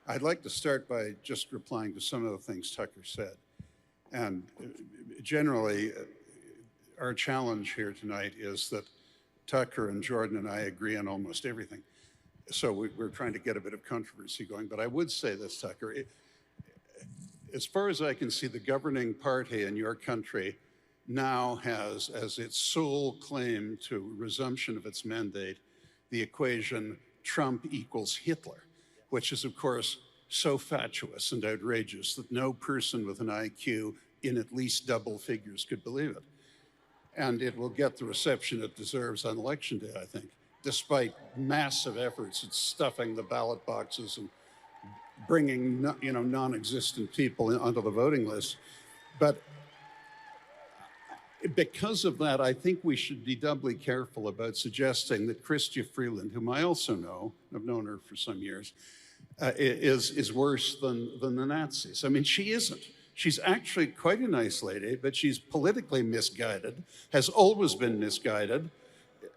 I'd like to start by just replying to some of the things Tucker said. And generally, our challenge here tonight is that Tucker and Jordan and I agree on almost everything. So we're trying to get a bit of controversy going. But I would say this, Tucker, as far as I can see, the governing party in your country now has as its sole claim to resumption of its mandate the equation Trump equals Hitler, which is, of course, so fatuous and outrageous that no person with an IQ in at least double figures could believe it. And it will get the reception it deserves on Election Day, I think, despite massive efforts at stuffing the ballot boxes and bringing non-existent people onto the voting list. But because of that, I think we should be doubly careful about suggesting that Chrystia Freeland, whom I also know, I've known her for some years, is worse than the Nazis. I mean, she isn't. She's actually quite a nice lady, but she's politically misguided, has always been misguided.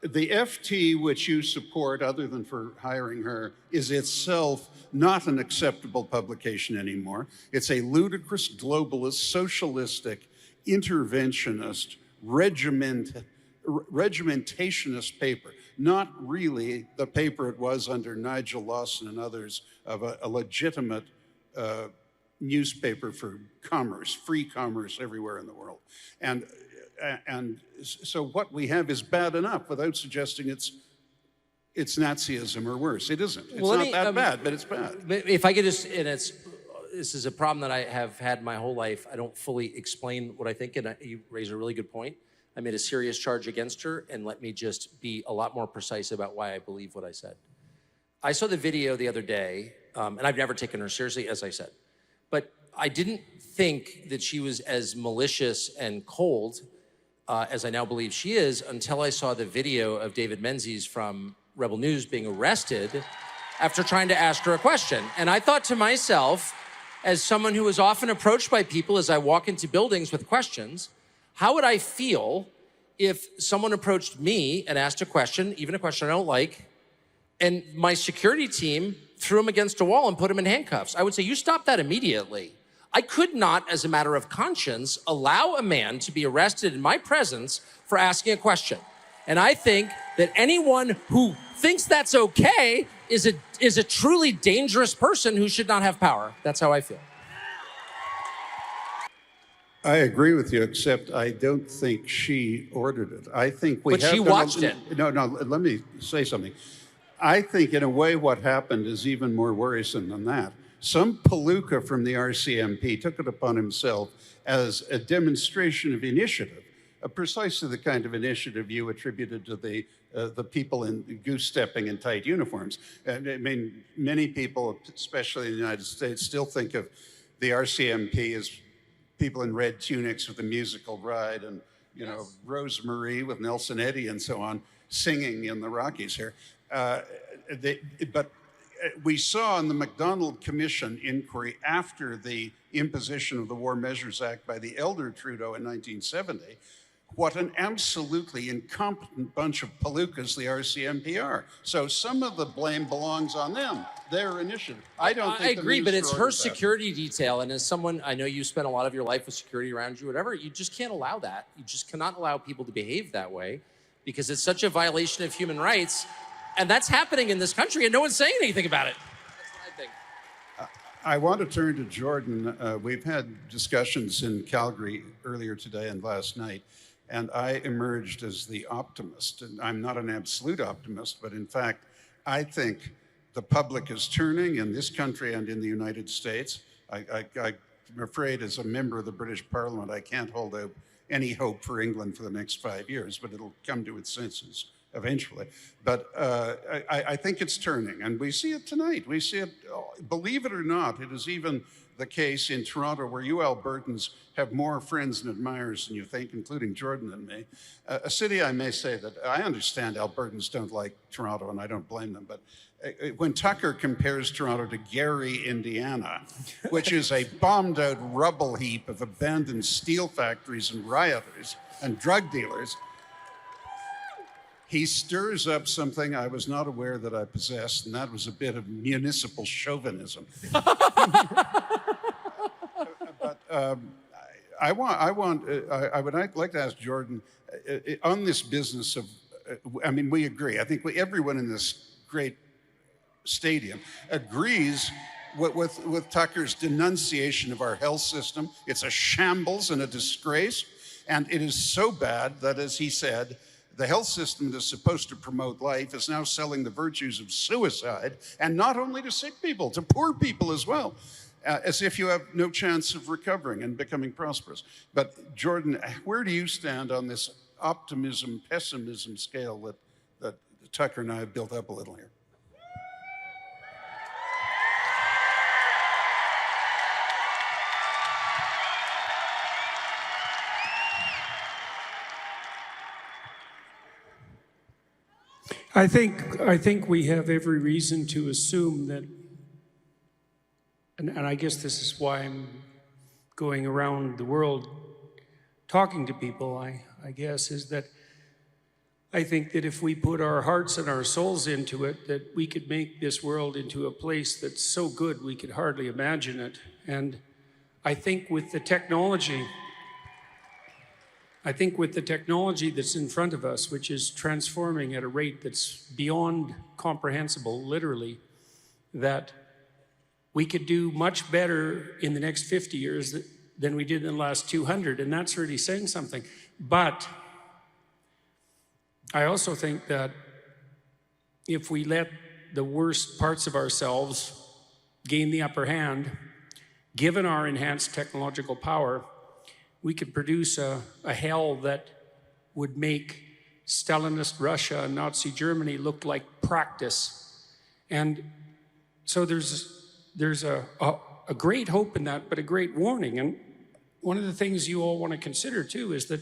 The FT which you support, other than for hiring her, is itself not an acceptable publication anymore. It's a ludicrous, globalist, socialistic, interventionist, regimentationist paper, not really the paper it was under Nigel Lawson and others of a legitimate newspaper for commerce, free commerce everywhere in the world. And so what we have is bad enough without suggesting it's Nazism or worse. It isn't. It's not that bad, but it's bad. If I could just, this is a problem that I have had my whole life. I don't fully explain what I think, and you raise a really good point. I made a serious charge against her, and let me just be a lot more precise about why I believe what I said. I saw the video the other day, and I've never taken her seriously, as I said. But I didn't think that she was as malicious and cold as I now believe she is until I saw the video of David Menzies from Rebel News being arrested after trying to ask her a question. And I thought to myself, as someone who is often approached by people as I walk into buildings with questions, how would I feel if someone approached me and asked a question, even a question I don't like, and my security team threw him against a wall and put him in handcuffs? I would say, you stop that immediately. I could not, as a matter of conscience, allow a man to be arrested in my presence for asking a question. And I think that anyone who thinks that's okay is a truly dangerous person who should not have power. That's how I feel. I agree with you, except I don't think she ordered it. I think we But she watched it. No, let me say something. I think in a way what happened is even more worrisome than that. Some palooka from the RCMP took it upon himself as a demonstration of initiative, precisely the kind of initiative you attributed to the people in goose-stepping in tight uniforms. I mean, many people, especially in the United States, still think of the RCMP as people in red tunics with a musical ride and, Rosemarie with Nelson Eddy and so on, singing in the Rockies here. But we saw in the MacDonald Commission inquiry after the imposition of the War Measures Act by the elder Trudeau in 1970, what an absolutely incompetent bunch of palookas the RCMP are. So some of the blame belongs on them, their initiative. I agree, but it's her security detail. And as someone, I know you spent a lot of your life with security around you, whatever, you just can't allow that. You just cannot allow people to behave that way because it's such a violation of human rights. And that's happening in this country, and no one's saying anything about it. That's what I think. I want to turn to Jordan. We've had discussions in Calgary earlier today and last night, and I emerged as the optimist. And I'm not an absolute optimist, but in fact, I think the public is turning in this country and in the United States. I'm afraid as a member of the British Parliament, I can't hold out any hope for England for the next 5 years, but it'll come to its senses eventually. But I think it's turning, and we see it tonight. We see it, believe it or not, it is even the case in Toronto, where you Albertans have more friends and admirers than you think, including Jordan and me. A city, I may say, that I understand Albertans don't like Toronto, and I don't blame them, but when Tucker compares Toronto to Gary, Indiana, which is a bombed-out rubble heap of abandoned steel factories and rioters and drug dealers, He stirs up something I was not aware that I possessed, and that was a bit of municipal chauvinism. But I would like to ask Jordan on this business of. I mean, we agree. I think everyone in this great stadium agrees with Tucker's denunciation of our health system. It's a shambles and a disgrace, and it is so bad that, as he said, the health system that's supposed to promote life is now selling the virtues of suicide, and not only to sick people, to poor people as well, as if you have no chance of recovering and becoming prosperous. But Jordan, where do you stand on this optimism, pessimism scale that Tucker and I have built up a little here? I think we have every reason to assume that, and I guess this is why I'm going around the world talking to people, I guess, is that I think that if we put our hearts and our souls into it, that we could make this world into a place that's so good we could hardly imagine it. And I think with the technology that's in front of us, which is transforming at a rate that's beyond comprehensible, literally, that we could do much better in the next 50 years than we did in the last 200, and that's really saying something. But I also think that if we let the worst parts of ourselves gain the upper hand, given our enhanced technological power, we could produce a hell that would make Stalinist Russia and Nazi Germany look like practice. And so there's a great hope in that, but a great warning. And one of the things you all want to consider too is that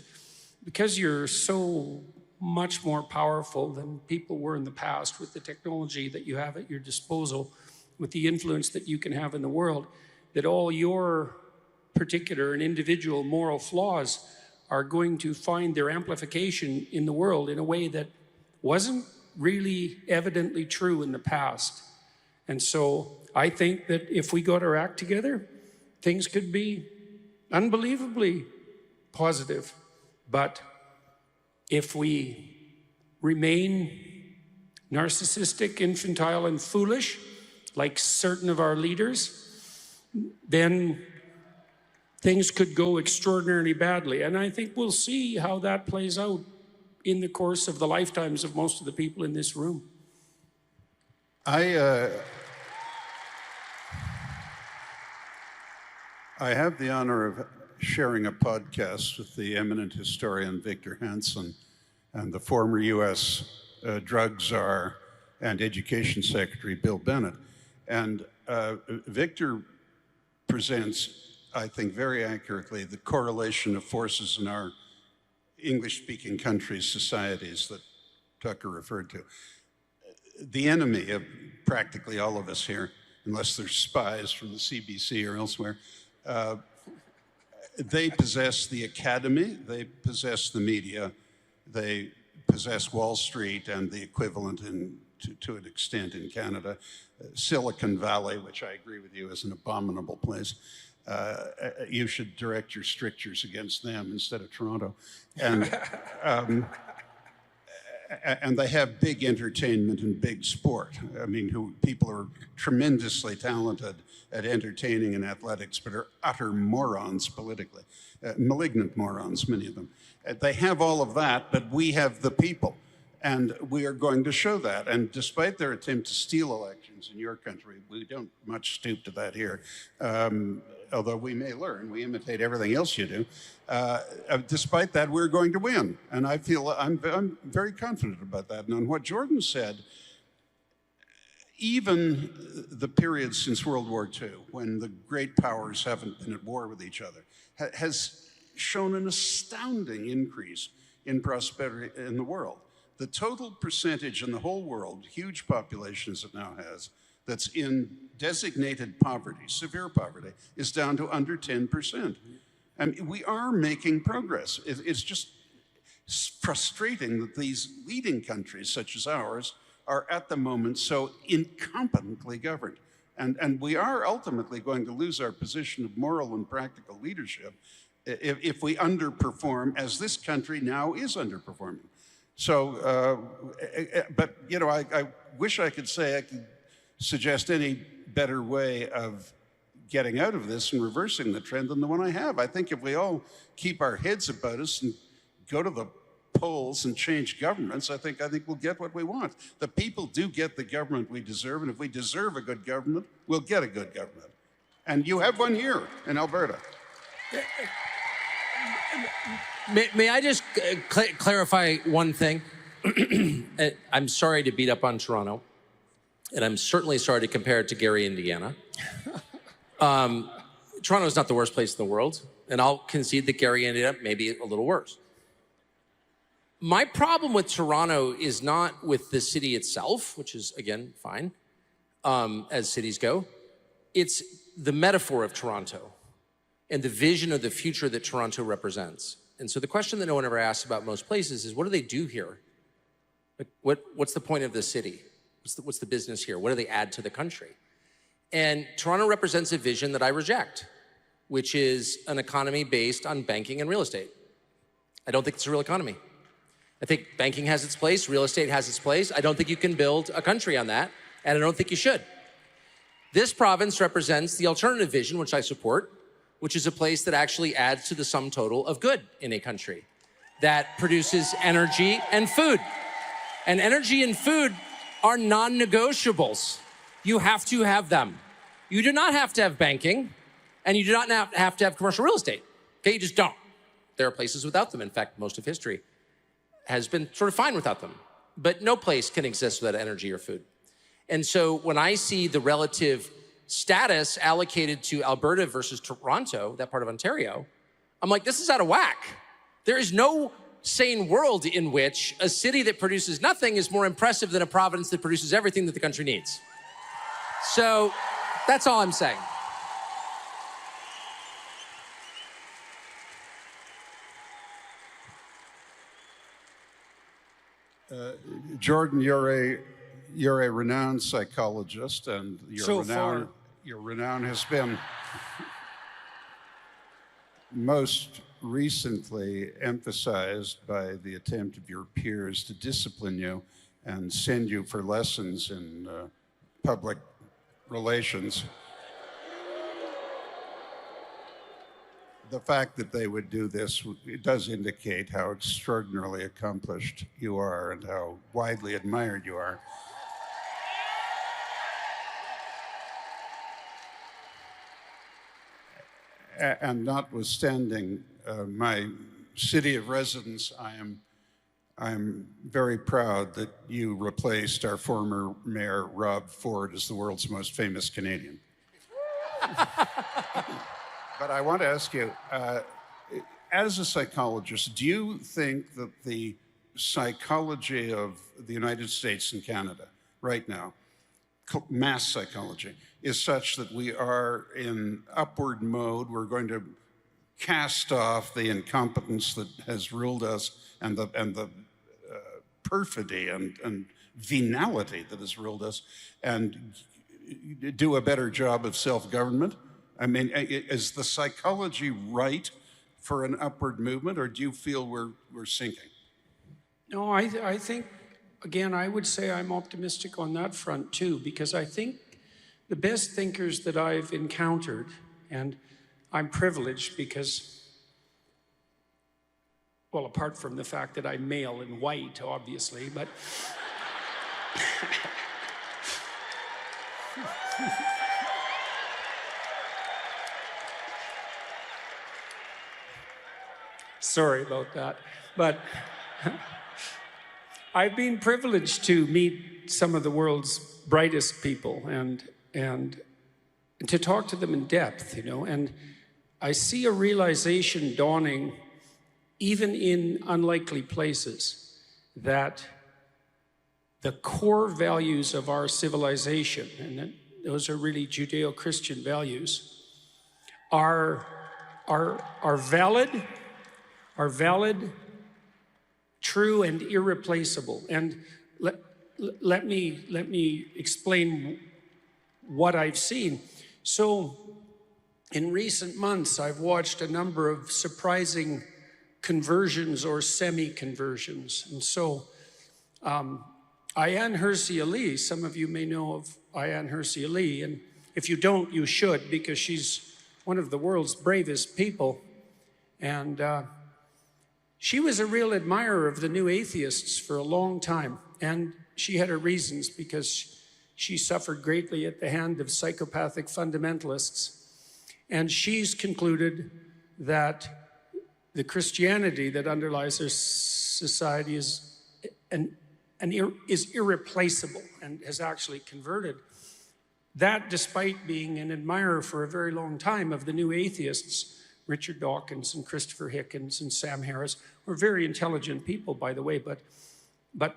because you're so much more powerful than people were in the past with the technology that you have at your disposal, with the influence that you can have in the world, that all your particular and individual moral flaws are going to find their amplification in the world in a way that wasn't really evidently true in the past. And so I think that if we got our act together, things could be unbelievably positive. But if we remain narcissistic, infantile, and foolish, like certain of our leaders, then things could go extraordinarily badly. And I think we'll see how that plays out in the course of the lifetimes of most of the people in this room. I have the honor of sharing a podcast with the eminent historian Victor Hanson and the former U.S. drug czar and education secretary Bill Bennett. And Victor presents, I think, very accurately the correlation of forces in our English-speaking countries' societies that Tucker referred to. The enemy of practically all of us here, unless they're spies from the CBC or elsewhere, they possess the academy, they possess the media, they possess Wall Street and the equivalent to an extent in Canada. Silicon Valley, which I agree with you is an abominable place. You should direct your strictures against them instead of Toronto. And they have big entertainment and big sport. I mean, people are tremendously talented at entertaining and athletics, but are utter morons politically, malignant morons, many of them. They have all of that, but we have the people, and we are going to show that. And despite their attempt to steal elections in your country, we don't much stoop to that here. Although we may learn, we imitate everything else you do. Despite that, we're going to win. And I feel I'm very confident about that. And on what Jordan said, even the period since World War II, when the great powers haven't been at war with each other, has shown an astounding increase in prosperity in the world. The total percentage in the whole world, huge populations it now has, that's in designated poverty, severe poverty, is down to under 10%. I mean, we are making progress. It's just frustrating that these leading countries, such as ours, are at the moment so incompetently governed. And we are ultimately going to lose our position of moral and practical leadership if we underperform, as this country now is underperforming. So, but you know, I wish I could say I could suggest any better way of getting out of this and reversing the trend than the one I have. I think if we all keep our heads about us and go to the polls and change governments, I think we'll get what we want. The people do get the government we deserve, and if we deserve a good government, we'll get a good government. And you have one here in Alberta. May I just clarify one thing? I'm sorry to beat up on Toronto, and I'm certainly sorry to compare it to Gary, Indiana. Toronto is not the worst place in the world, and I'll concede that Gary ended up maybe a little worse. My problem with Toronto is not with the city itself, which is, again, fine, as cities go. It's the metaphor of Toronto and the vision of the future that Toronto represents. And so the question that no one ever asks about most places is, what do they do here? Like, what's the point of the city? What's the business here? What do they add to the country? And Toronto represents a vision that I reject, which is an economy based on banking and real estate. I don't think it's a real economy. I think banking has its place, real estate has its place. I don't think you can build a country on that, and I don't think you should. This province represents the alternative vision, which I support, which is a place that actually adds to the sum total of good in a country, that produces energy and food. And energy and food are non-negotiables. You have to have them. You do not have to have banking, and you do not have to have commercial real estate. Okay, you just don't. There are places without them. In fact, most of history has been sort of fine without them. But no place can exist without energy or food. And so when I see the relative status allocated to Alberta versus Toronto, that part of Ontario, I'm like, this is out of whack. There is no sane world in which a city that produces nothing is more impressive than a province that produces everything that the country needs. So that's all I'm saying. Jordan, you're a renowned psychologist, and your renown has been most recently emphasized by the attempt of your peers to discipline you and send you for lessons in public relations. The fact that they would do this, it does indicate how extraordinarily accomplished you are and how widely admired you are. And notwithstanding my city of residence, I'm very proud that you replaced our former mayor, Rob Ford, as the world's most famous Canadian. But I want to ask you, as a psychologist, do you think that the psychology of the United States and Canada right now, mass psychology, is such that we are in upward mode? We're going to cast off the incompetence that has ruled us and the perfidy and venality that has ruled us, and do a better job of self-government? I mean, is the psychology right for an upward movement, or do you feel we're sinking? No, I think, again, I would say I'm optimistic on that front too, because I think the best thinkers that I've encountered, and I'm privileged because, well, apart from the fact that I'm male and white, obviously, but sorry about that. But I've been privileged to meet some of the world's brightest people and to talk to them in depth, you know, and I see a realization dawning, even in unlikely places, that the core values of our civilization, and those are really Judeo-Christian values, are valid true and irreplaceable. And let me explain what I've seen. So in recent months, I've watched a number of surprising conversions or semi-conversions. And so Ayaan Hirsi Ali, some of you may know of Ayaan Hirsi Ali, and if you don't, you should, because she's one of the world's bravest people. And she was a real admirer of the new atheists for a long time. And she had her reasons, because she suffered greatly at the hand of psychopathic fundamentalists. And she's concluded that the Christianity that underlies her society is irreplaceable and has actually converted. That, despite being an admirer for a very long time of the new atheists, Richard Dawkins and Christopher Hitchens and Sam Harris, were very intelligent people, by the way, but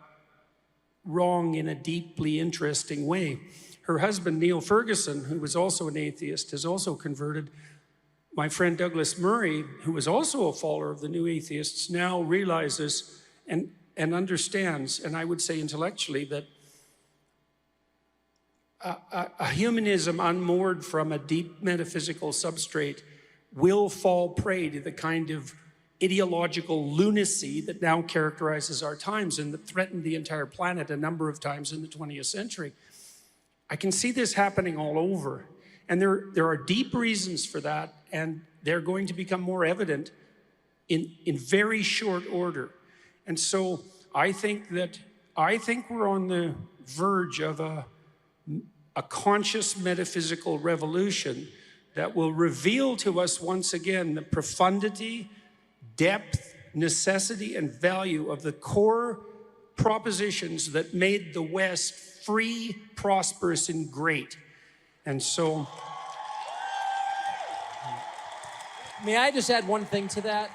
wrong in a deeply interesting way. Her husband, Neil Ferguson, who was also an atheist, has also converted. My friend Douglas Murray, who was also a follower of the new atheists, now realizes and understands, and I would say intellectually, that a humanism unmoored from a deep metaphysical substrate will fall prey to the kind of ideological lunacy that now characterizes our times and that threatened the entire planet a number of times in the 20th century. I can see this happening all over. And there are deep reasons for that, and they're going to become more evident in very short order. And so I think we're on the verge of a conscious metaphysical revolution that will reveal to us once again the profundity, depth, necessity, and value of the core propositions that made the West free, prosperous, and great. And so... May I just add one thing to that?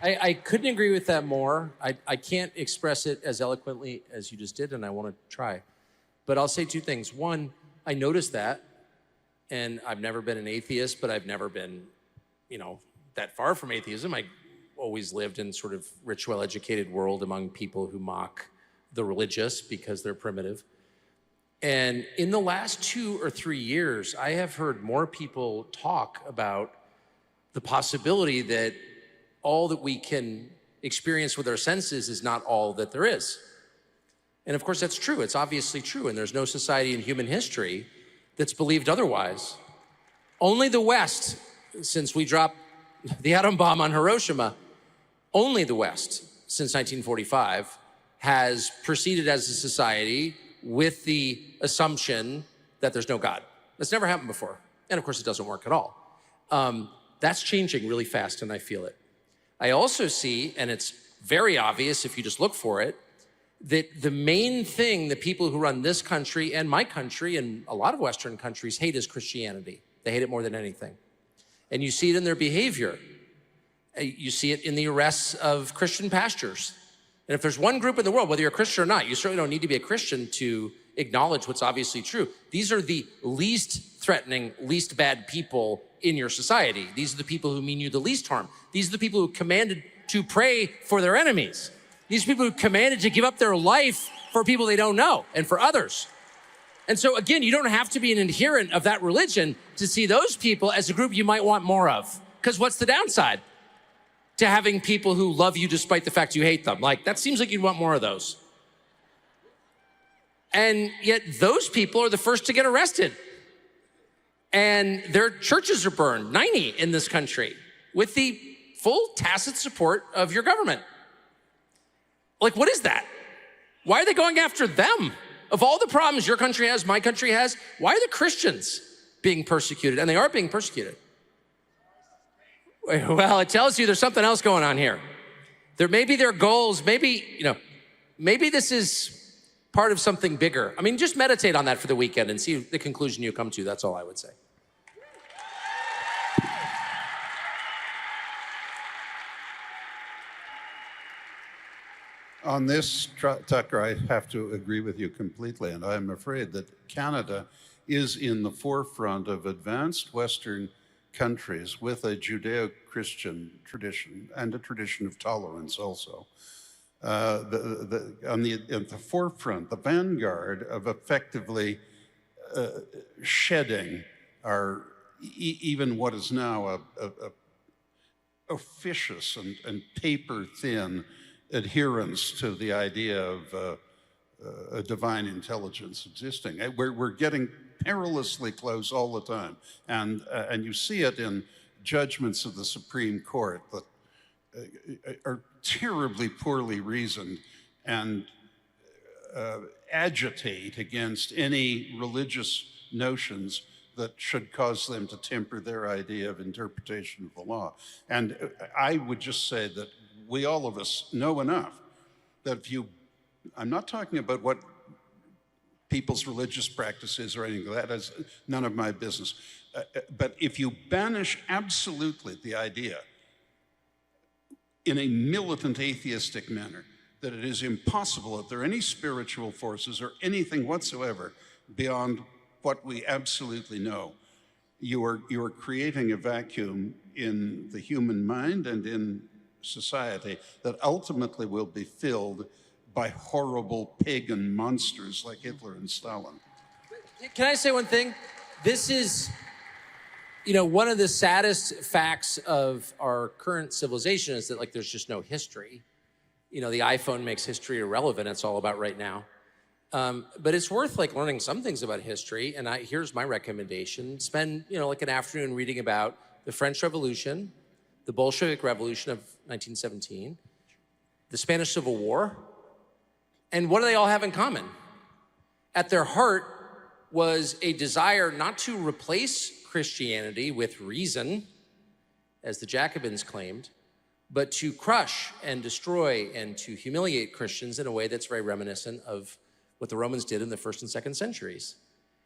I couldn't agree with that more. I can't express it as eloquently as you just did, and I want to try. But I'll say two things. One, I noticed that, and I've never been an atheist, but I've never been, that far from atheism. I always lived in sort of rich, well-educated world among people who mock the religious because they're primitive. And in the last 2 or 3 years, I have heard more people talk about the possibility that all that we can experience with our senses is not all that there is. And of course, that's true. It's obviously true. And there's no society in human history that's believed otherwise. Only the West, since we dropped the atom bomb on Hiroshima, only the West, since 1945, has proceeded as a society with the assumption that there's no God. That's never happened before. And of course, it doesn't work at all. That's changing really fast, and I feel it. I also see, and it's very obvious if you just look for it, that the main thing that people who run this country and my country and a lot of Western countries hate is Christianity. They hate it more than anything. And you see it in their behavior. You see it in the arrests of Christian pastors. And if there's one group in the world, whether you're a Christian or not, you certainly don't need to be a Christian to acknowledge what's obviously true. These are the least threatening, least bad people in your society. These are the people who mean you the least harm. These are the people who commanded to pray for their enemies. These are people who commanded to give up their life for people they don't know and for others. And so again, you don't have to be an adherent of that religion to see those people as a group you might want more of. Because what's the downside to having people who love you despite the fact you hate them? Like, that seems like you'd want more of those. And yet those people are the first to get arrested. And their churches are burned, 90 in this country, with the full tacit support of your government. Like, what is that? Why are they going after them? Of all the problems your country has, my country has, why are the Christians being persecuted? And they are being persecuted. Well, it tells you there's something else going on here. Maybe their goals, maybe this is part of something bigger. I mean, just meditate on that for the weekend and see the conclusion you come to. That's all I would say. On this, Tucker, I have to agree with you completely, and I'm afraid that Canada is in the forefront of advanced Western countries with a Judeo-Christian tradition and a tradition of tolerance also. at the forefront, the vanguard of effectively shedding our even what is now a officious and paper-thin adherence to the idea of a divine intelligence existing. We're getting perilously close all the time, and you see it in judgments of the Supreme Court that are terribly poorly reasoned and agitate against any religious notions that should cause them to temper their idea of interpretation of the law. And I would just say that we, all of us, know enough that if you, I'm not talking about what people's religious practice is or anything like that, that's none of my business. But if you banish absolutely the idea in a militant atheistic manner that it is impossible that there are any spiritual forces or anything whatsoever beyond what we absolutely know, you are creating a vacuum in the human mind and in society that ultimately will be filled by horrible pagan monsters like Hitler and Stalin. Can I say one thing? This is, one of the saddest facts of our current civilization is that, there's just no history. The iPhone makes history irrelevant. It's all about right now. But it's worth learning some things about history. And here's my recommendation. Spend, an afternoon reading about the French Revolution, the Bolshevik Revolution of 1917, the Spanish Civil War. And what do they all have in common? At their heart was a desire not to replace Christianity with reason, as the Jacobins claimed, but to crush and destroy and to humiliate Christians in a way that's very reminiscent of what the Romans did in the 1st and 2nd centuries.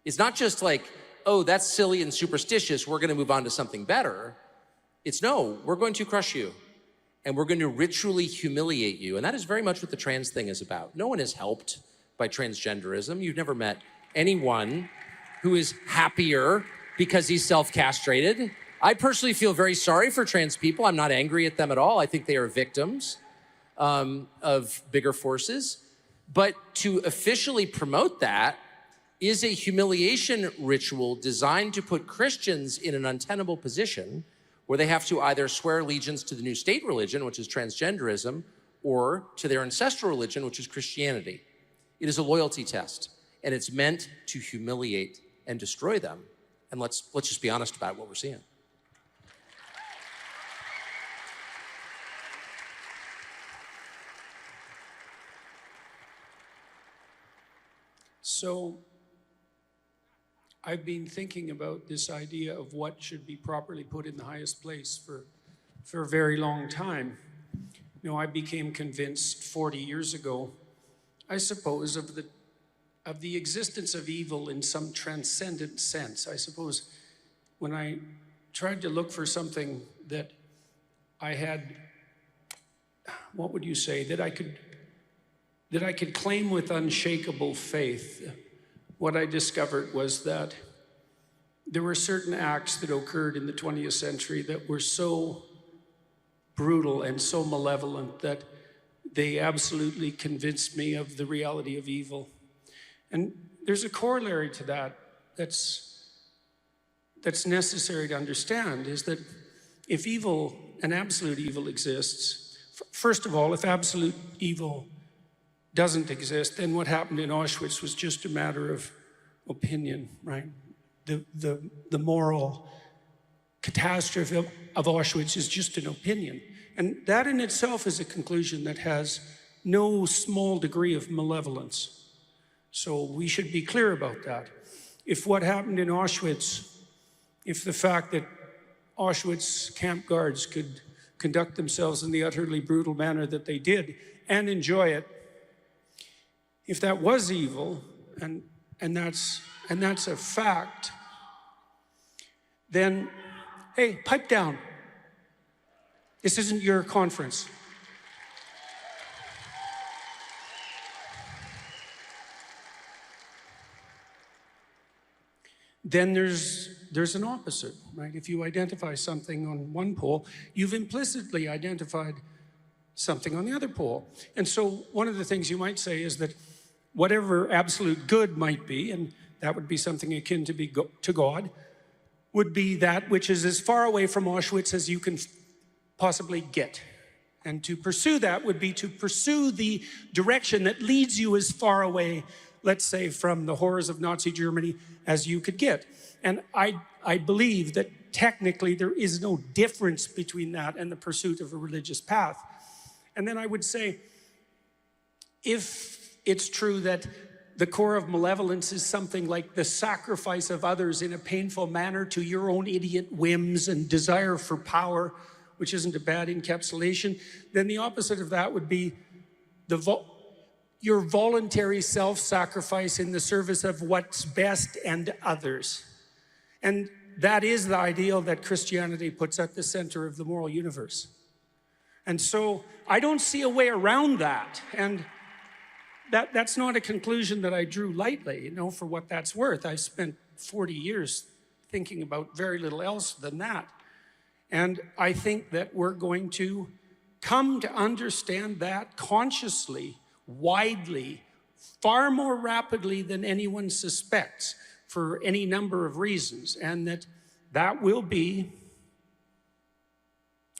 It's not just oh, that's silly and superstitious, we're gonna move on to something better. It's no, we're going to crush you and we're going to ritually humiliate you. And that is very much what the trans thing is about. No one is helped by transgenderism. You've never met anyone who is happier because he's self-castrated. I personally feel very sorry for trans people. I'm not angry at them at all. I think they are victims of bigger forces. But to officially promote that is a humiliation ritual designed to put Christians in an untenable position where they have to either swear allegiance to the new state religion, which is transgenderism, or to their ancestral religion, which is Christianity. It is a loyalty test, and it's meant to humiliate and destroy them. And let's just be honest about what we're seeing. So I've been thinking about this idea of what should be properly put in the highest place for a very long time. I became convinced 40 years ago, I suppose, of the existence of evil in some transcendent sense. I suppose when I tried to look for something that I had, what would you say, that I could claim with unshakable faith, what I discovered was that there were certain acts that occurred in the 20th century that were so brutal and so malevolent that they absolutely convinced me of the reality of evil. And there's a corollary to that that's necessary to understand, is that if evil, an absolute evil exists, first of all, if absolute evil doesn't exist, then what happened in Auschwitz was just a matter of opinion, right? The moral catastrophe of Auschwitz is just an opinion. And that in itself is a conclusion that has no small degree of malevolence. So we should be clear about that. If what happened in Auschwitz, if the fact that Auschwitz camp guards could conduct themselves in the utterly brutal manner that they did and enjoy it, if that was evil, and that's a fact, then, hey, pipe down. This isn't your conference. Then there's an opposite, right? If you identify something on one pole, you've implicitly identified something on the other pole. And so one of the things you might say is that whatever absolute good might be, and that would be something akin to God, would be that which is as far away from Auschwitz as you can possibly get. And to pursue that would be to pursue the direction that leads you as far away, let's say, from the horrors of Nazi Germany as you could get. And I believe that technically there is no difference between that and the pursuit of a religious path. And then I would say, if it's true that the core of malevolence is something like the sacrifice of others in a painful manner to your own idiot whims and desire for power, which isn't a bad encapsulation, then the opposite of that would be your voluntary self-sacrifice in the service of what's best and others. And that is the ideal that Christianity puts at the center of the moral universe. And so I don't see a way around that. And that's not a conclusion that I drew lightly, for what that's worth. I spent 40 years thinking about very little else than that. And I think that we're going to come to understand that consciously, widely, far more rapidly than anyone suspects for any number of reasons. And that will be,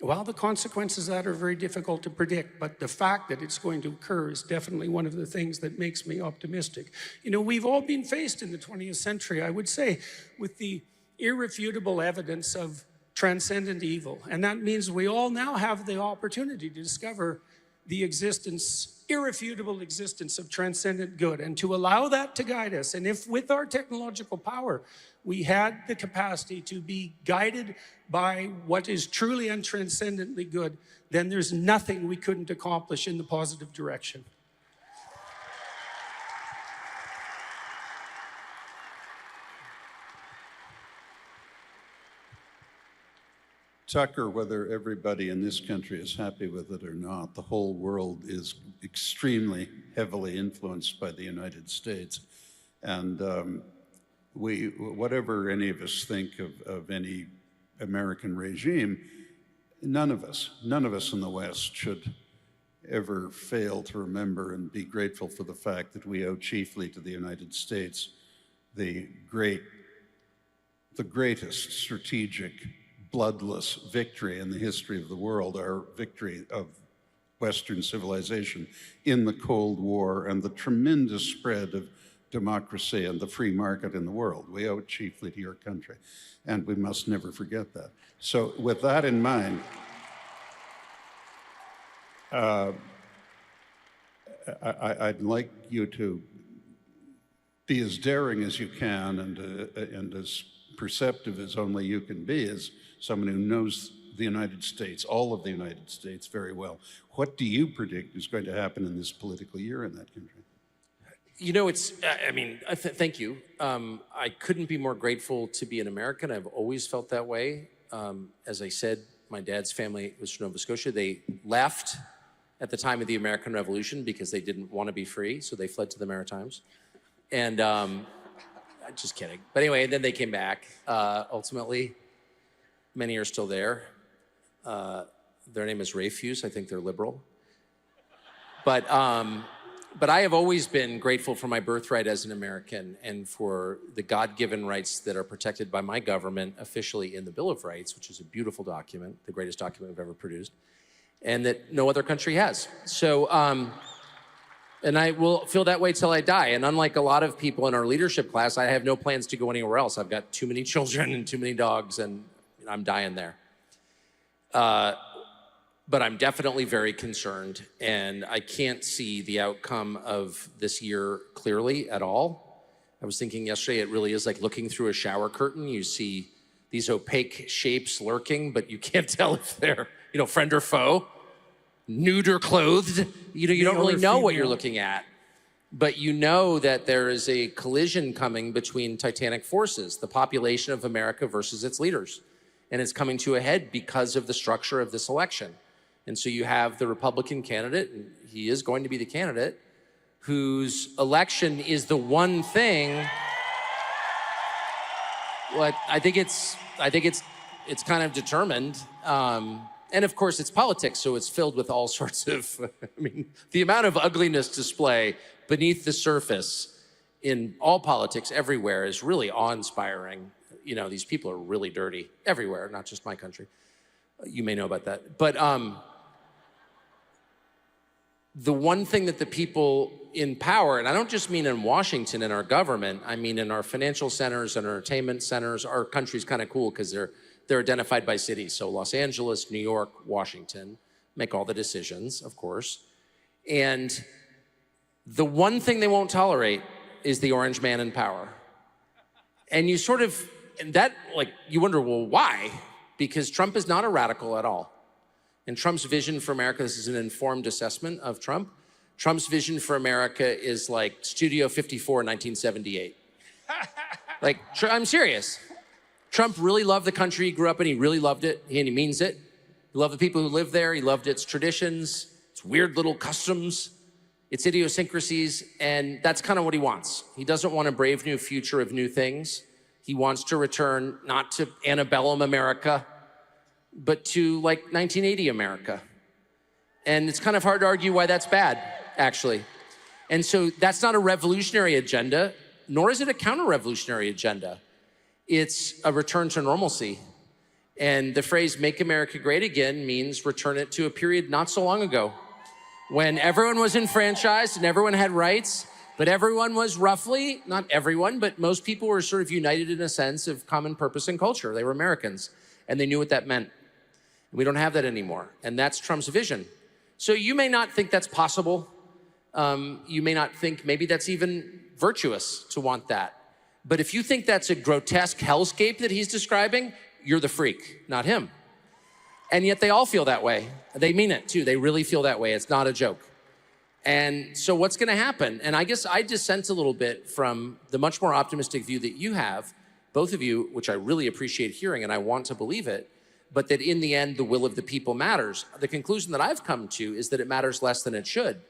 well, the consequences of that are very difficult to predict, but the fact that it's going to occur is definitely one of the things that makes me optimistic. We've all been faced in the 20th century, I would say, with the irrefutable evidence of transcendent evil. And that means we all now have the opportunity to discover the irrefutable existence of transcendent good, and to allow that to guide us. And if with our technological power, we had the capacity to be guided by what is truly and transcendently good, then there's nothing we couldn't accomplish in the positive direction. Tucker, whether everybody in this country is happy with it or not, the whole world is extremely heavily influenced by the United States. And whatever any of us think of any American regime, none of us in the West should ever fail to remember and be grateful for the fact that we owe chiefly to the United States the greatest strategic, bloodless victory in the history of the world, our victory of Western civilization in the Cold War and the tremendous spread of democracy and the free market in the world. We owe it chiefly to your country, and we must never forget that. So with that in mind, I'd like you to be as daring as you can and as perceptive as only you can be as someone who knows the United States, all of the United States very well. What do you predict is going to happen in this political year in that country? Thank you. I couldn't be more grateful to be an American. I've always felt that way. As I said, my dad's family was from Nova Scotia. They left at the time of the American Revolution because they didn't want to be free, so they fled to the Maritimes. And just kidding. But anyway, then they came back, ultimately. Many are still there. Their name is Rayfuse. I think they're liberal. But I have always been grateful for my birthright as an American and for the God-given rights that are protected by my government officially in the Bill of Rights, which is a beautiful document, the greatest document we've ever produced, and that no other country has. So, and I will feel that way till I die. And unlike a lot of people in our leadership class, I have no plans to go anywhere else. I've got too many children and too many dogs, and I'm dying there. But I'm definitely very concerned, and I can't see the outcome of this year clearly at all. I was thinking yesterday, it really is like looking through a shower curtain. You see these opaque shapes lurking, but you can't tell if they're, friend or foe, nude or clothed. You don't really know what you're looking at. But you know that there is a collision coming between titanic forces, the population of America versus its leaders. And it's coming to a head because of the structure of this election. And so you have the Republican candidate, and he is going to be the candidate, whose election is the one thing. I think it's kind of determined, and And of course, it's politics, so it's filled with all sorts of, I mean, the amount of ugliness display beneath the surface in all politics everywhere is really awe-inspiring. You know, these people are really dirty everywhere, not just my country. You may know about that. But the one thing that the people in power, and I don't just mean in Washington in our government, I mean in our financial centers and entertainment centers. Our country's kind of cool because they're identified by cities. So Los Angeles, New York, Washington make all the decisions, of course. And the one thing they won't tolerate is the orange man in power. And you sort of, and that, like, you wonder, well, why? Because Trump is not a radical at all. And Trump's vision for America, this is an informed assessment of Trump, Trump's vision for America is like Studio 54 in 1978. Like, I'm serious. Trump really loved the country he grew up in. He really loved it, and he means it. He loved the people who lived there. He loved its traditions, its weird little customs, its idiosyncrasies, and that's kind of what he wants. He doesn't want a brave new future of new things. He wants to return not to antebellum America, but to like 1980 America. And it's kind of hard to argue why that's bad, actually. And so that's not a revolutionary agenda, nor is it a counter-revolutionary agenda. It's a return to normalcy. And the phrase, make America great again, means return it to a period not so long ago when everyone was enfranchised and everyone had rights, but everyone was roughly, not everyone, but most people were sort of united in a sense of common purpose and culture. They were Americans, and they knew what that meant. We don't have that anymore, and that's Trump's vision. So you may not think that's possible. You may not think maybe that's even virtuous to want that. But if you think that's a grotesque hellscape that he's describing, you're the freak, not him. And yet they all feel that way. They mean it too. They really feel that way. It's not a joke. And so what's gonna happen? And I guess I dissent a little bit from the much more optimistic view that you have, both of you, which I really appreciate hearing and I want to believe it, but that in the end, the will of the people matters. The conclusion that I've come to is that it matters less than it should.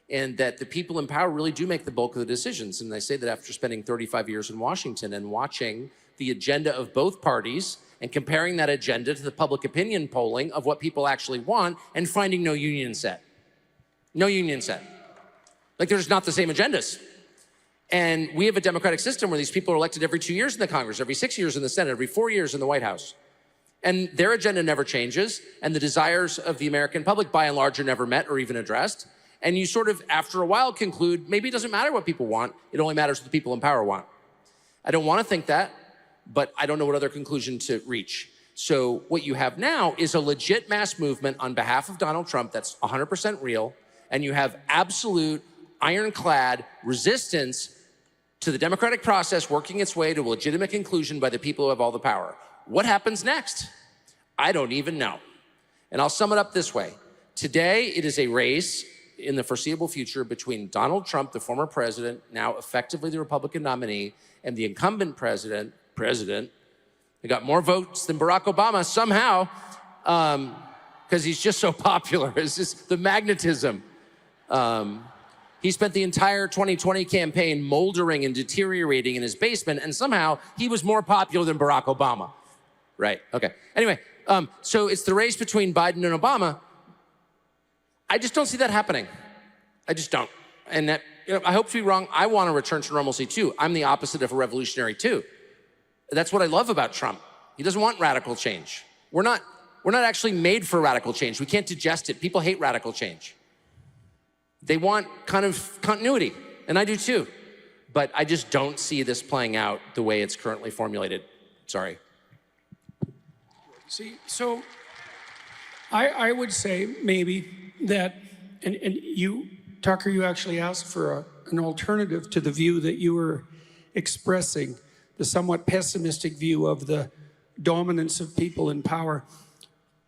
And that the people in power really do make the bulk of the decisions. And I say that after spending 35 years in Washington and watching the agenda of both parties and comparing that agenda to the public opinion polling of what people actually want and finding no union set. No union set. Like there's not the same agendas. And we have a democratic system where these people are elected every 2 years in the Congress, every 6 years in the Senate, every 4 years in the White House. And their agenda never changes. And the desires of the American public, by and large, are never met or even addressed. And you sort of, after a while, conclude, maybe it doesn't matter what people want. It only matters what the people in power want. I don't want to think that, but I don't know what other conclusion to reach. So what you have now is a legit mass movement on behalf of Donald Trump that's 100% real, and you have absolute ironclad resistance to the democratic process working its way to a legitimate conclusion by the people who have all the power. What happens next? I don't even know. And I'll sum it up this way. Today, it is a race in the foreseeable future between Donald Trump, the former president, now effectively the Republican nominee, and the incumbent president. They got more votes than Barack Obama somehow, because he's just so popular. It's just the magnetism. He spent the entire 2020 campaign moldering and deteriorating in his basement, and somehow he was more popular than Barack Obama. Right, okay. Anyway, so it's the race between Biden and Obama. I just don't see that happening. I just don't. And that, I hope to be wrong. I want to return to normalcy too. I'm the opposite of a revolutionary too. That's what I love about Trump. He doesn't want radical change. We're not actually made for radical change. We can't digest it. People hate radical change. They want kind of continuity, and I do too. But I just don't see this playing out the way it's currently formulated. Sorry. See, so I would say maybe that, and you, Tucker, you actually asked for an alternative to the view that you were expressing, the somewhat pessimistic view of the dominance of people in power.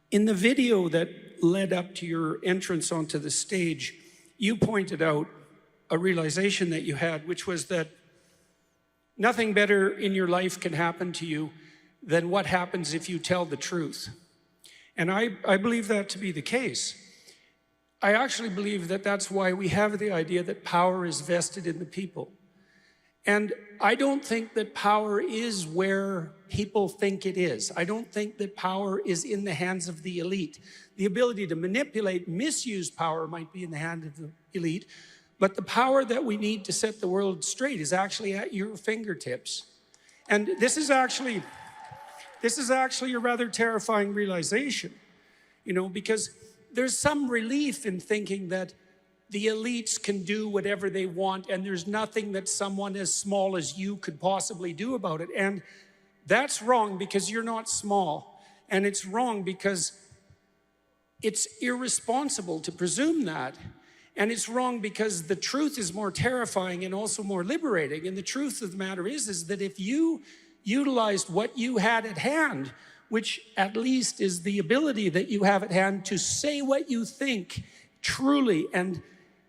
In the video that led up to your entrance onto the stage, you pointed out a realization that you had, which was that nothing better in your life can happen to you than what happens if you tell the truth. And I believe that to be the case. I actually believe that that's why we have the idea that power is vested in the people. And I don't think that power is where people think it is. I don't think that power is in the hands of the elite. The ability to manipulate, misuse power might be in the hand of the elite, but the power that we need to set the world straight is actually at your fingertips. And this is actually a rather terrifying realization, because there's some relief in thinking that the elites can do whatever they want, and there's nothing that someone as small as you could possibly do about it. And that's wrong, because you're not small. And it's wrong because it's irresponsible to presume that. And it's wrong because the truth is more terrifying and also more liberating. And the truth of the matter is that if you utilized what you had at hand, which at least is the ability that you have at hand to say what you think truly and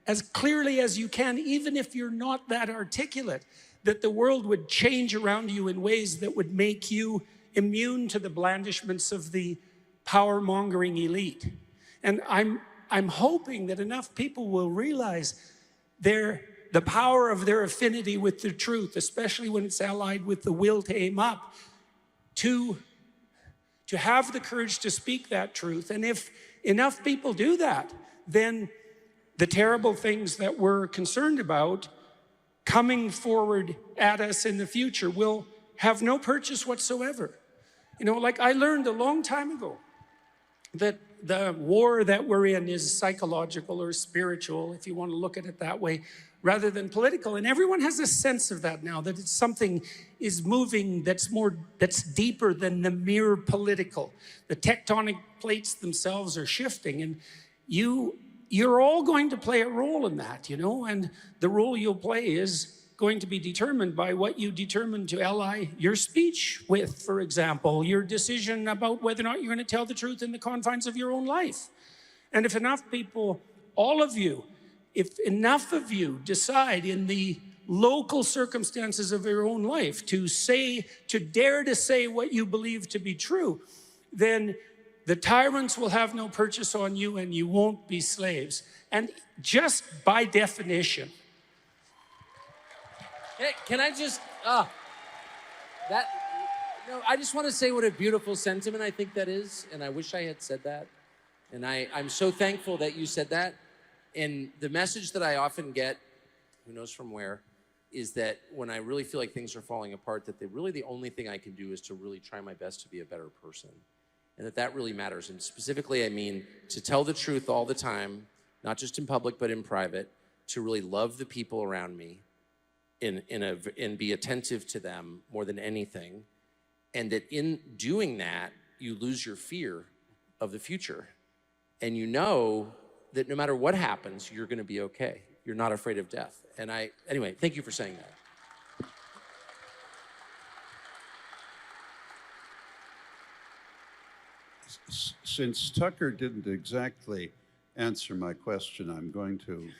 as clearly as you can, even if you're not that articulate, that the world would change around you in ways that would make you immune to the blandishments of the power-mongering elite. And I'm hoping that enough people will realize the power of their affinity with the truth, especially when it's allied with the will to aim up, to have the courage to speak that truth. And if enough people do that, then the terrible things that we're concerned about coming forward at us in the future will have no purchase whatsoever. Like I learned a long time ago that the war that we're in is psychological or spiritual, if you want to look at it that way, rather than political. And everyone has a sense of that now, that it's something is moving that's deeper than the mere political. The tectonic plates themselves are shifting, and you're all going to play a role in that, and the role you'll play is going to be determined by what you determine to ally your speech with, for example, your decision about whether or not you're going to tell the truth in the confines of your own life. And if enough people, all of you, if enough of you decide in the local circumstances of your own life to dare to say what you believe to be true, then the tyrants will have no purchase on you and you won't be slaves. And just by definition. Hey, can I just, I just want to say what a beautiful sentiment I think that is. And I wish I had said that. And I'm so thankful that you said that. And the message that I often get, who knows from where, is that when I really feel like things are falling apart, that the only thing I can do is to really try my best to be a better person. And that really matters. And specifically, I mean, to tell the truth all the time, not just in public, but in private, to really love the people around me and be attentive to them more than anything. And that in doing that, you lose your fear of the future. And you know that no matter what happens, you're gonna be okay. You're not afraid of death. And anyway, thank you for saying that. Since Tucker didn't exactly answer my question, I'm going to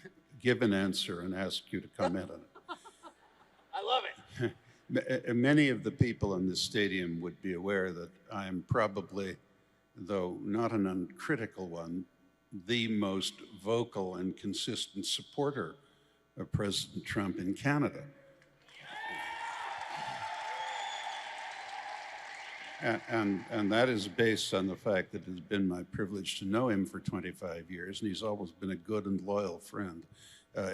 give an answer and ask you to comment on it. I love it. Many of the people in this stadium would be aware that I'm probably, though not an uncritical one, the most vocal and consistent supporter of President Trump in Canada. And that is based on the fact that it has been my privilege to know him for 25 years, and he's always been a good and loyal friend,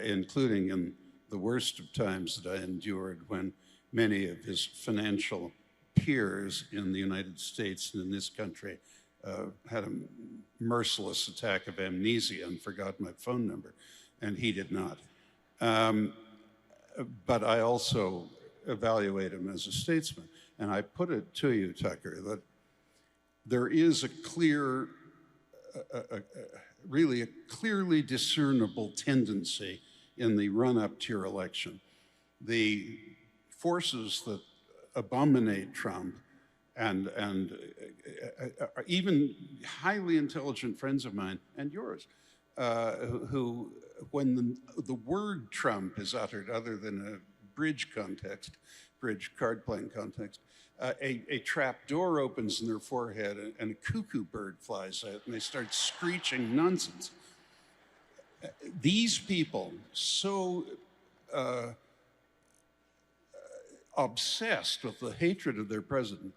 including in the worst of times that I endured when many of his financial peers in the United States and in this country had a merciless attack of amnesia and forgot my phone number, and he did not. But I also evaluate him as a statesman. And I put it to you, Tucker, that there is a clear, really a clearly discernible tendency in the run-up to your election. The forces that abominate Trump and even highly intelligent friends of mine and yours, who, when the word Trump is uttered, other than a bridge card playing context, a trap door opens in their forehead and a cuckoo bird flies out and they start screeching nonsense. These people so obsessed with the hatred of their president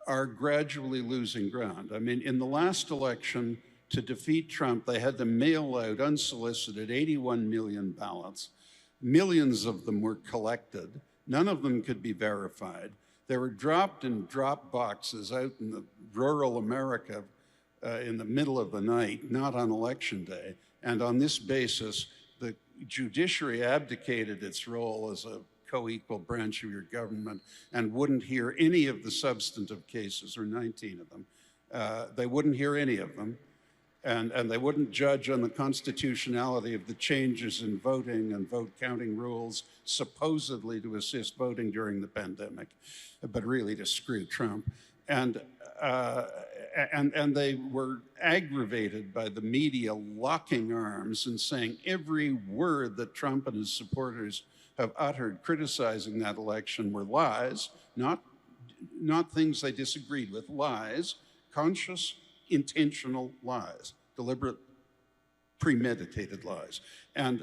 are gradually losing ground. I mean, in the last election, to defeat Trump, they had to mail out unsolicited 81 million ballots. Millions of them were collected. None of them could be verified. They were dropped in drop boxes out in the rural America in the middle of the night, not on election day. And on this basis, the judiciary abdicated its role as a co-equal branch of your government and wouldn't hear any of the substantive cases, or 19 of them. They wouldn't hear any of them. And they wouldn't judge on the constitutionality of the changes in voting and vote counting rules, supposedly to assist voting during the pandemic, but really to screw Trump. And they were aggravated by the media locking arms and saying every word that Trump and his supporters have uttered criticizing that election were lies, not things they disagreed with, lies, conscious, intentional lies, deliberate, premeditated lies. And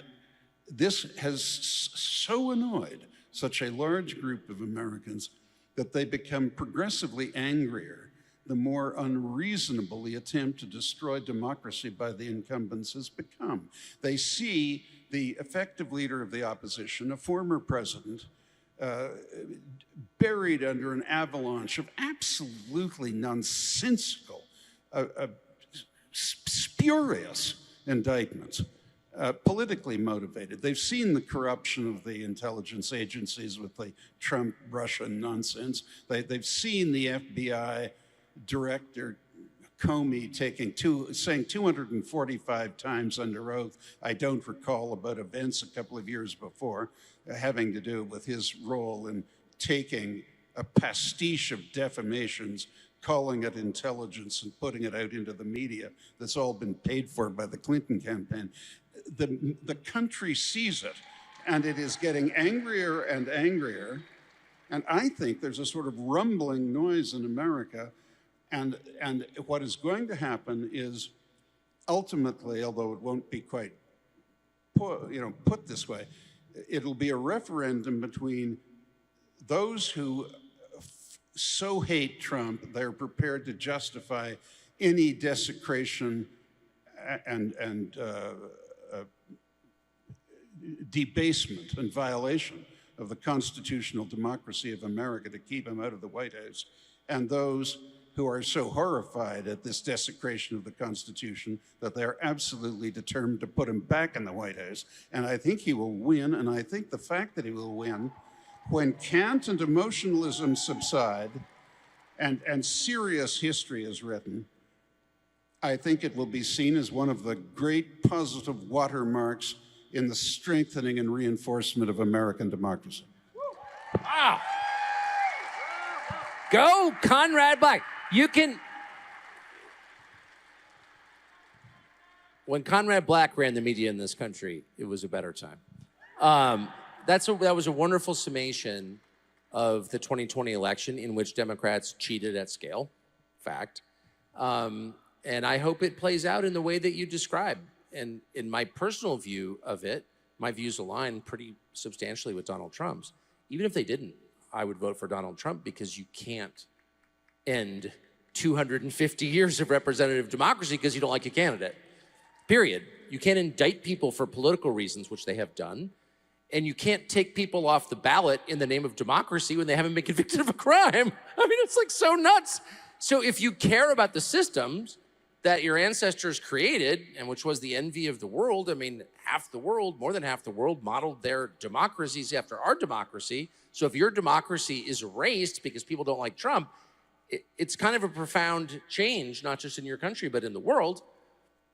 this has so annoyed such a large group of Americans that they become progressively angrier the more unreasonable the attempt to destroy democracy by the incumbents has become. They see the effective leader of the opposition, a former president, buried under an avalanche of absolutely nonsensical, spurious indictments, politically motivated. They've seen the corruption of the intelligence agencies with the Trump-Russian nonsense. They've seen the FBI director Comey saying 245 times under oath, I don't recall, about events a couple of years before, having to do with his role in taking a pastiche of defamations, calling it intelligence and putting it out into the media that's all been paid for by the Clinton campaign. The country sees it, and it is getting angrier and angrier. And I think there's a sort of rumbling noise in America. And what is going to happen is ultimately, although it won't be quite put this way, it'll be a referendum between those who so hate Trump they're prepared to justify any desecration and debasement and violation of the constitutional democracy of America to keep him out of the White House, and those who are so horrified at this desecration of the Constitution that they're absolutely determined to put him back in the White House. And I think he will win, and I think the fact that he will win, when cant and emotionalism subside and serious history is written, I think it will be seen as one of the great positive watermarks in the strengthening and reinforcement of American democracy. Wow. Go, Conrad Black. You can. When Conrad Black ran the media in this country, it was a better time. That was a wonderful summation of the 2020 election in which Democrats cheated at scale, fact. And I hope it plays out in the way that you describe. And in my personal view of it, my views align pretty substantially with Donald Trump's. Even if they didn't, I would vote for Donald Trump, because you can't end 250 years of representative democracy because you don't like a candidate, period. You can't indict people for political reasons, which they have done. And you can't take people off the ballot in the name of democracy when they haven't been convicted of a crime. I mean, it's like so nuts. So if you care about the systems that your ancestors created, and which was the envy of the world, I mean, half the world, more than half the world, modeled their democracies after our democracy. So if your democracy is erased because people don't like Trump, it's kind of a profound change, not just in your country, but in the world.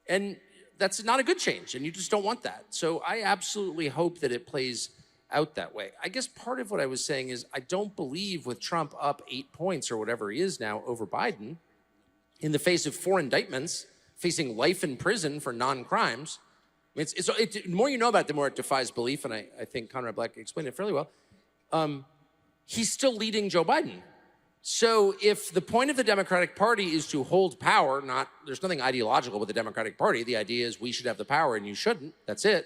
And that's not a good change, and you just don't want that. So I absolutely hope that it plays out that way. I guess part of what I was saying is I don't believe, with Trump up 8 points or whatever he is now over Biden, in the face of 4 indictments, facing life in prison for non-crimes. The more you know about it, the more it defies belief, and I think Conrad Black explained it fairly well. He's still leading Joe Biden. So if the point of the Democratic Party is to hold power, there's nothing ideological with the Democratic Party. The idea is we should have the power and you shouldn't. That's it.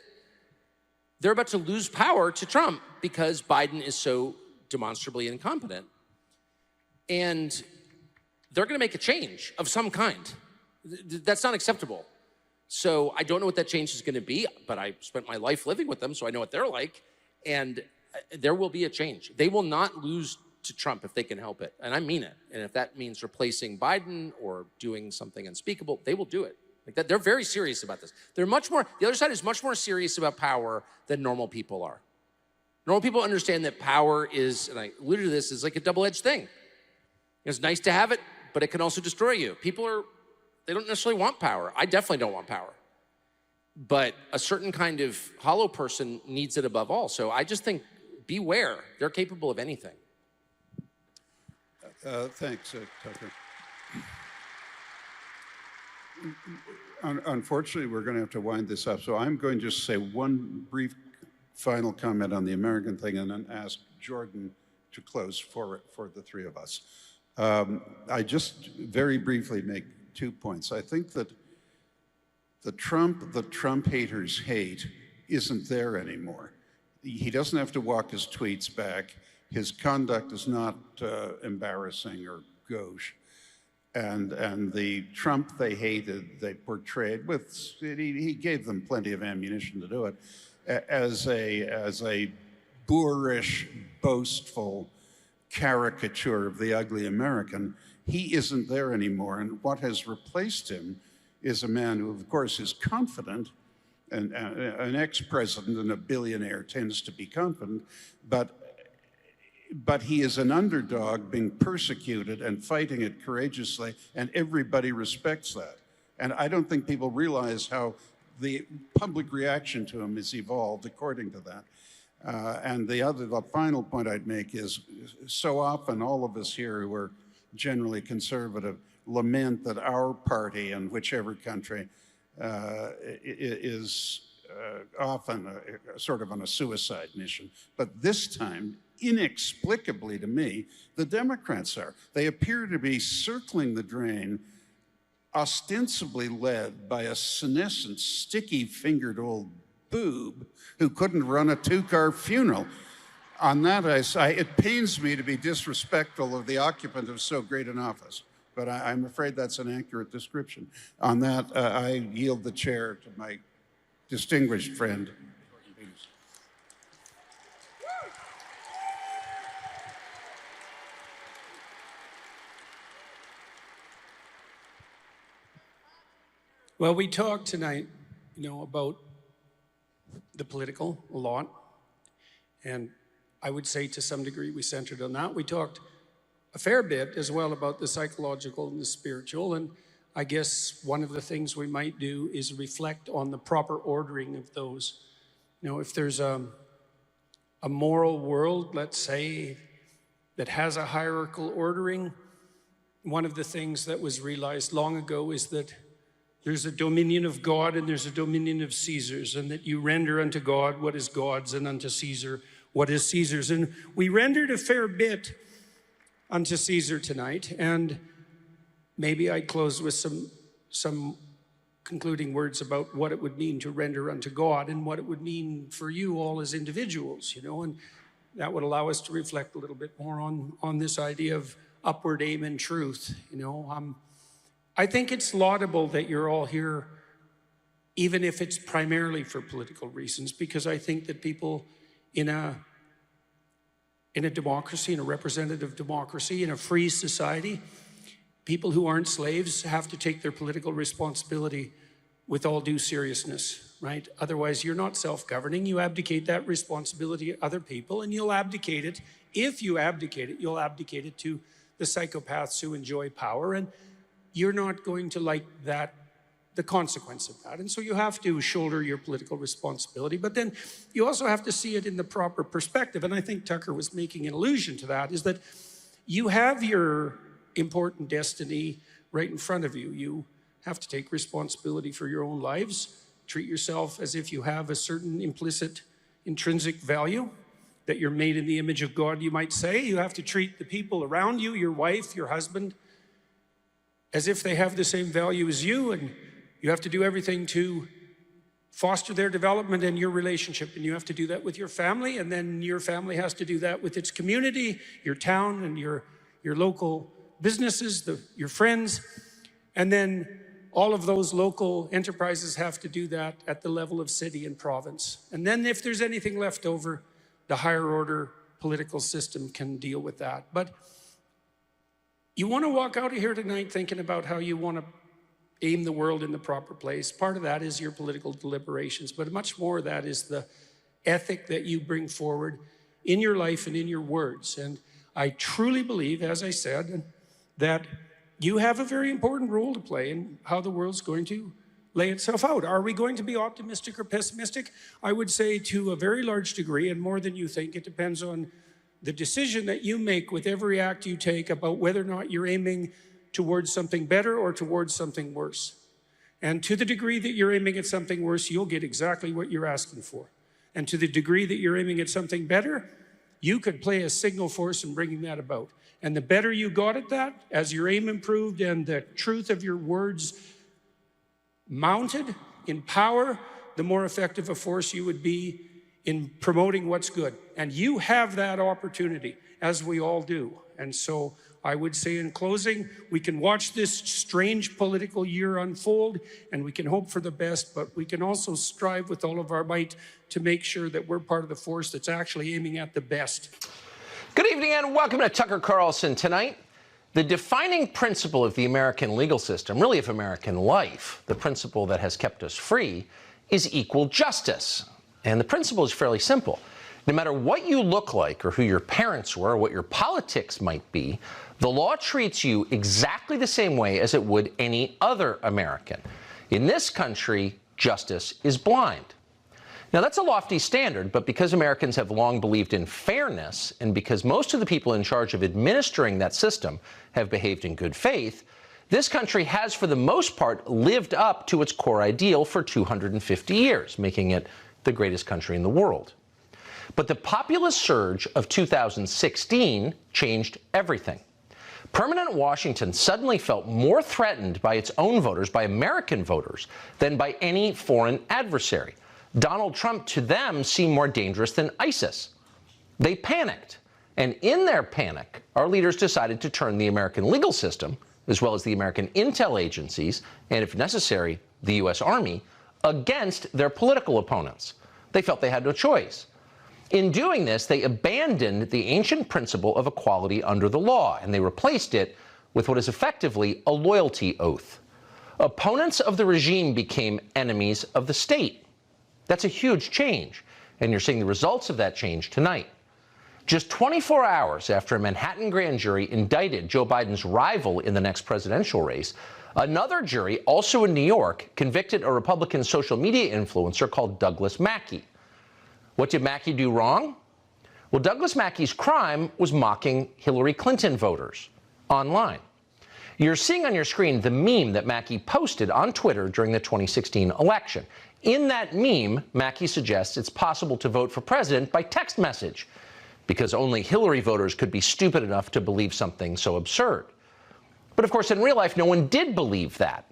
they're about to lose power to Trump because Biden is so demonstrably incompetent. And they're gonna make a change of some kind. That's not acceptable. So I don't know what that change is gonna be, but I spent my life living with them, so I know what they're like. And there will be a change. They will not lose to Trump if they can help it. And I mean it. And if that means replacing Biden or doing something unspeakable, they will do it. Like that, they're very serious about this. They're much more, the other side is much more serious about power than normal people are. Normal people understand that power is, and I alluded to this, is like a double-edged thing. It's nice to have it, but it can also destroy you. They don't necessarily want power. I definitely don't want power. But a certain kind of hollow person needs it above all. So I just think, beware. They're capable of anything. Thanks, Tucker. Unfortunately, we're going to have to wind this up. So I'm going to just say one brief final comment on the American thing and then ask Jordan to close for the three of us. I just very briefly make 2 points. I think that the Trump haters hate isn't there anymore. He doesn't have to walk his tweets back. His conduct is not embarrassing or gauche. And the Trump they hated, they portrayed with, he gave them plenty of ammunition to do it, as a boorish, boastful caricature of the ugly American. He isn't there anymore. And what has replaced him is a man who, of course, is confident, and an ex-president and a billionaire tends to be confident, but he is an underdog being persecuted and fighting it courageously, and everybody respects that. And I don't think people realize how the public reaction to him has evolved according to that. And the final point I'd make is, so often all of us here who are generally conservative lament that our party in whichever country is often sort of on a suicide mission. But this time, inexplicably to me, the Democrats are. They appear to be circling the drain, ostensibly led by a senescent, sticky-fingered old boob who couldn't run a two-car funeral. On that, it pains me to be disrespectful of the occupant of so great an office, but I'm afraid that's an accurate description. On that, I yield the chair to my distinguished friend. Well, we talked tonight, about the political a lot. And I would say to some degree we centered on that. We talked a fair bit as well about the psychological and the spiritual. And I guess one of the things we might do is reflect on the proper ordering of those. If there's a moral world, let's say, that has a hierarchical ordering, one of the things that was realized long ago is that there's a dominion of God and there's a dominion of Caesars, and that you render unto God what is God's and unto Caesar what is Caesar's. And we rendered a fair bit unto Caesar tonight, and maybe I'd close with some concluding words about what it would mean to render unto God and what it would mean for you all as individuals, and that would allow us to reflect a little bit more on this idea of upward aim and truth. I think it's laudable that you're all here, even if it's primarily for political reasons, because I think that people in a democracy, in a representative democracy, in a free society, people who aren't slaves have to take their political responsibility with all due seriousness, right? Otherwise, you're not self-governing. You abdicate that responsibility to other people, and you'll abdicate it. If you abdicate it, you'll abdicate it to the psychopaths who enjoy power, and you're not going to like that, the consequence of that. And so you have to shoulder your political responsibility, but then you also have to see it in the proper perspective. And I think Tucker was making an allusion to that, is that you have your important destiny right in front of you. You have to take responsibility for your own lives, treat yourself as if you have a certain implicit, intrinsic value, that you're made in the image of God, you might say. You have to treat the people around you, your wife, your husband, as if they have the same value as you, and you have to do everything to foster their development and your relationship. And you have to do that with your family, and then your family has to do that with its community, your town, and your local businesses, your friends. And then all of those local enterprises have to do that at the level of city and province. And then if there's anything left over, the higher order political system can deal with that. But you want to walk out of here tonight thinking about how you want to aim the world in the proper place. Part of that is your political deliberations, but much more of that is the ethic that you bring forward in your life and in your words. And I truly believe, as I said, that you have a very important role to play in how the world's going to lay itself out. Are we going to be optimistic or pessimistic? I would say to a very large degree, and more than you think. It depends on the decision that you make with every act you take about whether or not you're aiming towards something better or towards something worse. And to the degree that you're aiming at something worse, you'll get exactly what you're asking for. And to the degree that you're aiming at something better, you could play a signal force in bringing that about. And the better you got at that, as your aim improved and the truth of your words mounted in power, the more effective a force you would be in promoting what's good. And you have that opportunity, as we all do. And so I would say in closing, we can watch this strange political year unfold, and we can hope for the best, but we can also strive with all of our might to make sure that we're part of the force that's actually aiming at the best. Good evening and welcome to Tucker Carlson Tonight. The defining principle of the American legal system, really of American life, the principle that has kept us free, is equal justice. And the principle is fairly simple. No matter what you look like or who your parents were or what your politics might be, the law treats you exactly the same way as it would any other American. In this country, justice is blind. Now, that's a lofty standard, but because Americans have long believed in fairness, and because most of the people in charge of administering that system have behaved in good faith, this country has, for the most part, lived up to its core ideal for 250 years, making it the greatest country in the world. But the populist surge of 2016 changed everything. Permanent Washington suddenly felt more threatened by its own voters, by American voters, than by any foreign adversary. Donald Trump, to them, seemed more dangerous than ISIS. They panicked. And in their panic, our leaders decided to turn the American legal system, as well as the American intel agencies, and if necessary, the U.S. Army, against their political opponents. They felt they had no choice. In doing this, they abandoned the ancient principle of equality under the law, and they replaced it with what is effectively a loyalty oath. Opponents of the regime became enemies of the state. That's a huge change, and you're seeing the results of that change tonight. Just 24 hours after a Manhattan grand jury indicted Joe Biden's rival in the next presidential race, another jury, also in New York, convicted a Republican social media influencer called Douglas Mackey. What did Mackey do wrong? Well, Douglas Mackey's crime was mocking Hillary Clinton voters online. You're seeing on your screen the meme that Mackey posted on Twitter during the 2016 election. In that meme, Mackey suggests it's possible to vote for president by text message, because only Hillary voters could be stupid enough to believe something so absurd. But of course, in real life, no one did believe that.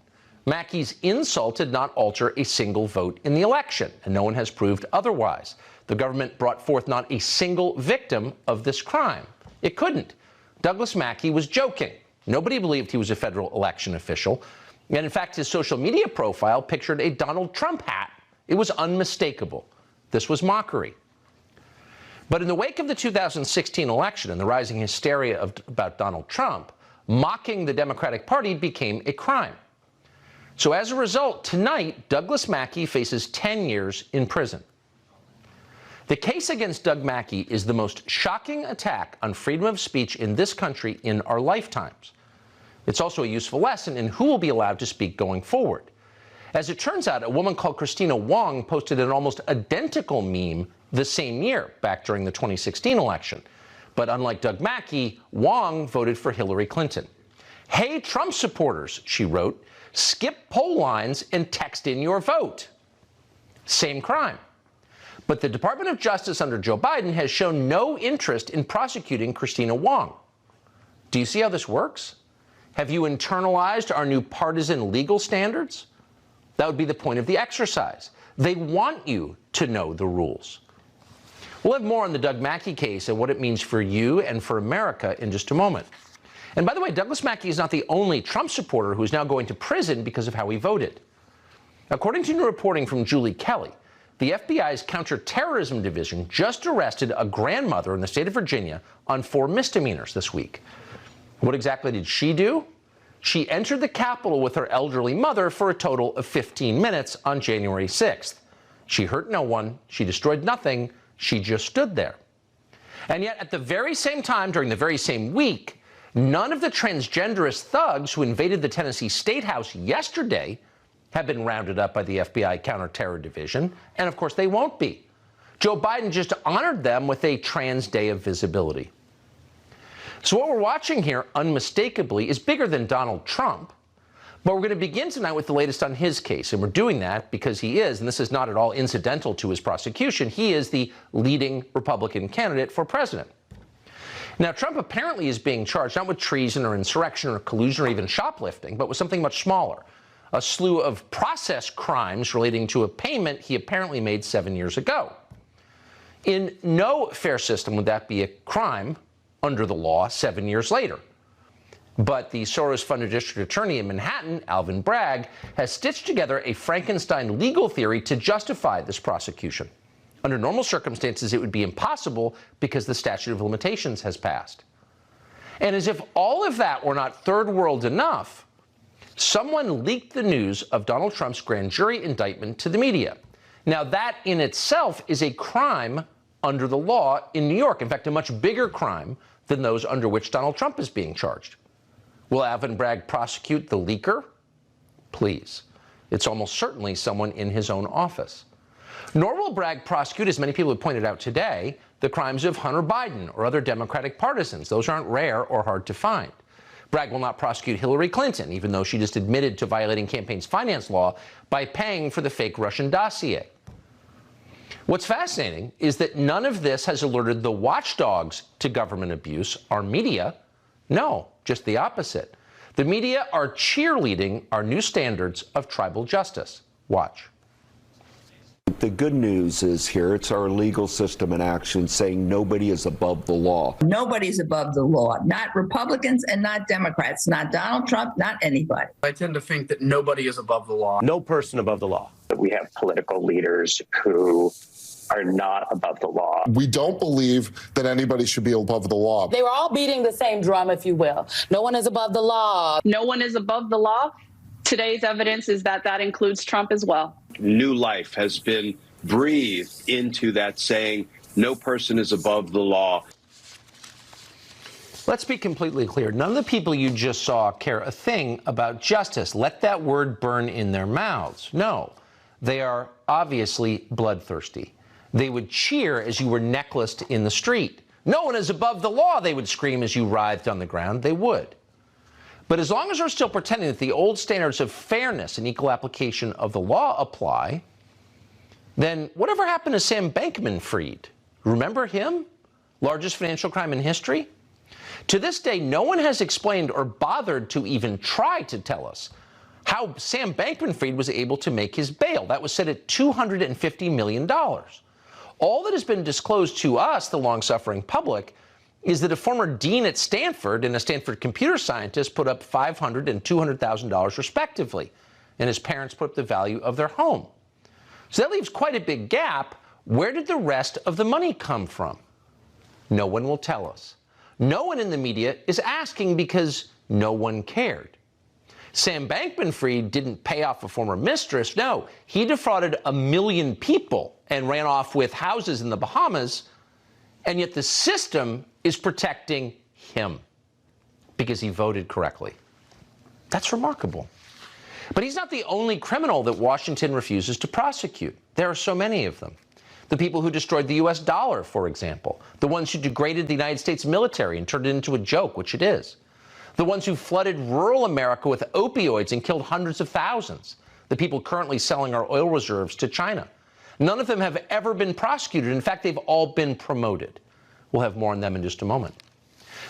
Mackey's insult did not alter a single vote in the election, and no one has proved otherwise. The government brought forth not a single victim of this crime. It couldn't. Douglas Mackey was joking. Nobody believed he was a federal election official. And in fact, his social media profile pictured a Donald Trump hat. It was unmistakable. This was mockery. But in the wake of the 2016 election and the rising hysteria about Donald Trump, mocking the Democratic Party became a crime. So as a result, tonight, Douglas Mackey faces 10 years in prison. The case against Doug Mackey is the most shocking attack on freedom of speech in this country in our lifetimes. It's also a useful lesson in who will be allowed to speak going forward. As it turns out, a woman called Christina Wong posted an almost identical meme the same year, back during the 2016 election. But unlike Doug Mackey, Wong voted for Hillary Clinton. "Hey, Trump supporters," she wrote, "skip poll lines and text in your vote." Same crime. But the Department of Justice under Joe Biden has shown no interest in prosecuting Christina Wong. Do you see how this works? Have you internalized our new partisan legal standards? That would be the point of the exercise. They want you to know the rules. We'll have more on the Doug Mackey case and what it means for you and for America in just a moment. And by the way, Douglas Mackey is not the only Trump supporter who is now going to prison because of how he voted. According to new reporting from Julie Kelly, the FBI's Counterterrorism Division just arrested a grandmother in the state of Virginia on 4 misdemeanors this week. What exactly did she do? She entered the Capitol with her elderly mother for a total of 15 minutes on January 6th. She hurt no one. She destroyed nothing. She just stood there. And yet, at the very same time, during the very same week, none of the transgenderist thugs who invaded the Tennessee State House yesterday have been rounded up by the FBI Counterterror Division, and of course they won't be. Joe Biden just honored them with a Trans Day of Visibility. So what we're watching here, unmistakably, is bigger than Donald Trump, but we're going to begin tonight with the latest on his case, and we're doing that because he is, and this is not at all incidental to his prosecution, he is the leading Republican candidate for president. Now, Trump apparently is being charged not with treason or insurrection or collusion or even shoplifting, but with something much smaller, a slew of process crimes relating to a payment he apparently made 7 years ago. In no fair system would that be a crime under the law 7 years later. But the Soros-funded district attorney in Manhattan, Alvin Bragg, has stitched together a Frankenstein legal theory to justify this prosecution. Under normal circumstances, it would be impossible because the statute of limitations has passed. And as if all of that were not third world enough, someone leaked the news of Donald Trump's grand jury indictment to the media. Now, that in itself is a crime under the law in New York. In fact, a much bigger crime than those under which Donald Trump is being charged. Will Alvin Bragg prosecute the leaker? Please. It's almost certainly someone in his own office. Nor will Bragg prosecute, as many people have pointed out today, the crimes of Hunter Biden or other Democratic partisans. Those aren't rare or hard to find. Bragg will not prosecute Hillary Clinton, even though she just admitted to violating campaign finance law by paying for the fake Russian dossier. What's fascinating is that none of this has alerted the watchdogs to government abuse, our media. No, just the opposite. The media are cheerleading our new standards of tribal justice. Watch. The good news is here, it's our legal system in action saying nobody is above the law. Nobody's above the law, not Republicans and not Democrats, not Donald Trump, not anybody. I tend to think that nobody is above the law. No person above the law. We have political leaders who are not above the law. We don't believe that anybody should be above the law. They were all beating the same drum, if you will. No one is above the law. No one is above the law. Today's evidence is that that includes Trump as well. New life has been breathed into that saying, no person is above the law. Let's be completely clear. None of the people you just saw care a thing about justice. Let that word burn in their mouths. No, they are obviously bloodthirsty. They would cheer as you were necklaced in the street. No one is above the law, they would scream as you writhed on the ground. They would. But as long as we're still pretending that the old standards of fairness and equal application of the law apply, then whatever happened to Sam Bankman-Fried? Remember him? Largest financial crime in history? To this day, no one has explained or bothered to even try to tell us how Sam Bankman-Fried was able to make his bail. That was set at $250 million. All that has been disclosed to us, the long-suffering public, is that a former dean at Stanford and a Stanford computer scientist put up $500,000 and $200,000 respectively, and his parents put up the value of their home. So that leaves quite a big gap. Where did the rest of the money come from? No one will tell us. No one in the media is asking because no one cared. Sam Bankman-Fried didn't pay off a former mistress. No, he defrauded 1 million people and ran off with houses in the Bahamas, and yet the system is protecting him because he voted correctly. That's remarkable. But he's not the only criminal that Washington refuses to prosecute. There are so many of them. The people who destroyed the U.S. dollar, for example. The ones who degraded the United States military and turned it into a joke, which it is. The ones who flooded rural America with opioids and killed hundreds of thousands. The people currently selling our oil reserves to China. None of them have ever been prosecuted. In fact, they've all been promoted. We'll have more on them in just a moment.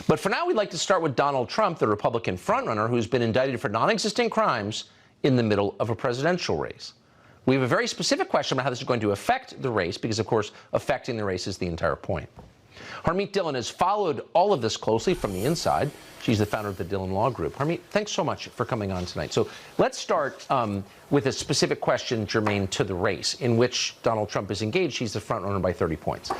But for now, we'd like to start with Donald Trump, the Republican frontrunner who's been indicted for non-existent crimes in the middle of a presidential race. We have a very specific question about how this is going to affect the race, because, of course, affecting the race is the entire point. Harmeet Dillon has followed all of this closely from the inside. She's the founder of the Dillon Law Group. Harmeet, thanks so much for coming on tonight. So let's start with a specific question germane to the race, in which Donald Trump is engaged. He's the front runner by 30 points.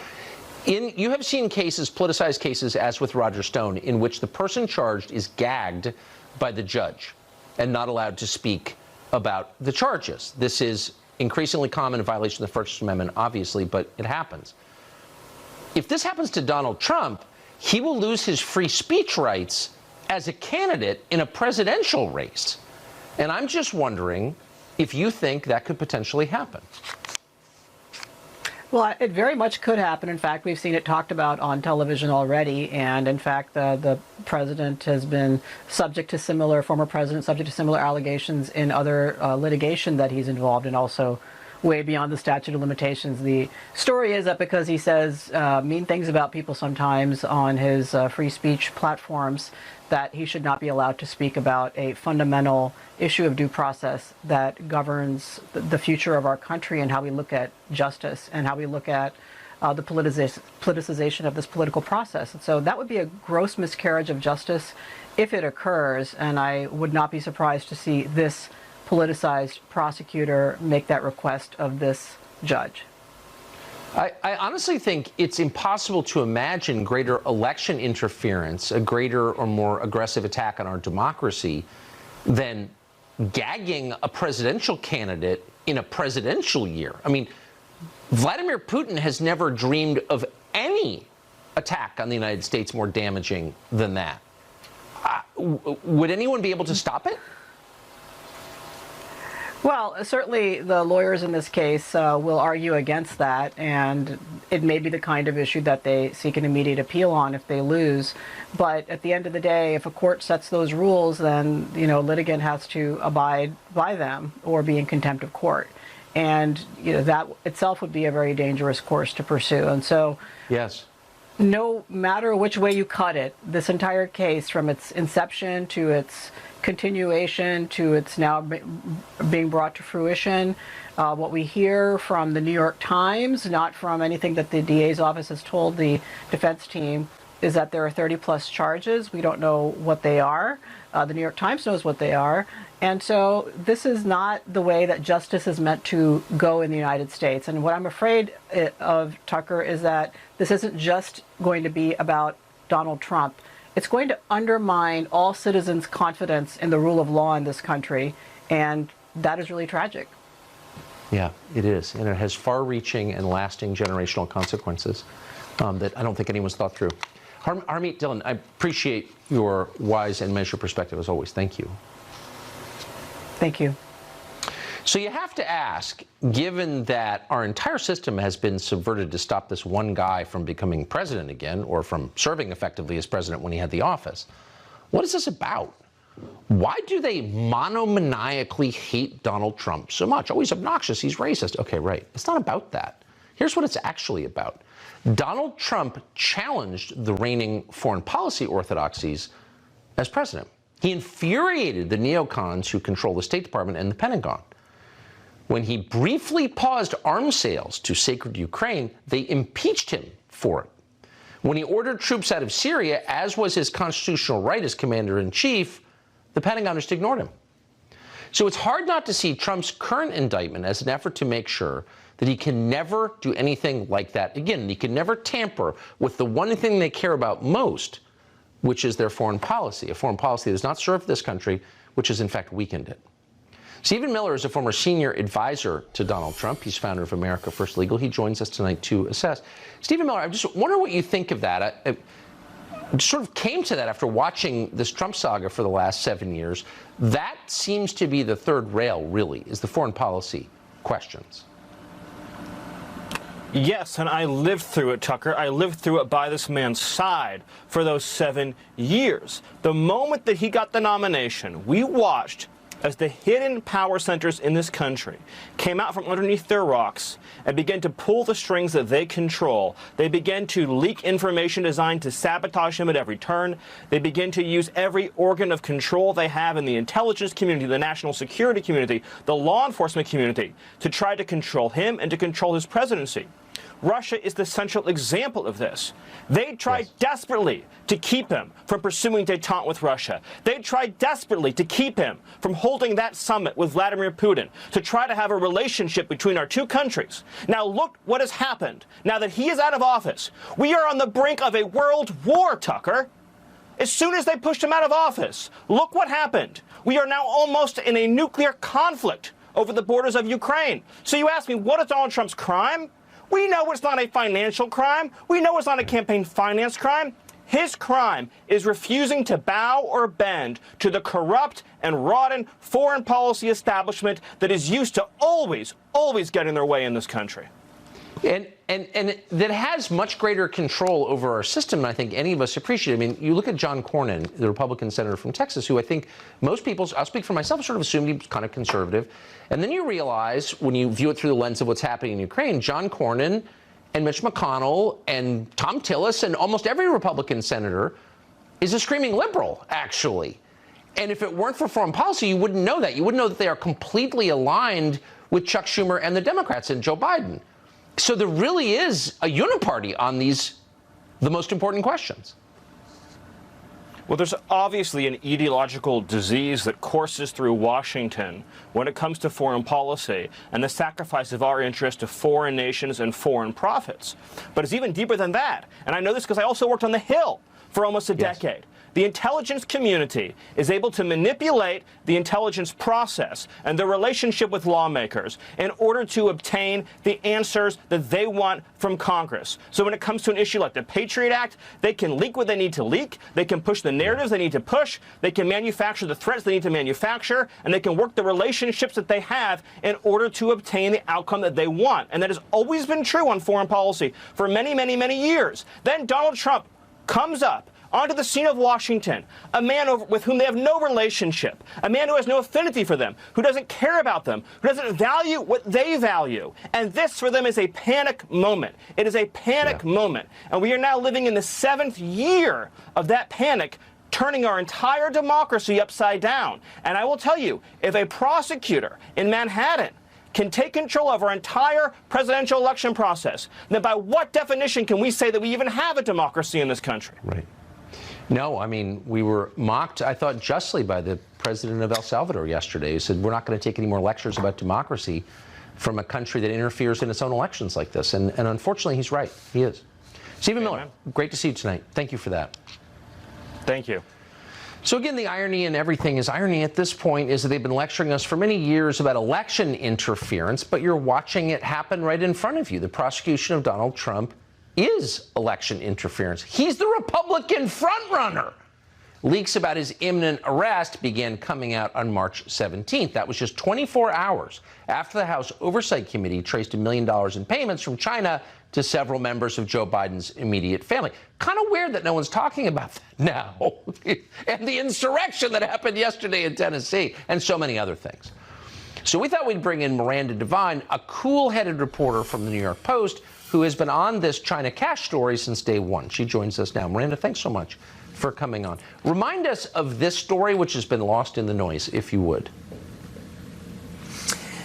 You have seen cases, politicized cases, as with Roger Stone, in which the person charged is gagged by the judge and not allowed to speak about the charges. This is increasingly common, in violation of the First Amendment, obviously, but it happens. If this happens to Donald Trump, he will lose his free speech rights as a candidate in a presidential race. And I'm just wondering if you think that could potentially happen. Well, it very much could happen. In fact, we've seen it talked about on television already. And in fact, the president has been subject to similar, former president, subject to similar allegations in other litigation that he's involved in, also way beyond the statute of limitations. The story is that because he says mean things about people sometimes on his free speech platforms, that he should not be allowed to speak about a fundamental issue of due process that governs the future of our country and how we look at justice and how we look at the politicization of this political process. And so that would be a gross miscarriage of justice if it occurs, and I would not be surprised to see this politicized prosecutor make that request of this judge. I honestly think it's impossible to imagine greater election interference, a greater or more aggressive attack on our democracy, than gagging a presidential candidate in a presidential year. I mean, Vladimir Putin has never dreamed of any attack on the United States more damaging than that. Would anyone be able to stop it? Well, certainly the lawyers in this case will argue against that, and it may be the kind of issue that they seek an immediate appeal on if they lose. But at the end of the day, if a court sets those rules, then, you know, litigant has to abide by them or be in contempt of court. And, you know, that itself would be a very dangerous course to pursue. And so, yes, no matter which way you cut it, this entire case, from its inception to its continuation to its now being brought to fruition, what we hear from the New York Times, not from anything that the DA's office has told the defense team, is that there are 30-plus charges. We don't know what they are. The New York Times knows what they are. And so this is not the way that justice is meant to go in the United States. And what I'm afraid of, Tucker, is that this isn't just going to be about Donald Trump. It's going to undermine all citizens' confidence in the rule of law in this country, and that is really tragic. Yeah, it is, and it has far-reaching and lasting generational consequences that I don't think anyone's thought through. Harmeet Dillon, I appreciate your wise and measured perspective, as always. Thank you. Thank you. So you have to ask, given that our entire system has been subverted to stop this one guy from becoming president again, or from serving effectively as president when he had the office, what is this about? Why do they monomaniacally hate Donald Trump so much? Oh, he's obnoxious, he's racist. Okay, right. It's not about that. Here's what it's actually about. Donald Trump challenged the reigning foreign policy orthodoxies as president. He infuriated the neocons who control the State Department and the Pentagon. When he briefly paused arms sales to sacred Ukraine, they impeached him for it. When he ordered troops out of Syria, as was his constitutional right as commander-in-chief, the Pentagon just ignored him. So it's hard not to see Trump's current indictment as an effort to make sure that he can never do anything like that again. He can never tamper with the one thing they care about most, which is their foreign policy, a foreign policy that has not served this country, which has in fact weakened it. Stephen Miller is a former senior advisor to Donald Trump. He's founder of America First Legal. He joins us tonight to assess. Stephen Miller, I just wonder what you think of that. I sort of came to that after watching this Trump saga for the last 7 years. That seems to be the third rail, really, is the foreign policy questions. Yes, and I lived through it, Tucker. I lived through it by this man's side for those 7 years. The moment that he got the nomination, we watched as the hidden power centers in this country came out from underneath their rocks and began to pull the strings that they control. They began to leak information designed to sabotage him at every turn. They begin to use every organ of control they have in the intelligence community, the national security community, the law enforcement community, to try to control him and to control his presidency. Russia is the central example of this. They tried desperately to keep him from pursuing détente with Russia. They tried desperately to keep him from holding that summit with Vladimir Putin, to try to have a relationship between our two countries. Now look what has happened. Now that he is out of office, we are on the brink of a world war, Tucker. As soon as they pushed him out of office, look what happened. We are now almost in a nuclear conflict over the borders of Ukraine. So you ask me, what is Donald Trump's crime? We know it's not a financial crime. We know it's not a campaign finance crime. His crime is refusing to bow or bend to the corrupt and rotten foreign policy establishment that is used to always getting their way in this country. And that has much greater control over our system than I think any of us appreciate. I mean, you look at John Cornyn, the Republican senator from Texas, who I think most people, I'll speak for myself, sort of assumed he was kind of conservative. And then you realize, when you view it through the lens of what's happening in Ukraine, John Cornyn and Mitch McConnell and Tom Tillis and almost every Republican senator is a screaming liberal, actually. And if it weren't for foreign policy, you wouldn't know that. You wouldn't know that they are completely aligned with Chuck Schumer and the Democrats and Joe Biden. So there really is a uniparty on the most important questions. Well, there's obviously an ideological disease that courses through Washington when it comes to foreign policy and the sacrifice of our interest to foreign nations and foreign profits. But it's even deeper than that. And I know this because I also worked on the Hill for almost a decade. The intelligence community is able to manipulate the intelligence process and the relationship with lawmakers in order to obtain the answers that they want from Congress. So when it comes to an issue like the Patriot Act, they can leak what they need to leak, they can push the narratives they need to push, they can manufacture the threats they need to manufacture, and they can work the relationships that they have in order to obtain the outcome that they want. And that has always been true on foreign policy for many, many, many years. Then Donald Trump comes up onto the scene of Washington, a man with whom they have no relationship, a man who has no affinity for them, who doesn't care about them, who doesn't value what they value. And this for them is a panic moment. It is a panic moment. And we are now living in the 7th year of that panic, turning our entire democracy upside down. And I will tell you, if a prosecutor in Manhattan can take control of our entire presidential election process, then by what definition can we say that we even have a democracy in this country? Right. No, I mean, we were mocked, I thought, justly by the president of El Salvador yesterday, who said, we're not going to take any more lectures about democracy from a country that interferes in its own elections like this. And unfortunately, he's right. He is. Stephen Miller, great to see you tonight. Thank you for that. Thank you. So again, the irony in everything is irony at this point is that they've been lecturing us for many years about election interference, but you're watching it happen right in front of you. The prosecution of Donald Trump is election interference. He's the Republican frontrunner. Leaks about his imminent arrest began coming out on March 17th. That was just 24 hours after the House Oversight Committee traced $1 million in payments from China to several members of Joe Biden's immediate family. Kind of weird that no one's talking about that now. And the insurrection that happened yesterday in Tennessee and so many other things. So we thought we'd bring in Miranda Devine, a cool-headed reporter from the New York Post who has been on this China cash story since day one. She joins us now. Miranda, thanks so much for coming on. Remind us of this story, which has been lost in the noise, if you would.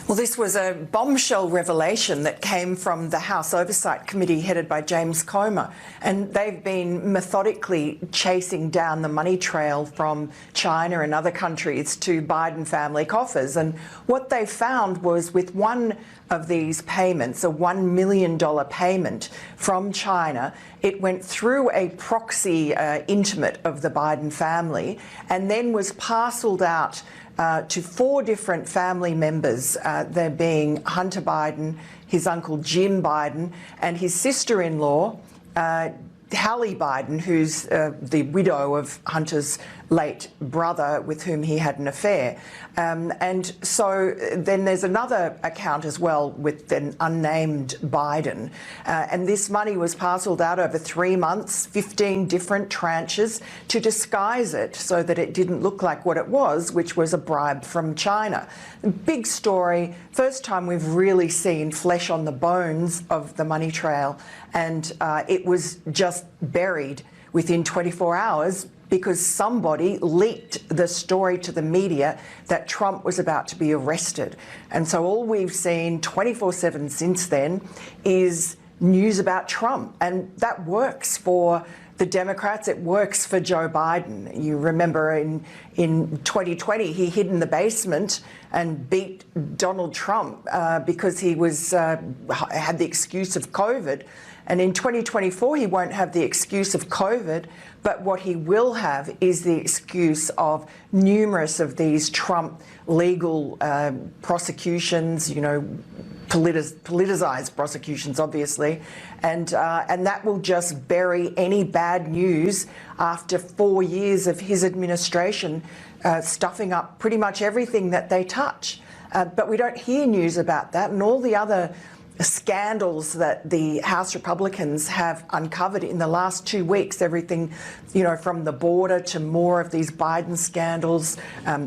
Well, this was a bombshell revelation that came from the House Oversight Committee headed by James Comer, and they've been methodically chasing down the money trail from China and other countries to Biden family coffers. And what they found was with one of these payments, a $1 million payment from China, it went through a proxy intimate of the Biden family and then was parceled out to 4 different family members, there being Hunter Biden, his uncle Jim Biden, and his sister-in-law, Hallie Biden, who's the widow of Hunter's late brother with whom he had an affair. And so then there's another account as well with an unnamed Biden. And this money was parceled out over 3 months, 15 different tranches, to disguise it so that it didn't look like what it was, which was a bribe from China. Big story. First time we've really seen flesh on the bones of the money trail. And it was just buried within 24 hours because somebody leaked the story to the media that Trump was about to be arrested. And so all we've seen 24/7 since then is news about Trump. And that works for the Democrats. It works for Joe Biden. You remember in 2020, he hid in the basement and beat Donald Trump because he was had the excuse of COVID. And in 2024, he won't have the excuse of COVID, but what he will have is the excuse of numerous of these Trump legal prosecutions, you know, politicized prosecutions, obviously, and that will just bury any bad news after 4 years of his administration stuffing up pretty much everything that they touch. But we don't hear news about that, and all the other scandals that the House Republicans have uncovered in the last 2 weeks, everything, you know, from the border to more of these Biden scandals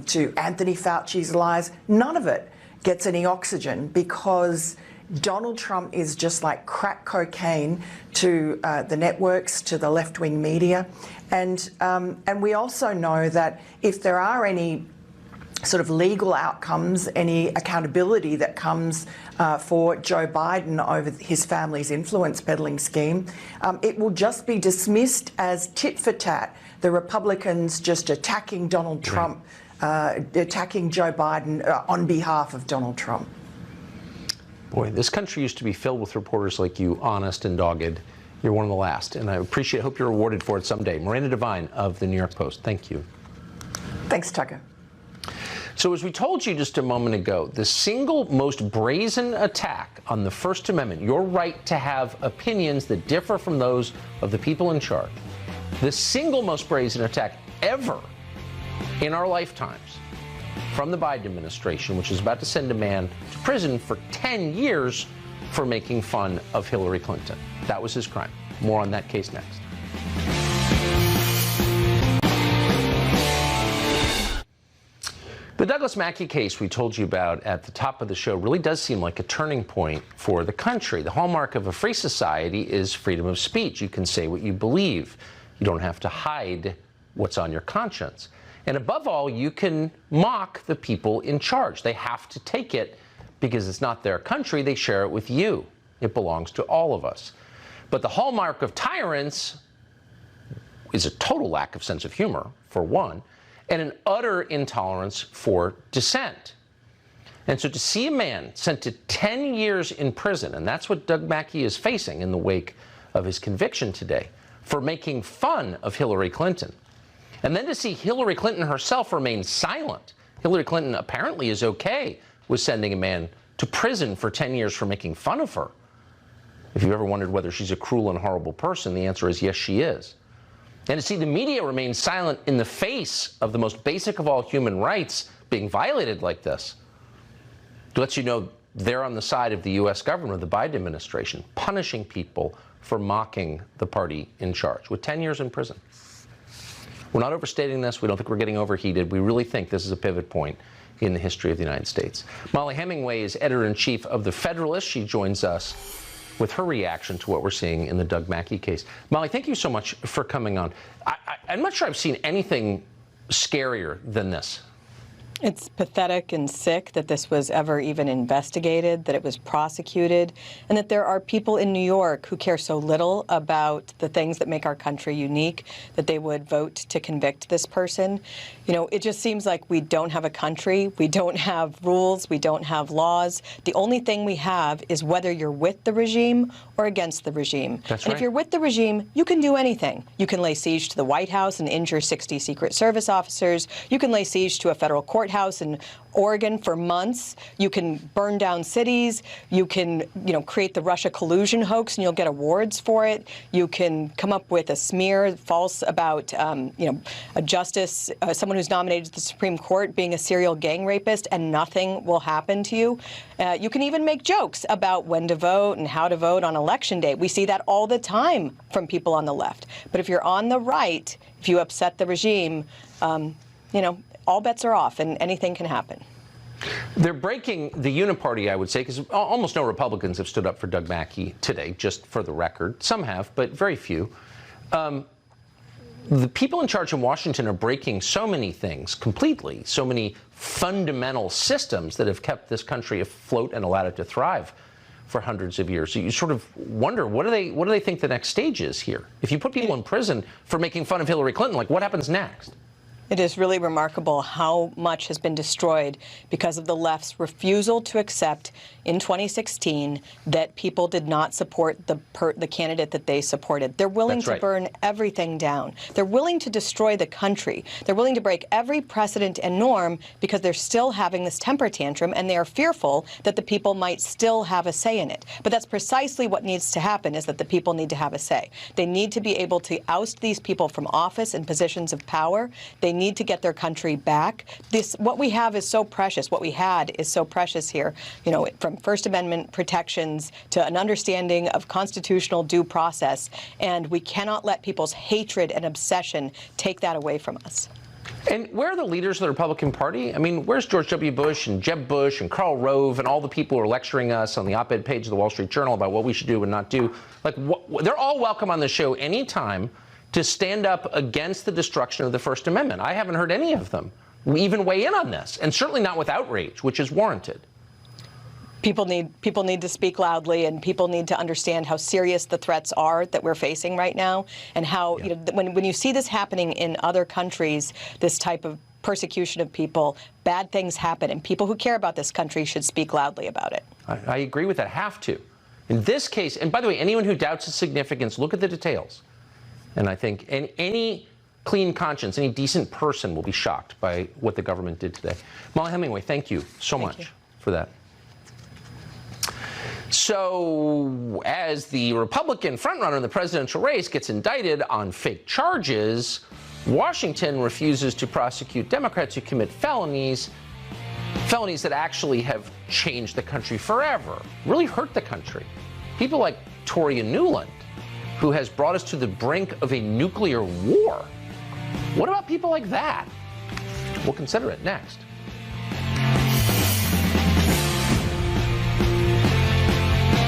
to Anthony Fauci's lies, none of it gets any oxygen because Donald Trump is just like crack cocaine to the networks, to the left-wing media. And we also know that if there are any sort of legal outcomes, any accountability that comes for Joe Biden over his family's influence peddling scheme, it will just be dismissed as tit for tat. The Republicans just attacking Donald Trump, attacking Joe Biden on behalf of Donald Trump. Boy, this country used to be filled with reporters like you, honest and dogged. You're one of the last, and I hope you're rewarded for it someday. Miranda Devine of the New York Post, thank you. Thanks, Tucker. So as we told you just a moment ago, the single most brazen attack on the First Amendment, your right to have opinions that differ from those of the people in charge, the single most brazen attack ever in our lifetimes from the Biden administration, which is about to send a man to prison for 10 years for making fun of Hillary Clinton. That was his crime. More on that case next. The Douglas Mackey case we told you about at the top of the show really does seem like a turning point for the country. The hallmark of a free society is freedom of speech. You can say what you believe. You don't have to hide what's on your conscience. And above all, you can mock the people in charge. They have to take it because it's not their country. They share it with you. It belongs to all of us. But the hallmark of tyrants is a total lack of sense of humor, for one, and an utter intolerance for dissent. And so to see a man sent to 10 years in prison, and that's what Doug Mackey is facing in the wake of his conviction today, for making fun of Hillary Clinton. And then to see Hillary Clinton herself remain silent. Hillary Clinton apparently is okay with sending a man to prison for 10 years for making fun of her. If you've ever wondered whether she's a cruel and horrible person, the answer is yes, she is. And to see the media remain silent in the face of the most basic of all human rights being violated like this, it lets you know they're on the side of the U.S. government, the Biden administration, punishing people for mocking the party in charge with 10 years in prison. We're not overstating this. We don't think we're getting overheated. We really think this is a pivot point in the history of the United States. Molly Hemingway is editor-in-chief of The Federalist. She joins us with her reaction to what we're seeing in the Doug Mackey case. Molly, thank you so much for coming on. I'm not sure I've seen anything scarier than this. It's pathetic and sick that this was ever even investigated, that it was prosecuted, and that there are people in New York who care so little about the things that make our country unique that they would vote to convict this person. You know, it just seems like we don't have a country, we don't have rules, we don't have laws. The only thing we have is whether you're with the regime or against the regime. That's and right. If you're with the regime, you can do anything. You can lay siege to the White House and injure 60 Secret Service officers. You can lay siege to a federal court courthouse in Oregon for months. You can burn down cities. You can, create the Russia collusion hoax, and you'll get awards for it. You can come up with a smear, false about, a justice, someone who's nominated to the Supreme Court being a serial gang rapist, and nothing will happen to you. You can even make jokes about when to vote and how to vote on election day. We see that all the time from people on the left. But if you're on the right, if you upset the regime, all bets are off and anything can happen. They're breaking the uniparty, I would say, because almost no Republicans have stood up for Doug Mackey today, just for the record. Some have, but very few. The people in charge in Washington are breaking so many things completely, so many fundamental systems that have kept this country afloat and allowed it to thrive for hundreds of years. So you sort of wonder, what do they think the next stage is here? If you put people in prison for making fun of Hillary Clinton, what happens next? It is really remarkable how much has been destroyed because of the left's refusal to accept in 2016 that people did not support the candidate that they supported. They're willing to burn everything down. They're willing to destroy the country. They're willing to break every precedent and norm because they're still having this temper tantrum, and they are fearful that the people might still have a say in it. But that's precisely what needs to happen, is that the people need to have a say. They need to be able to oust these people from office and positions of power. They need to get their country back. What we have is so precious. What we had is so precious here, from First Amendment protections to an understanding of constitutional due process. And we cannot let people's hatred and obsession take that away from us. And where are the leaders of the Republican Party? I mean, where's George W. Bush and Jeb Bush and Karl Rove and all the people who are lecturing us on the op-ed page of the Wall Street Journal about what we should do and not do? They're all welcome on the show anytime to stand up against the destruction of the First Amendment. I haven't heard any of them even weigh in on this, and certainly not with outrage, which is warranted. People need to speak loudly, and people need to understand how serious the threats are that we're facing right now, and how when you see this happening in other countries, this type of persecution of people, bad things happen, and people who care about this country should speak loudly about it. I agree with that. Have to. In this case, and by the way, anyone who doubts its significance, look at the details. And I think any clean conscience, any decent person will be shocked by what the government did today. Molly Hemingway, thank you so much for that. So as the Republican frontrunner in the presidential race gets indicted on fake charges, Washington refuses to prosecute Democrats who commit felonies that actually have changed the country forever, really hurt the country. People like Toria Nuland, who has brought us to the brink of a nuclear war. What about people like that? We'll consider it next.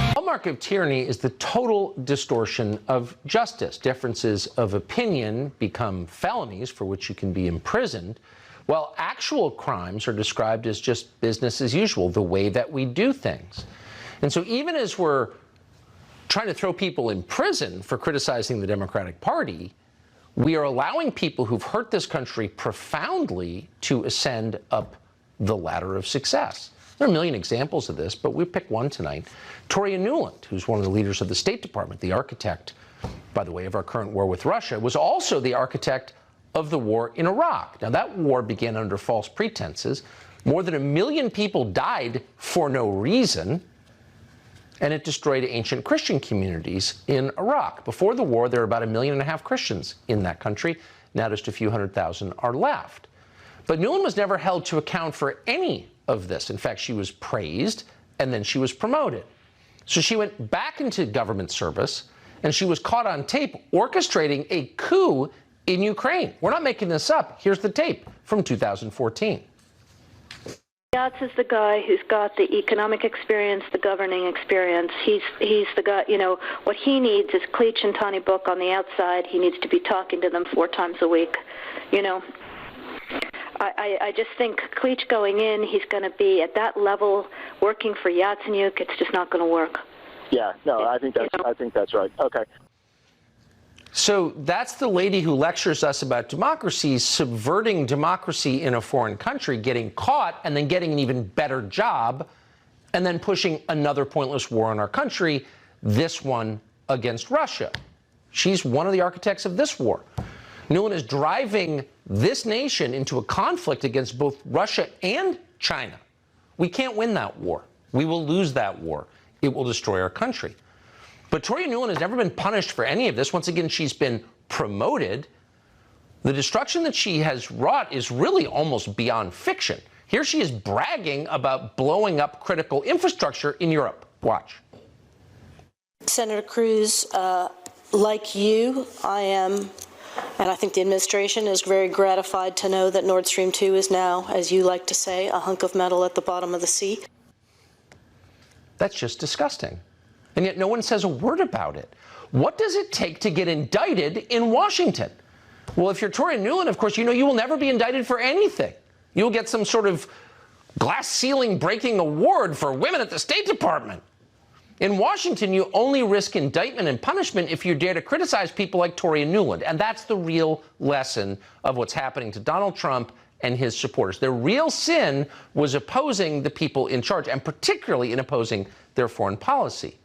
The hallmark of tyranny is the total distortion of justice. Differences of opinion become felonies for which you can be imprisoned, while actual crimes are described as just business as usual, the way that we do things. And so even as we're trying to throw people in prison for criticizing the Democratic Party, we are allowing people who've hurt this country profoundly to ascend up the ladder of success. There are a million examples of this, but we pick one tonight. Toria Nuland, who's one of the leaders of the State Department, the architect, by the way, of our current war with Russia, was also the architect of the war in Iraq. Now, that war began under false pretenses. More than 1 million people died for no reason, and it destroyed ancient Christian communities in Iraq. Before the war, there were about 1.5 million Christians in that country. Now just a few 100,000 are left. But Nuland was never held to account for any of this. In fact, she was praised, and then she was promoted. So she went back into government service, and she was caught on tape orchestrating a coup in Ukraine. We're not making this up. Here's the tape from 2014. Yats is the guy who's got the economic experience, the governing experience. He's the guy, what he needs is Klitsch and Tony Book on the outside. He needs to be talking to them 4 times a week, I just think Klitsch going in, he's going to be at that level working for Yatsenyuk. It's just not going to work. Yeah, no, I think that's right. Okay. So that's the lady who lectures us about democracy, subverting democracy in a foreign country, getting caught, and then getting an even better job, and then pushing another pointless war in our country, this one against Russia. She's one of the architects of this war. Nuland is driving this nation into a conflict against both Russia and China. We can't win that war. We will lose that war. It will destroy our country. But Victoria Nuland has never been punished for any of this. Once again, she's been promoted. The destruction that she has wrought is really almost beyond fiction. Here she is bragging about blowing up critical infrastructure in Europe. Watch. Senator Cruz, like you, I am, and I think the administration is very gratified to know that Nord Stream 2 is now, as you like to say, a hunk of metal at the bottom of the sea. That's just disgusting. And yet no one says a word about it. What does it take to get indicted in Washington? Well, if you're Victoria Nuland, of course, you know you will never be indicted for anything. You'll get some sort of glass ceiling breaking award for women at the State Department. In Washington, you only risk indictment and punishment if you dare to criticize people like Victoria Nuland. And that's the real lesson of what's happening to Donald Trump and his supporters. Their real sin was opposing the people in charge, and particularly in opposing their foreign policy.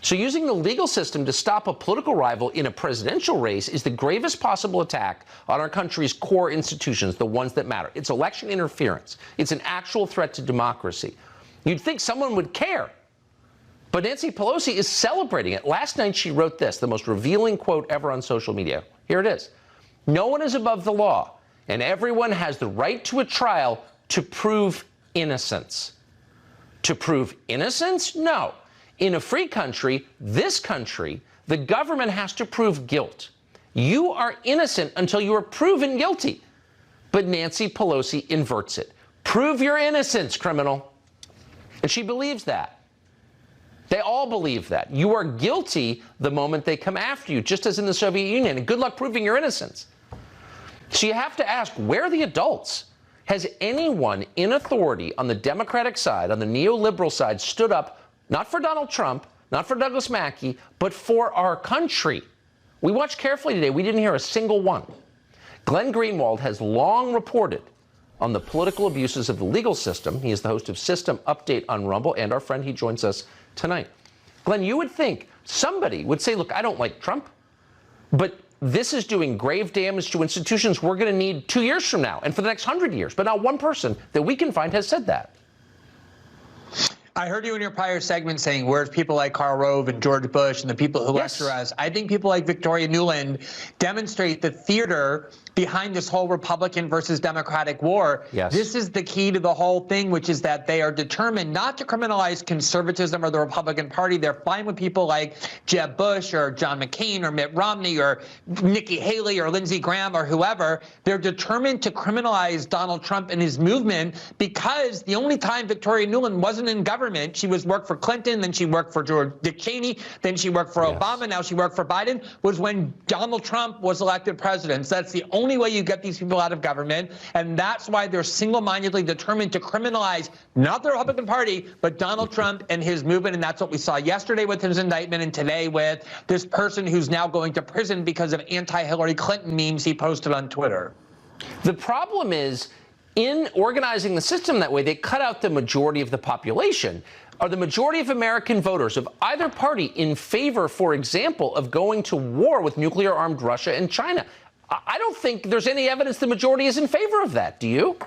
So using the legal system to stop a political rival in a presidential race is the gravest possible attack on our country's core institutions, the ones that matter. It's election interference. It's an actual threat to democracy. You'd think someone would care. But Nancy Pelosi is celebrating it. Last night she wrote this, the most revealing quote ever on social media. Here it is. No one is above the law, and everyone has the right to a trial to prove innocence. To prove innocence? No. In a free country, this country, the government has to prove guilt. You are innocent until you are proven guilty. But Nancy Pelosi inverts it. Prove your innocence, criminal. And she believes that. They all believe that. You are guilty the moment they come after you, just as in the Soviet Union. And good luck proving your innocence. So you have to ask, where are the adults? Has anyone in authority on the Democratic side, on the neoliberal side, stood up, not for Donald Trump, not for Douglas Mackey, but for our country? We watched carefully today. We didn't hear a single one. Glenn Greenwald has long reported on the political abuses of the legal system. He is the host of System Update on Rumble, and our friend, he joins us tonight. Glenn, you would think somebody would say, look, I don't like Trump, but this is doing grave damage to institutions we're going to need 2 years from now and for the next 100 years. But not one person that we can find has said that. I heard you in your prior segment saying, where's people like Karl Rove and George Bush and the people who lecture us? I think people like Victoria Nuland demonstrate the theater behind this whole Republican versus Democratic war. Yes. This is the key to the whole thing, which is that they are determined not to criminalize conservatism or the Republican Party. They're fine with people like Jeb Bush or John McCain or Mitt Romney or Nikki Haley or Lindsey Graham or whoever. They're determined to criminalize Donald Trump and his movement because the only time Victoria Nuland wasn't in government, she worked for Clinton, then she worked for Dick Cheney, then she worked for Obama, now she worked for Biden, was when Donald Trump was elected president. So that's the only way you get these people out of government, and that's why they're single-mindedly determined to criminalize not the Republican Party, but Donald Trump and his movement, and that's what we saw yesterday with his indictment and today with this person who's now going to prison because of anti-Hillary Clinton memes he posted on Twitter. The problem is, in organizing the system that way, they cut out the majority of the population. Are the majority of American voters of either party in favor, for example, of going to war with nuclear-armed Russia and China? I don't think there's any evidence the majority is in favor of that. Do you?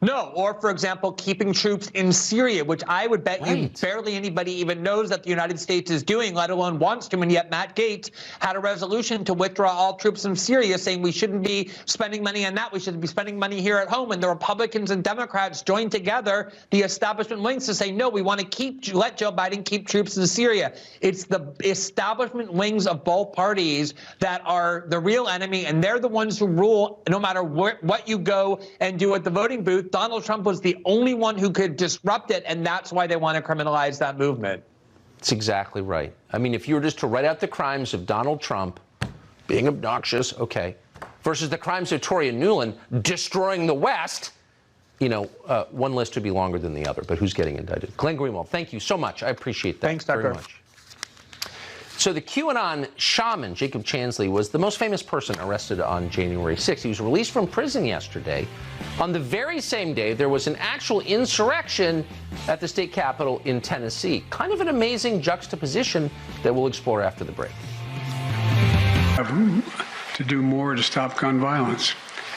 No, or for example, keeping troops in Syria, which I would bet you barely anybody even knows that the United States is doing, let alone wants to, and yet Matt Gaetz had a resolution to withdraw all troops from Syria, saying we shouldn't be spending money on that, we should be spending money here at home, and the Republicans and Democrats joined together, the establishment wings, to say, no, we want to let Joe Biden keep troops in Syria. It's the establishment wings of both parties that are the real enemy, and they're the ones who rule no matter what you go and do at the voting booth. Donald Trump was the only one who could disrupt it, and that's why they want to criminalize that movement. That's exactly right. I mean, if you were just to write out the crimes of Donald Trump, being obnoxious, okay, versus the crimes of Victoria Nuland, destroying the West, you know, one list would be longer than the other, but who's getting indicted? Glenn Greenwald, thank you so much. I appreciate that. Thanks, Tucker. Very much. So the QAnon shaman, Jacob Chansley, was the most famous person arrested on January 6th. He was released from prison yesterday. On the very same day, there was an actual insurrection at the state capitol in Tennessee. Kind of an amazing juxtaposition that we'll explore after the break. to do more to stop gun violence.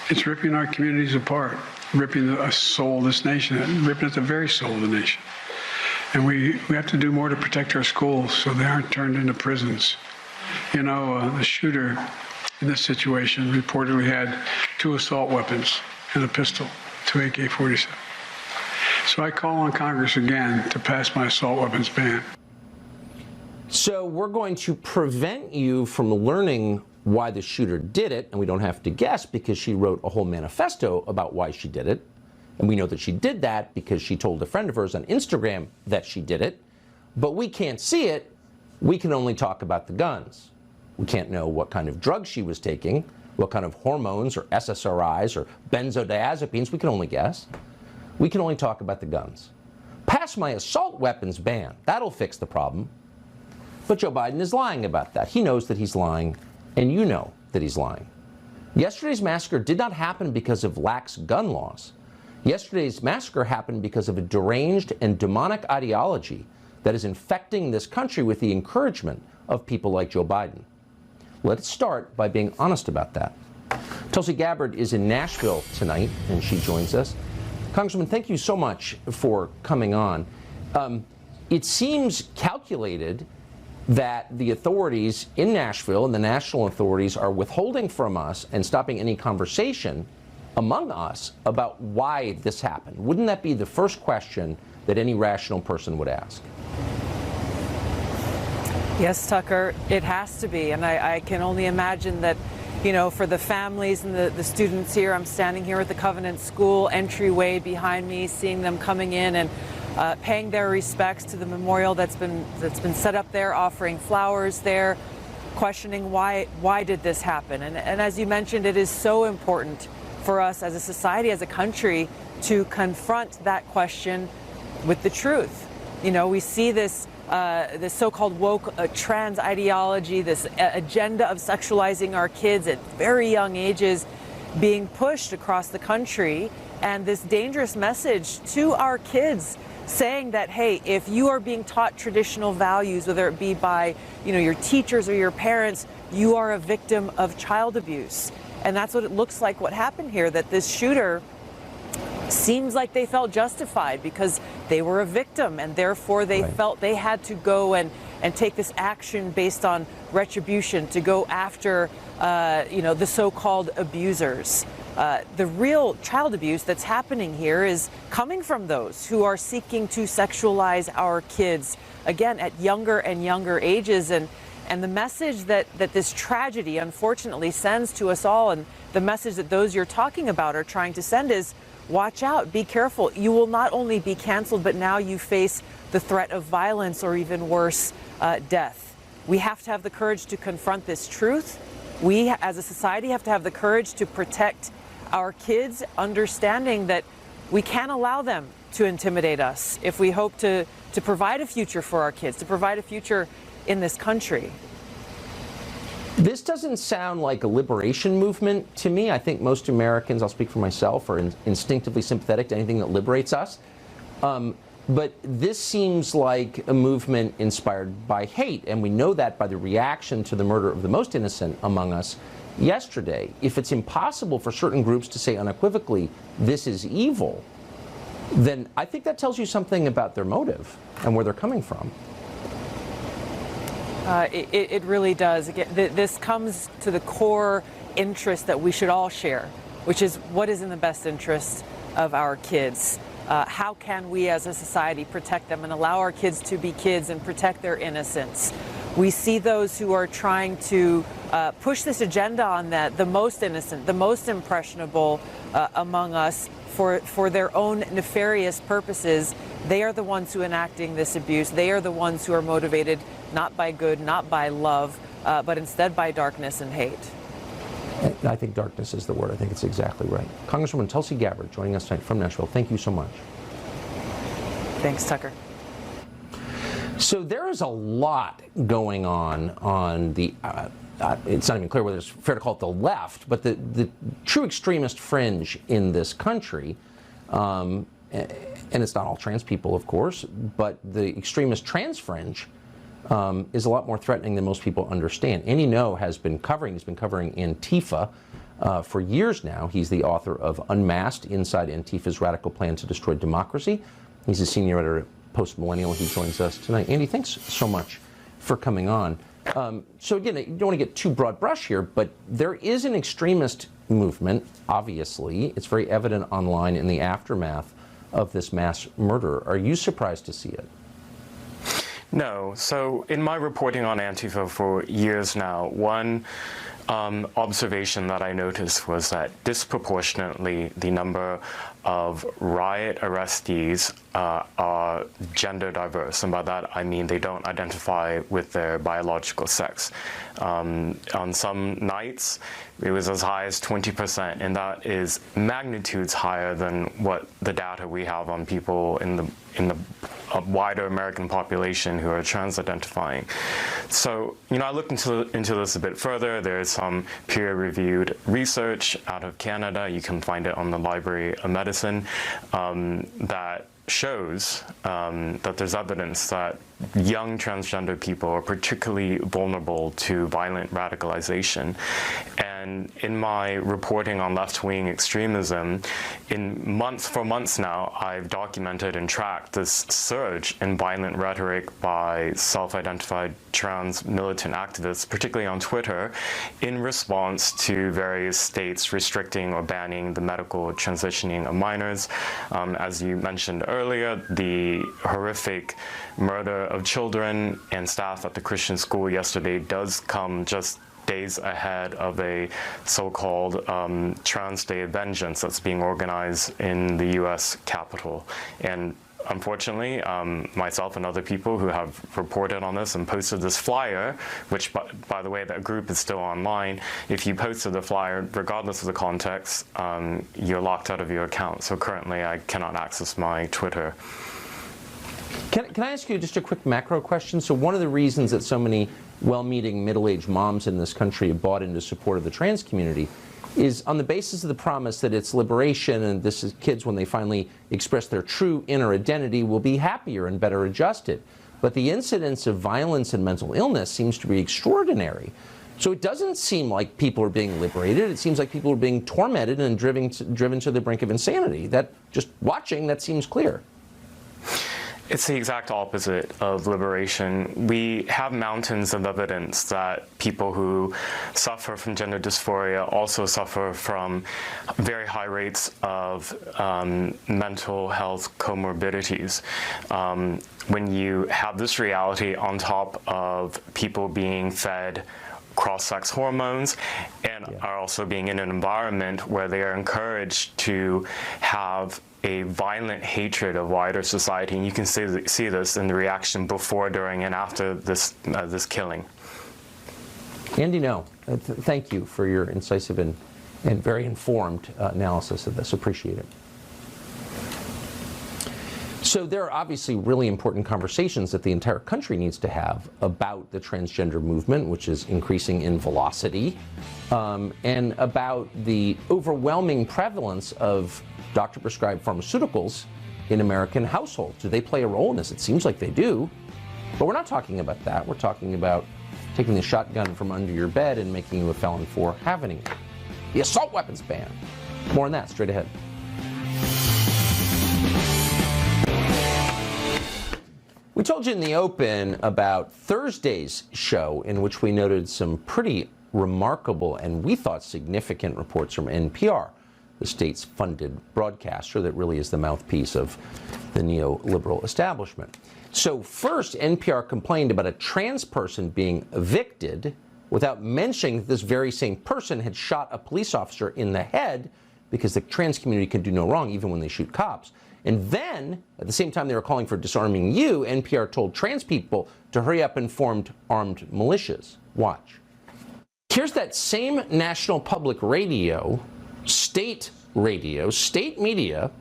It's ripping our communities apart, ripping the soul of this nation, ripping at the very soul of the nation. And we have to do more to protect our schools so they aren't turned into prisons. You know, the shooter in this situation reportedly had 2 assault weapons and a pistol, 2 AK-47. So I call on Congress again to pass my assault weapons ban. So we're going to prevent you from learning why the shooter did it, and we don't have to guess because she wrote a whole manifesto about why she did it. And we know that she did that because she told a friend of hers on Instagram that she did it. But we can't see it. We can only talk about the guns. We can't know what kind of drugs she was taking, what kind of hormones or SSRIs or benzodiazepines. We can only guess. We can only talk about the guns. Pass my assault weapons ban. That'll fix the problem. But Joe Biden is lying about that. He knows that he's lying, and you know that he's lying. Yesterday's massacre did not happen because of lax gun laws. Yesterday's massacre happened because of a deranged and demonic ideology that is infecting this country with the encouragement of people like Joe Biden. Let's start by being honest about that. Tulsi Gabbard is in Nashville tonight, and she joins us. Congresswoman, thank you so much for coming on. It seems calculated that the authorities in Nashville and the national authorities are withholding from us and stopping any conversation among us about why this happened. Wouldn't that be the first question that any rational person would ask? Yes, Tucker, it has to be. And I can only imagine that, you know, for the families and the students here, I'm standing here at the Covenant School entryway behind me, seeing them coming in and paying their respects to the memorial that's been set up there, offering flowers there, questioning why did this happen. And as you mentioned, it is so important for us as a society, as a country, to confront that question with the truth. You know, we see this so-called woke trans ideology, this agenda of sexualizing our kids at very young ages being pushed across the country, and this dangerous message to our kids saying that, hey, if you are being taught traditional values, whether it be by, you know, your teachers or your parents, you are a victim of child abuse. And that's what it looks like what happened here, that this shooter seems like they felt justified because they were a victim, and therefore they felt they had to go and take this action based on retribution to go after, you know, the so-called abusers. The real child abuse that's happening here is coming from those who are seeking to sexualize our kids, again, at younger and younger ages. And the message that this tragedy, unfortunately, sends to us all, and the message that those you're talking about are trying to send is, watch out, be careful. You will not only be canceled, but now you face the threat of violence or even worse, death. We have to have the courage to confront this truth. We, as a society, have to have the courage to protect our kids, understanding that we can't allow them to intimidate us if we hope to provide a future for our kids, to provide a future in this country. This doesn't sound like a liberation movement to me. I think most Americans, I'll speak for myself, are instinctively sympathetic to anything that liberates us. But this seems like a movement inspired by hate, and we know that by the reaction to the murder of the most innocent among us yesterday. If it's impossible for certain groups to say unequivocally, this is evil, then I think that tells you something about their motive and where they're coming from. It really does. Again, this comes to the core interest that we should all share, which is what is in the best interest of our kids. How can we as a society protect them and allow our kids to be kids and protect their innocence? We see those who are trying to push this agenda on the most innocent, the most impressionable among us for their own nefarious purposes. They are the ones who are enacting this abuse. They are the ones who are motivated not by good, not by love, but instead by darkness and hate. I think darkness is the word. I think it's exactly right. Congresswoman Tulsi Gabbard joining us tonight from Nashville. Thank you so much. Thanks, Tucker. So there is a lot going on the, it's not even clear whether it's fair to call it the left, but the true extremist fringe in this country, and it's not all trans people, of course, but the extremist trans fringe is a lot more threatening than most people understand. Andy Ngo has been covering Antifa for years now. He's the author of Unmasked, Inside Antifa's Radical Plan to Destroy Democracy. He's a senior editor at Post Millennial. He joins us tonight. Andy, thanks so much for coming on. So again, you don't want to get too broad brush here, but there is an extremist movement, obviously. It's very evident online in the aftermath of this mass murder. Are you surprised to see it? No. So in my reporting on Antifa for years now, one observation that I noticed was that disproportionately the number of riot arrestees are gender diverse, and by that I mean they don't identify with their biological sex. On some nights it was as high as 20%, and that is magnitudes higher than what the data we have on people in the wider American population who are trans-identifying. So, I looked into this a bit further. There's some peer-reviewed research out of Canada. You can find it on the Library of Medicine that shows that there's evidence that young transgender people are particularly vulnerable to violent radicalization. And in my reporting on left-wing extremism, for months now, I've documented and tracked this surge in violent rhetoric by self-identified trans militant activists, particularly on Twitter, in response to various states restricting or banning the medical transitioning of minors. As you mentioned earlier, the horrific murder of children and staff at the Christian school yesterday does come just days ahead of a so-called Trans Day of Vengeance that's being organized in the U.S. Capitol. And unfortunately, myself and other people who have reported on this and posted this flyer, which, by the way, that group is still online. If you posted the flyer, regardless of the context, you're locked out of your account. So currently, I cannot access my Twitter. Can I ask you just a quick macro question? So one of the reasons that so many well-meaning middle-aged moms in this country have bought into support of the trans community is on the basis of the promise that it's liberation, and this is kids, when they finally express their true inner identity, will be happier and better adjusted. But the incidence of violence and mental illness seems to be extraordinary. So it doesn't seem like people are being liberated. It seems like people are being tormented and driven to the brink of insanity. That, just watching, that seems clear. It's the exact opposite of liberation. We have mountains of evidence that people who suffer from gender dysphoria also suffer from very high rates of mental health comorbidities. When you have this reality on top of people being fed cross-sex hormones and are also being in an environment where they are encouraged to have a violent hatred of wider society, and you can see this in the reaction before, during, and after this killing. Andy Ngo, thank you for your incisive and very informed analysis of this. Appreciate it. So there are obviously really important conversations that the entire country needs to have about the transgender movement, which is increasing in velocity, and about the overwhelming prevalence of doctor-prescribed pharmaceuticals in American households. Do they play a role in this? It seems like they do. But we're not talking about that. We're talking about taking the shotgun from under your bed and making you a felon for having it. The assault weapons ban. More on that straight ahead. We told you in the open about Thursday's show, in which we noted some pretty remarkable and we thought significant reports from NPR, the state's funded broadcaster that really is the mouthpiece of the neoliberal establishment. So first, NPR complained about a trans person being evicted without mentioning that this very same person had shot a police officer in the head, because the trans community can do no wrong even when they shoot cops. And then, at the same time they were calling for disarming you, NPR told trans people to hurry up and formed armed militias. Watch. Here's that same National Public Radio, state media,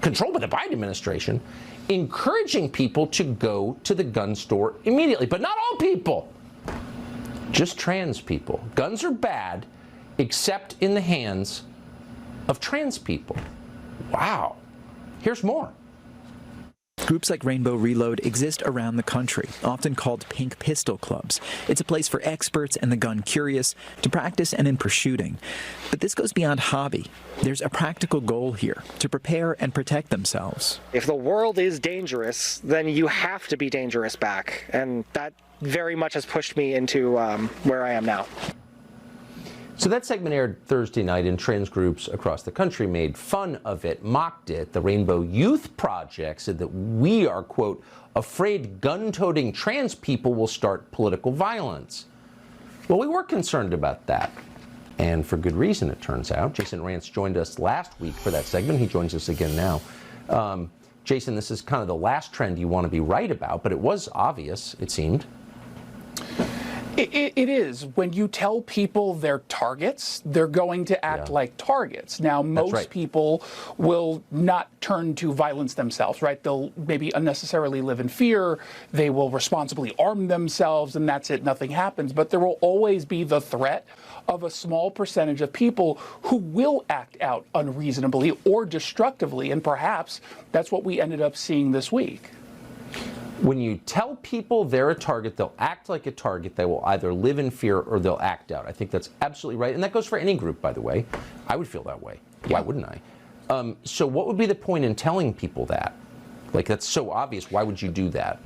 controlled by the Biden administration, encouraging people to go to the gun store immediately. But not all people, just trans people. Guns are bad, except in the hands of trans people. Wow. Here's more. Groups like Rainbow Reload exist around the country, often called Pink Pistol Clubs. It's a place for experts and the gun curious to practice and improve shooting. But this goes beyond hobby. There's a practical goal here, to prepare and protect themselves. If the world is dangerous, then you have to be dangerous back. And that very much has pushed me into where I am now. So that segment aired Thursday night, and trans groups across the country made fun of it, mocked it. The Rainbow Youth Project said that we are, quote, afraid gun-toting trans people will start political violence. Well, we were concerned about that, and for good reason, it turns out. Jason Rantz joined us last week for that segment. He joins us again now. Jason, this is kind of the last trend you want to be right about, but it was obvious, it seemed. It is. When you tell people they're targets, they're going to act like targets. Now, most people will not turn to violence themselves, right? They'll maybe unnecessarily live in fear. They will responsibly arm themselves, and that's it. Nothing happens. But there will always be the threat of a small percentage of people who will act out unreasonably or destructively. And perhaps that's what we ended up seeing this week. When you tell people they're a target, they'll act like a target. They will either live in fear or they'll act out. I think that's absolutely right. And that goes for any group, by the way. I would feel that way. Why wouldn't I? So what would be the point in telling people that? Like, that's so obvious. Why would you do that?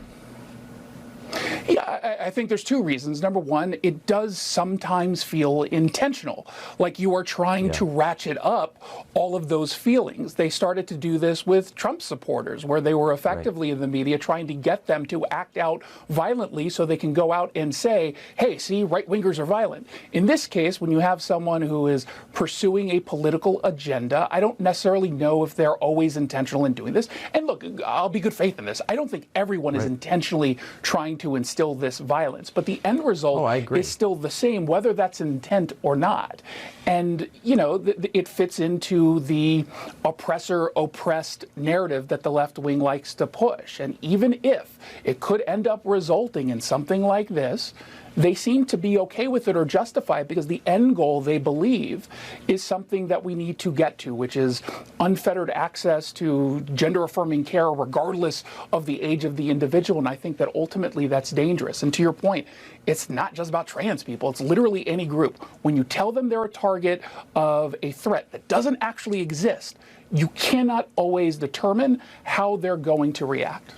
Yeah, I think there's two reasons. Number one, it does sometimes feel intentional, like you are trying to ratchet up all of those feelings. They started to do this with Trump supporters, where they were effectively in the media trying to get them to act out violently so they can go out and say, hey, see, right-wingers are violent. In this case, when you have someone who is pursuing a political agenda, I don't necessarily know if they're always intentional in doing this. And look, I'll be good faith in this. I don't think everyone is intentionally trying to instill this violence, but the end result is still the same, whether that's intent or not. And, you know, it fits into the oppressor-oppressed narrative that the left wing likes to push. And even if it could end up resulting in something like this, they seem to be okay with it or justify it because the end goal, they believe, is something that we need to get to, which is unfettered access to gender-affirming care regardless of the age of the individual. And I think that ultimately that's dangerous. And to your point, it's not just about trans people. It's literally any group. When you tell them they're a target of a threat that doesn't actually exist, you cannot always determine how they're going to react.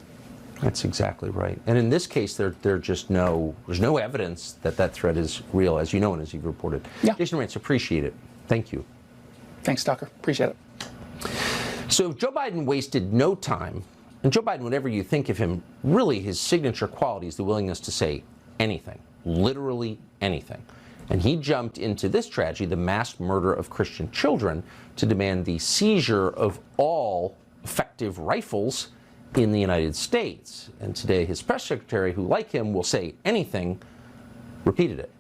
That's exactly right. And in this case, there's no evidence that that threat is real, as you know and as you've reported. Jason Rantz, appreciate it. Thank you. Thanks, Tucker. Appreciate it. So Joe Biden wasted no time, and Joe Biden, whatever you think of him, really his signature quality is the willingness to say anything, literally anything. And he jumped into this tragedy, the mass murder of Christian children, to demand the seizure of all effective rifles in the United States. And today his press secretary, who like him will say anything, repeated it.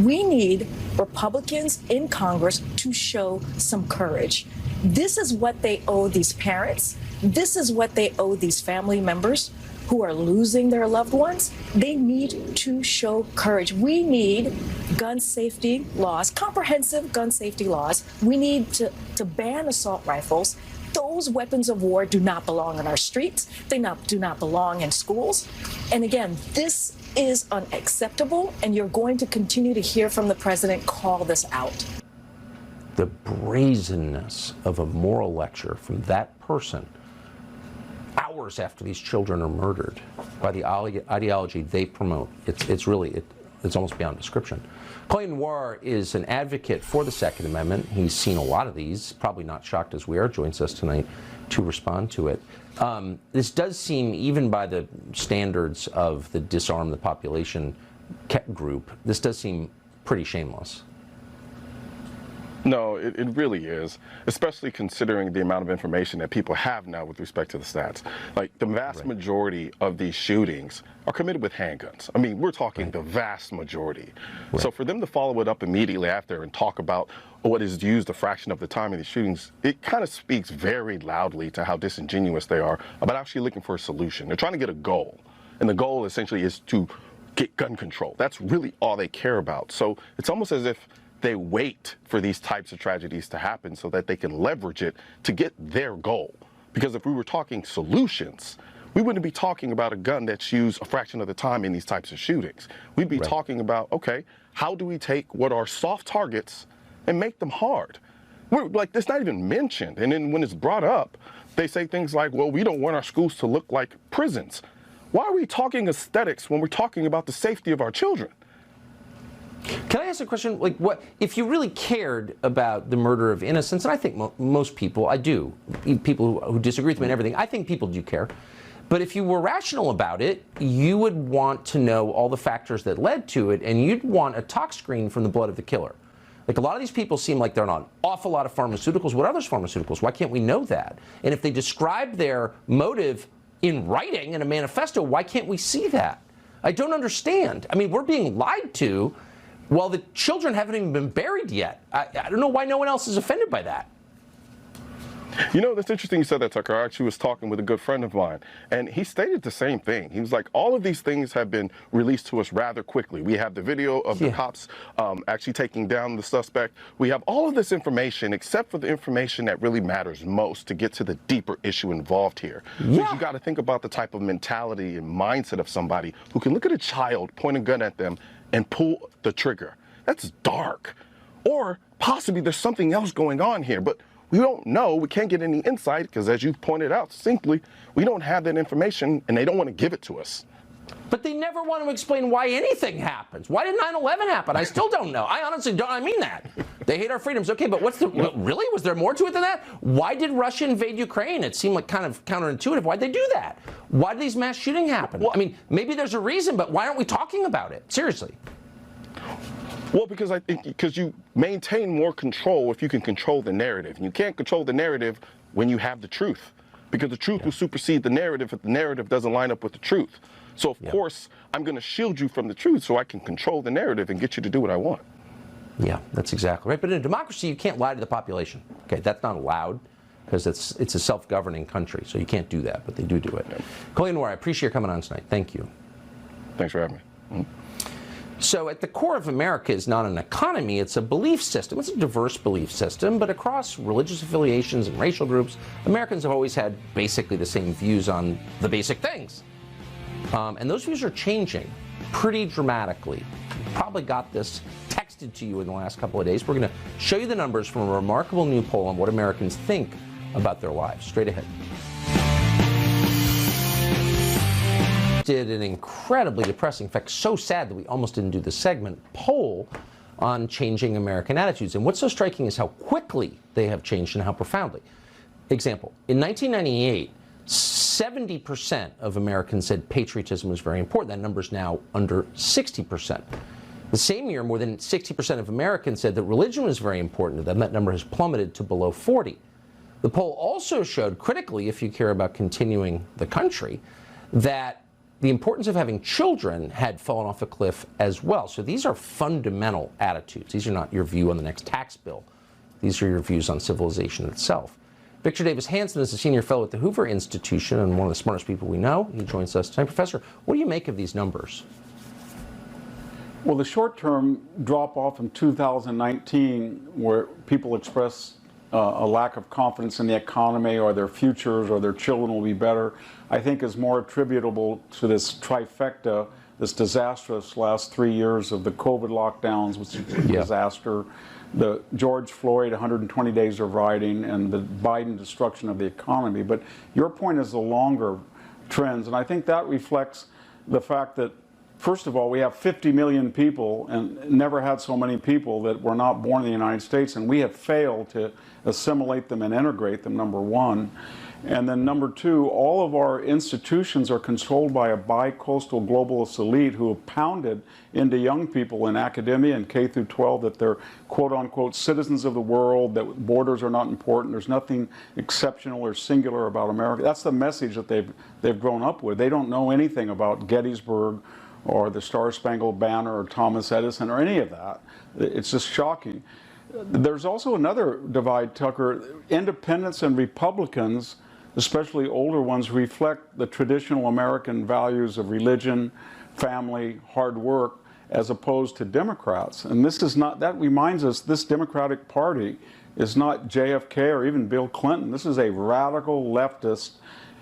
We need Republicans in Congress to show some courage. This is what they owe these parents. This is what they owe these family members who are losing their loved ones. They need to show courage. We need gun safety laws, comprehensive gun safety laws. We need to ban assault rifles. Those weapons of war do not belong on our streets. They do not belong in schools. And again, this is unacceptable, and you're going to continue to hear from the president call this out. The brazenness of a moral lecture from that person hours after these children are murdered by the ideology they promote. It's almost beyond description. Clay Noir is an advocate for the Second Amendment. He's seen a lot of these, probably not shocked as we are, joins us tonight to respond to it. This does seem, even by the standards of the Disarm the Population group, this does seem pretty shameless. No, it really is, especially considering the amount of information that people have now with respect to the stats. Like, the vast majority of these shootings are committed with handguns. I mean, we're talking the vast majority. So for them to follow it up immediately after and talk about what is used a fraction of the time in these shootings, it kind of speaks very loudly to how disingenuous they are about actually looking for a solution. They're trying to get a goal, and the goal essentially is to get gun control. That's really all they care about. So it's almost as if they wait for these types of tragedies to happen so that they can leverage it to get their goal. Because if we were talking solutions, we wouldn't be talking about a gun that's used a fraction of the time in these types of shootings. We'd be talking about, okay, how do we take what are soft targets and make them hard? We're like, it's not even mentioned. And then when it's brought up, they say things like, well, we don't want our schools to look like prisons. Why are we talking aesthetics when we're talking about the safety of our children? Can I ask a question? Like, what if you really cared about the murder of innocents? And I think most people, I do, people who disagree with me and everything, I think people do care. But if you were rational about it, you would want to know all the factors that led to it, and you'd want a tox screen from the blood of the killer. Like, a lot of these people seem like they're on an awful lot of pharmaceuticals. What are those pharmaceuticals? Why can't we know that? And if they describe their motive in writing in a manifesto, why can't we see that? I don't understand. I mean, we're being lied to while the children haven't even been buried yet. I don't know why no one else is offended by that. You know, that's interesting you said that, Tucker. I actually was talking with a good friend of mine, and he stated the same thing. He was like, all of these things have been released to us rather quickly. We have the video of the cops actually taking down the suspect. We have all of this information, except for the information that really matters most to get to the deeper issue involved here. Because you got to think about the type of mentality and mindset of somebody who can look at a child, point a gun at them, and pull the trigger. That's dark. Or possibly there's something else going on here, but we don't know. We can't get any insight because, as you pointed out succinctly, we don't have that information and they don't want to give it to us. But they never want to explain why anything happens. Why did 9/11 happen? I still don't know. I honestly don't. I mean that. They hate our freedoms. Okay, but what's the... Really? Was there more to it than that? Why did Russia invade Ukraine? It seemed like kind of counterintuitive. Why'd they do that? Why did these mass shootings happen? Well, I mean, maybe there's a reason, but why aren't we talking about it? Seriously. Well, because I think you maintain more control if you can control the narrative. And you can't control the narrative when you have the truth, because the truth will supersede the narrative if the narrative doesn't line up with the truth. So, of course, I'm going to shield you from the truth so I can control the narrative and get you to do what I want. Yeah, that's exactly right. But in a democracy, you can't lie to the population. Okay, that's not allowed because it's a self-governing country, so you can't do that, but they do it. Colleen Noir, I appreciate your coming on tonight. Thank you. Thanks for having me. So at the core of America is not an economy, it's a belief system. It's a diverse belief system, but across religious affiliations and racial groups, Americans have always had basically the same views on the basic things. And those views are changing pretty dramatically. You probably got this texted to you in the last couple of days. We're going to show you the numbers from a remarkable new poll on what Americans think about their lives. Straight ahead. Did an incredibly depressing, in fact, so sad that we almost didn't do the segment, poll on changing American attitudes. And what's so striking is how quickly they have changed and how profoundly. Example, in 1998, 70% of Americans said patriotism was very important. That number's now under 60%. The same year, more than 60% of Americans said that religion was very important to them. That number has plummeted to below 40. The poll also showed, critically, if you care about continuing the country, that the importance of having children had fallen off a cliff as well. So these are fundamental attitudes. These are not your view on the next tax bill. These are your views on civilization itself. Victor Davis Hanson is a senior fellow at the Hoover Institution and one of the smartest people we know. He joins us tonight. Professor, what do you make of these numbers? Well, the short-term drop-off in 2019, where people express a lack of confidence in the economy or their futures or their children will be better, I think is more attributable to this trifecta, this disastrous last 3 years of the COVID lockdowns, which is a disaster, the George Floyd 120 days of rioting, and the Biden destruction of the economy. But your point is the longer trends, and I think that reflects the fact that, first of all, we have 50 million people and never had so many people that were not born in the United States, and we have failed to assimilate them and integrate them, number one. And then number two, all of our institutions are controlled by a bi-coastal globalist elite who have pounded into young people in academia and K through 12 that they're quote-unquote citizens of the world, that borders are not important, there's nothing exceptional or singular about America. That's the message that they've grown up with. They don't know anything about Gettysburg or the Star-Spangled Banner or Thomas Edison or any of that. It's just shocking. There's also another divide, Tucker. Independents and Republicans, especially older ones, reflect the traditional American values of religion, family, hard work, as opposed to Democrats. And this is not, that reminds us, this Democratic Party is not JFK or even Bill Clinton. This is a radical leftist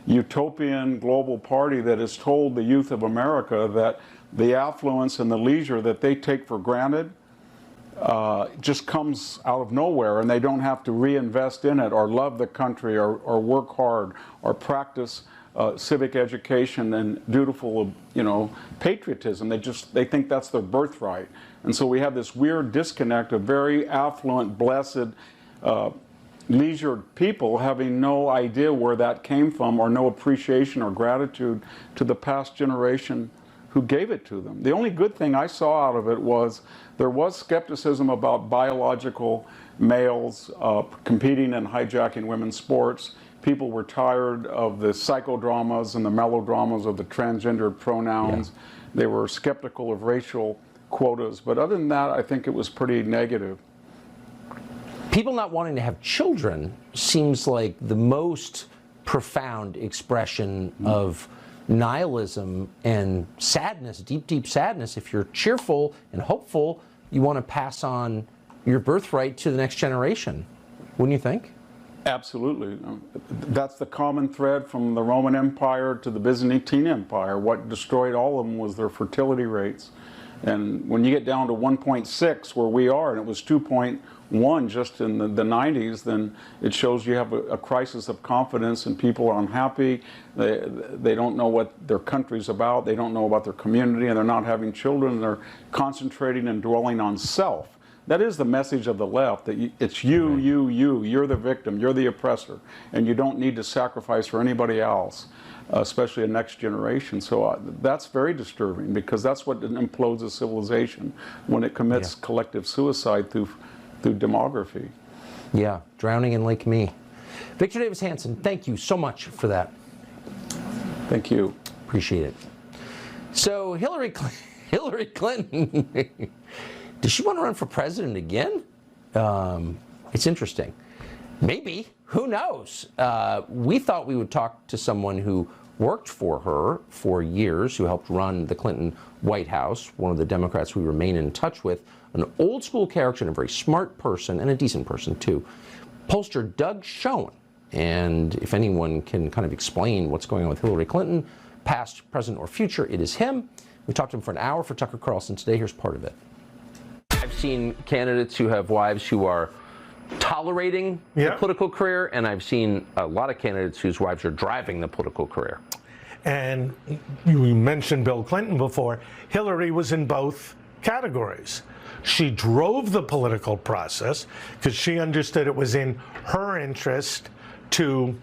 utopian global party that has told the youth of America that the affluence and the leisure that they take for granted just comes out of nowhere, and they don't have to reinvest in it or love the country or work hard or practice civic education and dutiful, patriotism. They think that's their birthright. And so we have this weird disconnect of very affluent, blessed, leisured people having no idea where that came from or no appreciation or gratitude to the past generation who gave it to them. The only good thing I saw out of it was there was skepticism about biological males competing and hijacking women's sports. People were tired of the psychodramas and the melodramas of the transgender pronouns. Yeah. They were skeptical of racial quotas. But other than that, I think it was pretty negative. People not wanting to have children seems like the most profound expression of nihilism and sadness, deep, deep sadness. If you're cheerful and hopeful, you want to pass on your birthright to the next generation. Wouldn't you think? Absolutely. That's the common thread from the Roman Empire to the Byzantine Empire. What destroyed all of them was their fertility rates. And when you get down to 1.6 where we are, and it was 2.1 just in the 90s, then it shows you have a crisis of confidence and people are unhappy. They don't know what their country's about. They don't know about their community, and they're not having children. They're concentrating and dwelling on self. That is the message of the left, that it's you, you. You're the victim. You're the oppressor. And you don't need to sacrifice for anybody else, especially a next generation. So that's very disturbing, because that's what implodes a civilization, when it commits collective suicide through demography. Yeah, drowning in Lake Me. Victor Davis Hanson, thank you so much for that. Thank you. Appreciate it. So Hillary Clinton, does she want to run for president again? It's interesting. Maybe. Who knows? We thought we would talk to someone who worked for her for years, who helped run the Clinton White House, one of the Democrats we remain in touch with, an old school character and a very smart person, and a decent person too, pollster Doug Schoen. And if anyone can kind of explain what's going on with Hillary Clinton, past, present, or future, it is him. We talked to him for an hour for Tucker Carlson today. Here's part of it. I've seen candidates who have wives who are tolerating the political career, and I've seen a lot of candidates whose wives are driving the political career. And you mentioned Bill Clinton before. Hillary was in both categories. She drove the political process because she understood it was in her interest to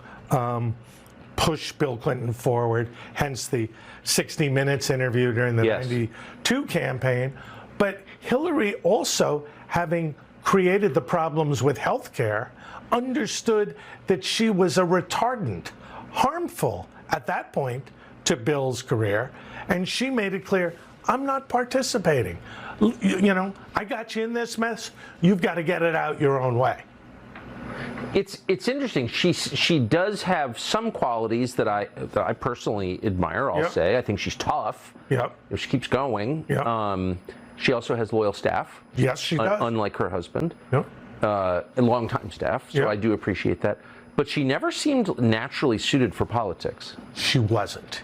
push Bill Clinton forward, hence the 60 Minutes interview during the 92 campaign. But Hillary also, having created the problems with health care, understood that she was a retardant, harmful at that point to Bill's career, and she made it clear, I'm not participating. I got you in this mess. You've got to get it out your own way. It's interesting. She does have some qualities that I personally admire. I'll say I think she's tough. Yep. If she keeps going. Yep. She also has loyal staff. Yes, she does. Unlike her husband. Yep. And longtime staff. So I do appreciate that. But she never seemed naturally suited for politics. She wasn't.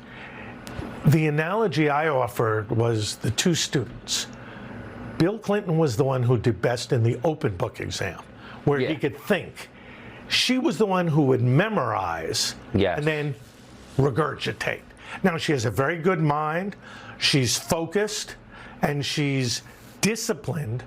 The analogy I offered was the two students. Bill Clinton was the one who did best in the open book exam, where he could think. She was the one who would memorize and then regurgitate. Now, she has a very good mind. She's focused and she's disciplined,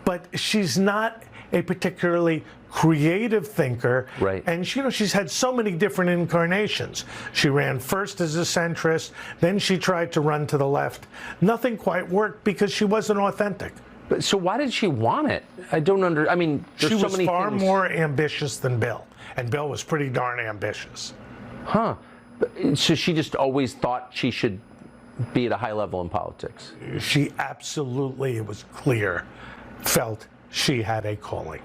but she's not a particularly creative thinker. Right. And she's had so many different incarnations. She ran first as a centrist, then she tried to run to the left. Nothing quite worked because she wasn't authentic. But so why did she want it? I don't there's she so was many far things. more ambitious than Bill, and Bill was pretty darn ambitious. Huh. So she just always thought she should be at a high level in politics. She absolutely, it was clear, felt she had a calling.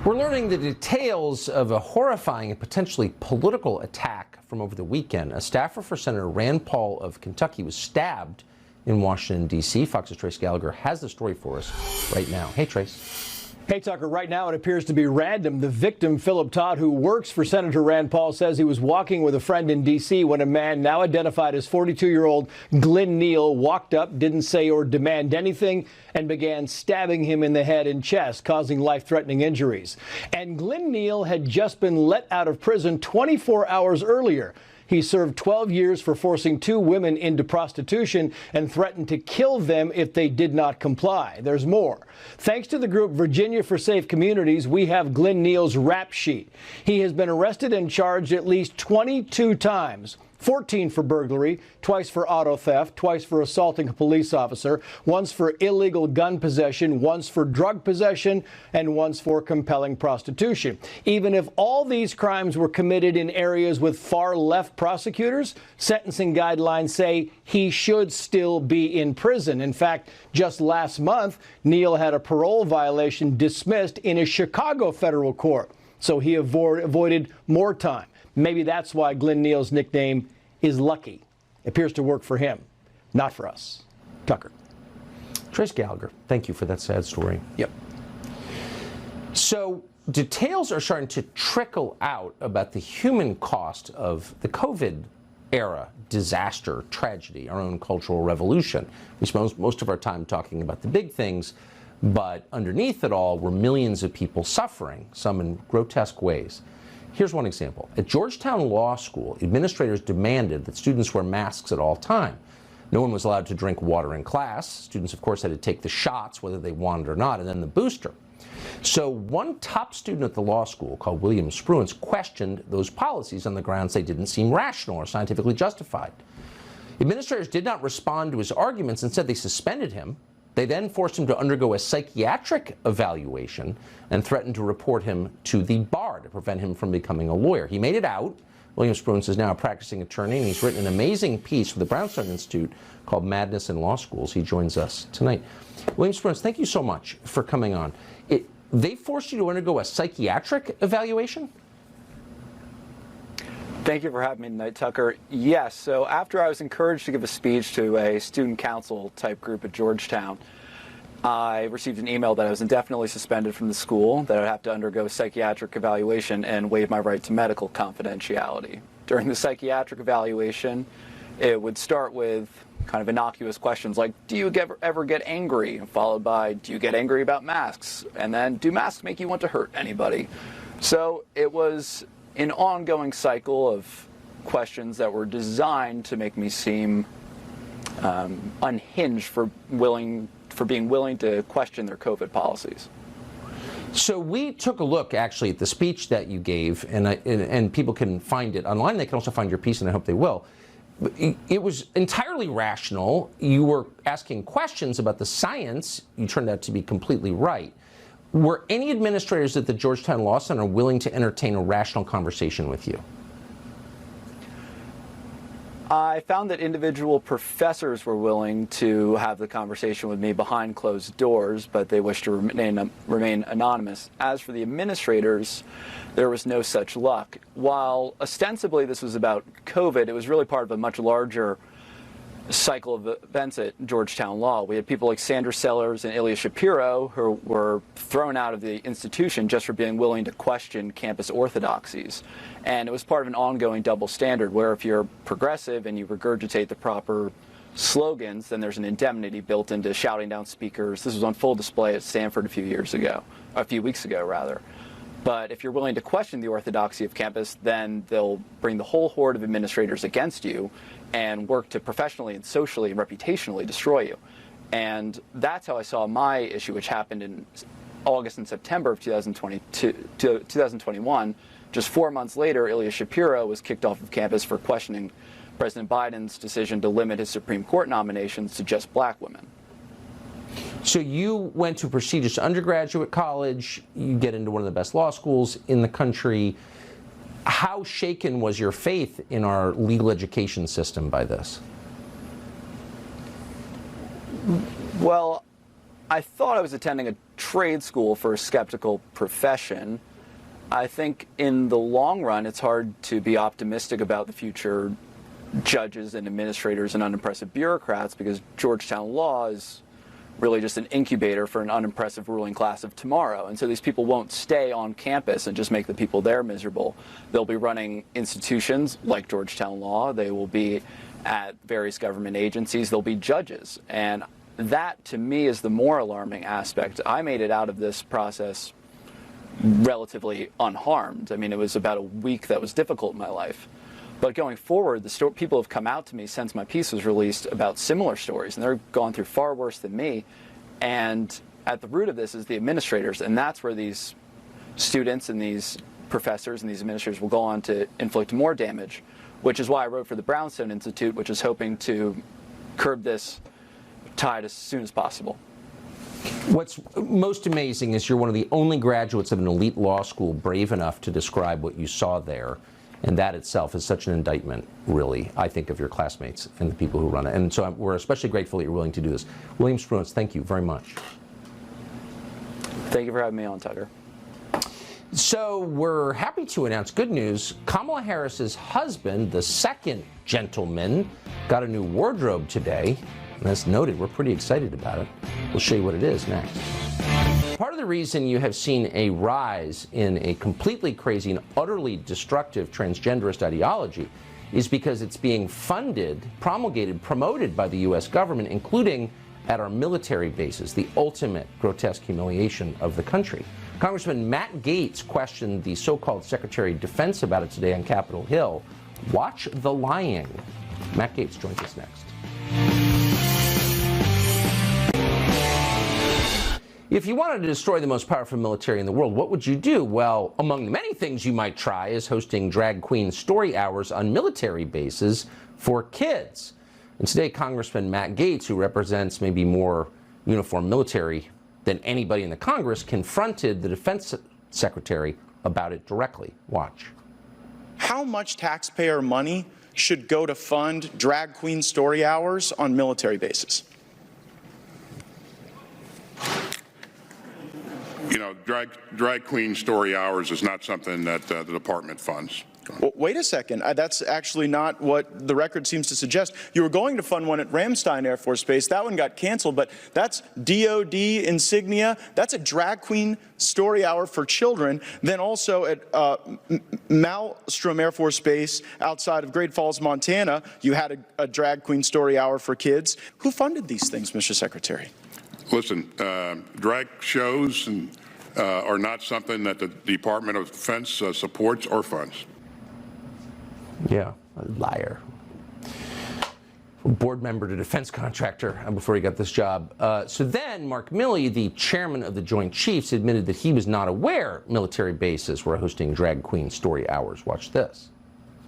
We're learning the details of a horrifying and potentially political attack from over the weekend. A staffer for Senator Rand Paul of Kentucky was stabbed in Washington, D.C. Fox's Trace Gallagher has the story for us right now. Hey, Trace. Hey, Tucker, right now it appears to be random. The victim, Philip Todd, who works for Senator Rand Paul, says he was walking with a friend in D.C. when a man now identified as 42-year-old Glenn Neal walked up, didn't say or demand anything, and began stabbing him in the head and chest, causing life-threatening injuries. And Glenn Neal had just been let out of prison 24 hours earlier. He served 12 years for forcing 2 women into prostitution and threatened to kill them if they did not comply. There's more. Thanks to the group Virginia for Safe Communities, we have Glenn Neal's rap sheet. He has been arrested and charged at least 22 times. 14 for burglary, twice for auto theft, twice for assaulting a police officer, once for illegal gun possession, once for drug possession, and once for compelling prostitution. Even if all these crimes were committed in areas with far left prosecutors, sentencing guidelines say he should still be in prison. In fact, just last month, Neal had a parole violation dismissed in a Chicago federal court, so he avoided more time. Maybe that's why Glenn Neal's nickname is Lucky. It appears to work for him, not for us. Tucker. Trace Gallagher, thank you for that sad story. Yep. So details are starting to trickle out about the human cost of the COVID era disaster, tragedy, our own cultural revolution. We spend most of our time talking about the big things, but underneath it all were millions of people suffering, some in grotesque ways. Here's one example. At Georgetown Law School, administrators demanded that students wear masks at all time. No one was allowed to drink water in class. Students, of course, had to take the shots, whether they wanted or not, and then the booster. So one top student at the law school, called William Spruance, questioned those policies on the grounds they didn't seem rational or scientifically justified. Administrators did not respond to his arguments. Instead, they suspended him. They then forced him to undergo a psychiatric evaluation and threatened to report him to the bar to prevent him from becoming a lawyer. He made it out. William Spruance is now a practicing attorney, and he's written an amazing piece for the Brownstone Institute called Madness in Law Schools. He joins us tonight. William Spruance, thank you so much for coming on. They forced you to undergo a psychiatric evaluation? Thank you for having me tonight, Tucker. Yes, so after I was encouraged to give a speech to a student council type group at Georgetown, I received an email that I was indefinitely suspended from the school, that I'd have to undergo psychiatric evaluation and waive my right to medical confidentiality. During the psychiatric evaluation, it would start with kind of innocuous questions like, do you ever get angry? Followed by, do you get angry about masks? And then, do masks make you want to hurt anybody? So it was an ongoing cycle of questions that were designed to make me seem unhinged for being willing to question their COVID policies. So we took a look, actually, at the speech that you gave, and people can find it online. They can also find your piece, and I hope they will. It was entirely rational. You were asking questions about the science. You turned out to be completely right. Were any administrators at the Georgetown Law Center willing to entertain a rational conversation with you? I found that individual professors were willing to have the conversation with me behind closed doors, but they wished to remain anonymous. As for the administrators, there was no such luck. While ostensibly this was about COVID, it was really part of a much larger cycle of events at Georgetown Law. We had people like Sandra Sellers and Ilya Shapiro who were thrown out of the institution just for being willing to question campus orthodoxies. And it was part of an ongoing double standard where if you're progressive and you regurgitate the proper slogans, then there's an indemnity built into shouting down speakers. This was on full display at Stanford a few weeks ago. But if you're willing to question the orthodoxy of campus, then they'll bring the whole horde of administrators against you and work to professionally and socially and reputationally destroy you. And that's how I saw my issue, which happened in August and September of 2021. Just 4 months later, Ilya Shapiro was kicked off of campus for questioning President Biden's decision to limit his Supreme Court nominations to just black women. So you went to a prestigious undergraduate college. You get into one of the best law schools in the country. How shaken was your faith in our legal education system by this? Well, I thought I was attending a trade school for a skeptical profession. I think in the long run, it's hard to be optimistic about the future judges and administrators and unimpressive bureaucrats because Georgetown Law is really just an incubator for an unimpressive ruling class of tomorrow. And so these people won't stay on campus and just make the people there miserable. They'll be running institutions like Georgetown Law. They will be at various government agencies. They'll be judges. And that, to me, is the more alarming aspect. I made it out of this process relatively unharmed. I mean, it was about a week that was difficult in my life. But going forward, people have come out to me since my piece was released about similar stories, and they're gone through far worse than me. And at the root of this is the administrators, and that's where these students and these professors and these administrators will go on to inflict more damage, which is why I wrote for the Brownstone Institute, which is hoping to curb this tide as soon as possible. What's most amazing is you're one of the only graduates of an elite law school brave enough to describe what you saw there. And that itself is such an indictment, really, I think, of your classmates and the people who run it. And so we're especially grateful that you're willing to do this. William Spruance, thank you very much. Thank you for having me on, Tucker. So we're happy to announce good news. Kamala Harris's husband, the second gentleman, got a new wardrobe today. And as noted, we're pretty excited about it. We'll show you what it is next. Part of the reason you have seen a rise in a completely crazy and utterly destructive transgenderist ideology is because it's being funded, promulgated, promoted by the U.S. government, including at our military bases, the ultimate grotesque humiliation of the country. Congressman Matt Gaetz questioned the so-called Secretary of Defense about it today on Capitol Hill. Watch the lying. Matt Gaetz joins us next. If you wanted to destroy the most powerful military in the world, what would you do? Well, among the many things you might try is hosting drag queen story hours on military bases for kids. And today, Congressman Matt Gaetz, who represents maybe more uniformed military than anybody in the Congress, confronted the Defense Secretary about it directly. Watch. How much taxpayer money should go to fund drag queen story hours on military bases? You know, drag queen story hours is not something that the department funds. Well, wait a second. That's actually not what the record seems to suggest. You were going to fund one at Ramstein Air Force Base. That one got canceled, but that's DOD insignia. That's a drag queen story hour for children. Then also at Malmstrom Air Force Base outside of Great Falls, Montana, you had a drag queen story hour for kids. Who funded these things, Mr. Secretary? Listen, drag shows are not something that the Department of Defense supports or funds. Yeah, a liar. Board member to defense contractor before he got this job. So then Mark Milley, the chairman of the Joint Chiefs, admitted that he was not aware military bases were hosting drag queen story hours. Watch this.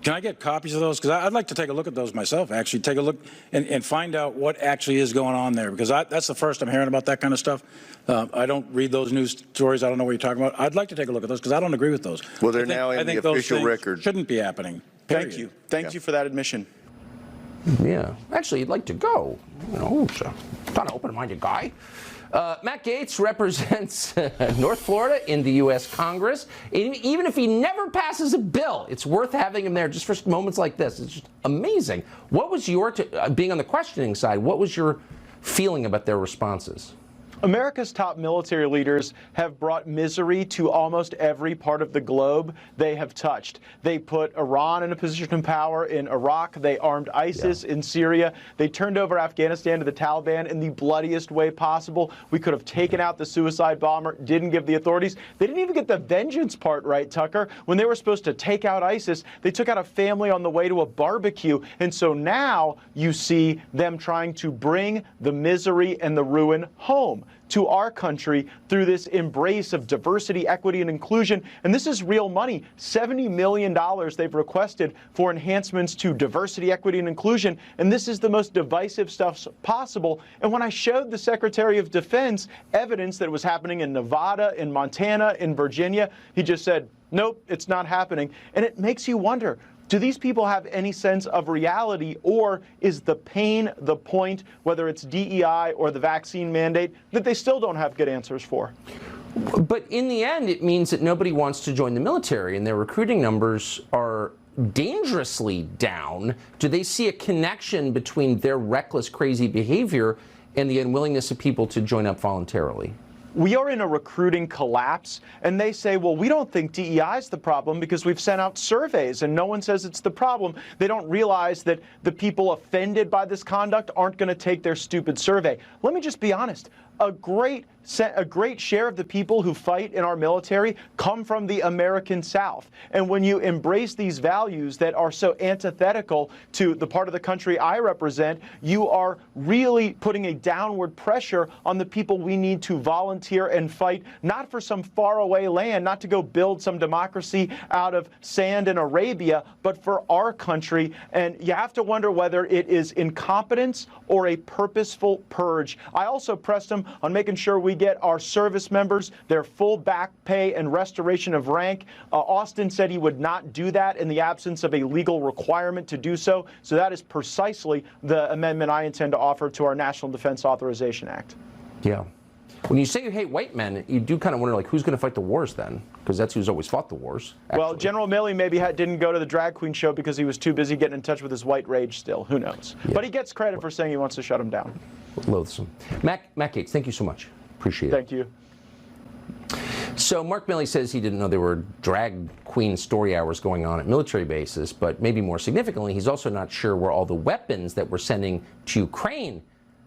Can I get copies of those? Because I'd like to take a look at those myself, actually. Take a look and find out what actually is going on there. Because that's the first I'm hearing about that kind of stuff. I don't read those news stories. I don't know what you're talking about. I'd like to take a look at those because I don't agree with those. Well, they're now in the official record. Shouldn't be happening. Period. Thank you. Thank you for that admission. Yeah. Actually, you'd like to go. You know, not an open-minded guy. Matt Gaetz represents North Florida in the U.S. Congress. Even if he never passes a bill, it's worth having him there just for moments like this. It's just amazing. What was your, being on the questioning side, what was your feeling about their responses? America's top military leaders have brought misery to almost every part of the globe they have touched. They put Iran in a position of power in Iraq. They armed ISIS in Syria. They turned over Afghanistan to the Taliban in the bloodiest way possible. We could have taken out the suicide bomber, didn't give the authorities. They didn't even get the vengeance part right, Tucker. When they were supposed to take out ISIS, they took out a family on the way to a barbecue. And so now you see them trying to bring the misery and the ruin home to our country through this embrace of diversity, equity, and inclusion. And this is real money. $70 million they've requested for enhancements to diversity, equity, and inclusion. And this is the most divisive stuff possible. And when I showed the Secretary of Defense evidence that it was happening in Nevada, in Montana, in Virginia, he just said, nope, it's not happening. And it makes you wonder, do these people have any sense of reality, or is the pain the point, whether it's DEI or the vaccine mandate, that they still don't have good answers for? But in the end, it means that nobody wants to join the military, and their recruiting numbers are dangerously down. Do they see a connection between their reckless, crazy behavior and the unwillingness of people to join up voluntarily? We are in a recruiting collapse, and they say, well, we don't think DEI is the problem because we've sent out surveys and no one says it's the problem. They don't realize that the people offended by this conduct aren't going to take their stupid survey. Let me just be honest. A great share of the people who fight in our military come from the American South. And when you embrace these values that are so antithetical to the part of the country I represent, you are really putting a downward pressure on the people we need to volunteer and fight, not for some faraway land, not to go build some democracy out of sand in Arabia, but for our country. And you have to wonder whether it is incompetence or a purposeful purge. I also pressed them on making sure we get our service members their full back pay and restoration of rank. Austin said he would not do that in the absence of a legal requirement to do so. So that is precisely the amendment I intend to offer to our National Defense Authorization Act. Yeah. When you say you hate white men, you do kind of wonder, like, who's going to fight the wars then? Because that's who's always fought the wars. Actually. Well, General Milley maybe didn't go to the drag queen show because he was too busy getting in touch with his white rage still. Who knows? Yeah. But he gets credit for saying he wants to shut him down. Loathsome. Matt Gaetz, thank you so much. Appreciate it. Thank you. So Mark Milley says he didn't know there were drag queen story hours going on at military bases, but maybe more significantly, he's also not sure where all the weapons that we're sending to Ukraine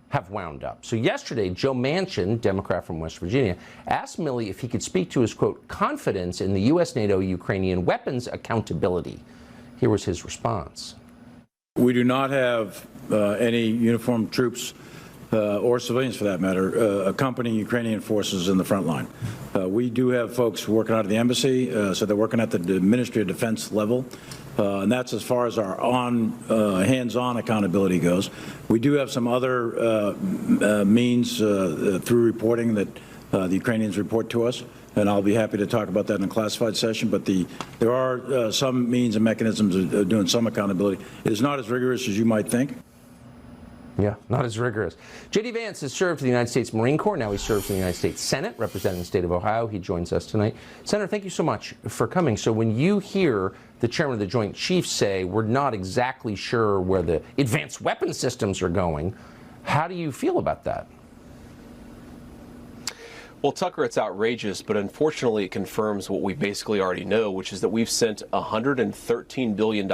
have wound up. So yesterday, Joe Manchin, Democrat from West Virginia, asked Milley if he could speak to his, quote, confidence in the U.S. NATO Ukrainian weapons accountability. Here was his response. We do not have any uniformed troops or civilians, for that matter, accompanying Ukrainian forces in the front line. We do have folks working out of the embassy, so they're working at the Ministry of Defense level, and that's as far as our hands-on accountability goes. We do have some other means through reporting that the Ukrainians report to us, and I'll be happy to talk about that in a classified session, but there are some means and mechanisms of doing some accountability. It is not as rigorous as you might think. Yeah, not as rigorous. J.D. Vance has served for the United States Marine Corps. Now he serves in the United States Senate, representing the state of Ohio. He joins us tonight. Senator, thank you so much for coming. So when you hear the chairman of the Joint Chiefs say we're not exactly sure where the advanced weapon systems are going, how do you feel about that? Well, Tucker, it's outrageous, but unfortunately it confirms what we basically already know, which is that we've sent $113 billion,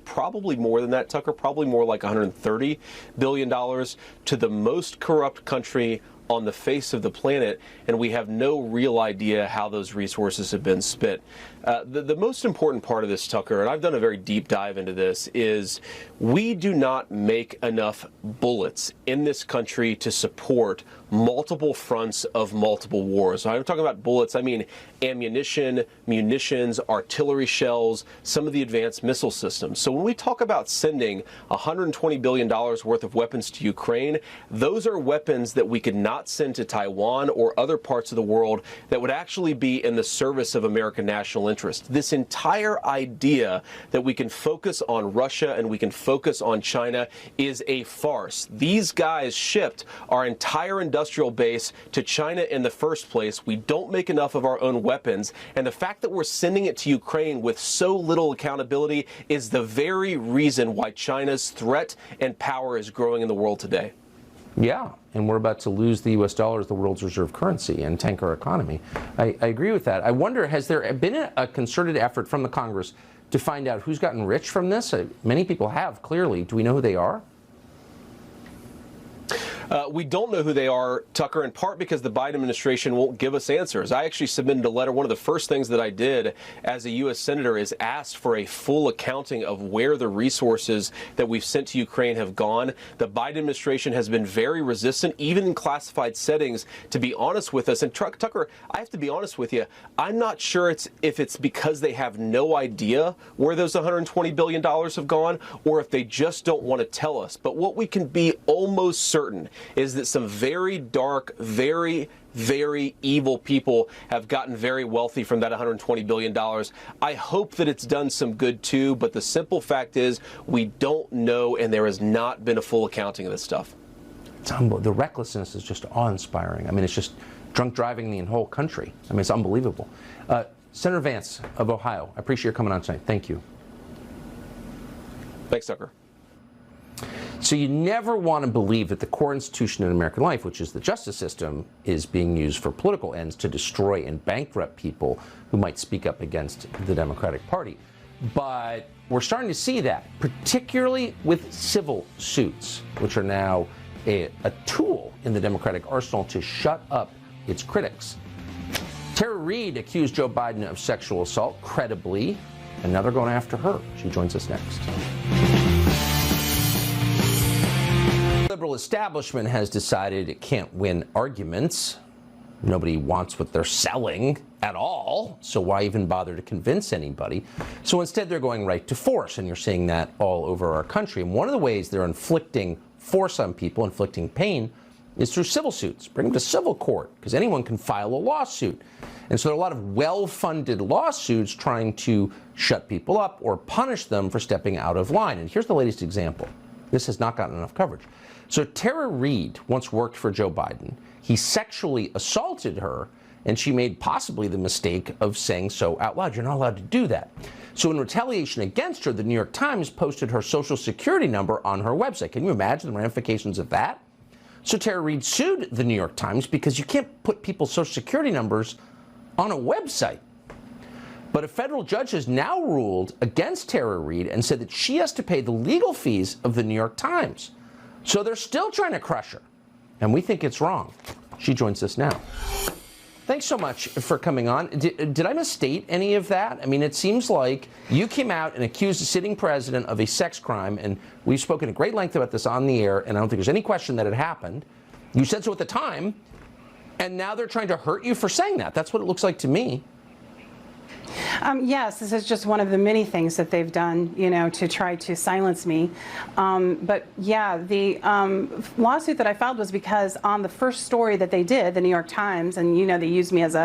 probably more than that, Tucker, probably more like $130 billion to the most corrupt country on the face of the planet, and we have no real idea how those resources have been spent. The most important part of this, Tucker, and I've done a very deep dive into this, is we do not make enough bullets in this country to support multiple fronts of multiple wars. When I'm talking about bullets, I mean ammunition, munitions, artillery shells, some of the advanced missile systems. So when we talk about sending $120 billion worth of weapons to Ukraine, those are weapons that we could not send to Taiwan or other parts of the world that would actually be in the service of American national interest. This entire idea that we can focus on Russia and we can focus on China is a farce. These guys shipped our entire industrial base to China in the first place. We don't make enough of our own weapons, and the fact that we're sending it to Ukraine with so little accountability is the very reason why China's threat and power is growing in the world today. Yeah, and we're about to lose the U.S. dollar as the world's reserve currency and tank our economy. I agree with that. I wonder, has there been a concerted effort from the Congress to find out who's gotten rich from this? Many people have, clearly. Do we know who they are? We don't know who they are, Tucker, in part because the Biden administration won't give us answers. I actually submitted a letter. One of the first things that I did as a U.S. Senator is asked for a full accounting of where the resources that we've sent to Ukraine have gone. The Biden administration has been very resistant, even in classified settings, to be honest with us. And Tucker, I have to be honest with you. I'm not sure if it's because they have no idea where those $120 billion have gone or if they just don't want to tell us. But what we can be almost certain is that some very dark, very evil people have gotten very wealthy from that $120 billion. I hope that it's done some good too, but the simple fact is we don't know, and there has not been a full accounting of this stuff. It's the recklessness is just awe-inspiring. I mean, it's just drunk driving the whole country. I mean, it's unbelievable. Senator Vance of Ohio, I appreciate your coming on tonight. Thank you. Thanks, Tucker. So you never want to believe that the core institution in American life, which is the justice system, is being used for political ends to destroy and bankrupt people who might speak up against the Democratic Party. But we're starting to see that, particularly with civil suits, which are now a tool in the Democratic arsenal to shut up its critics. Tara Reade accused Joe Biden of sexual assault credibly, and now they're going after her. She joins us next. The liberal establishment has decided it can't win arguments. Nobody wants what they're selling at all, so why even bother to convince anybody? So instead, they're going right to force, and you're seeing that all over our country. And one of the ways they're inflicting force on people, inflicting pain, is through civil suits. Bring them to civil court, because anyone can file a lawsuit. And so there are a lot of well-funded lawsuits trying to shut people up or punish them for stepping out of line. And here's the latest example. This has not gotten enough coverage. So Tara Reade once worked for Joe Biden. He sexually assaulted her, and she made possibly the mistake of saying so out loud. You're not allowed to do that. So in retaliation against her, the New York Times posted her social security number on her website. Can you imagine the ramifications of that? So Tara Reade sued the New York Times because you can't put people's social security numbers on a website. But a federal judge has now ruled against Tara Reade and said that she has to pay the legal fees of the New York Times. So they're still trying to crush her. And we think it's wrong. She joins us now. Thanks so much for coming on. Did I misstate any of that? I mean, it seems like you came out and accused the sitting president of a sex crime, and we've spoken at great length about this on the air, and I don't think there's any question that it happened. You said so at the time, and now they're trying to hurt you for saying that. That's what it looks like to me. Yes, this is just one of the many things that they've done, to try to silence me. But yeah, the lawsuit that I filed was because on the first story that they did, the New York Times, and they used me as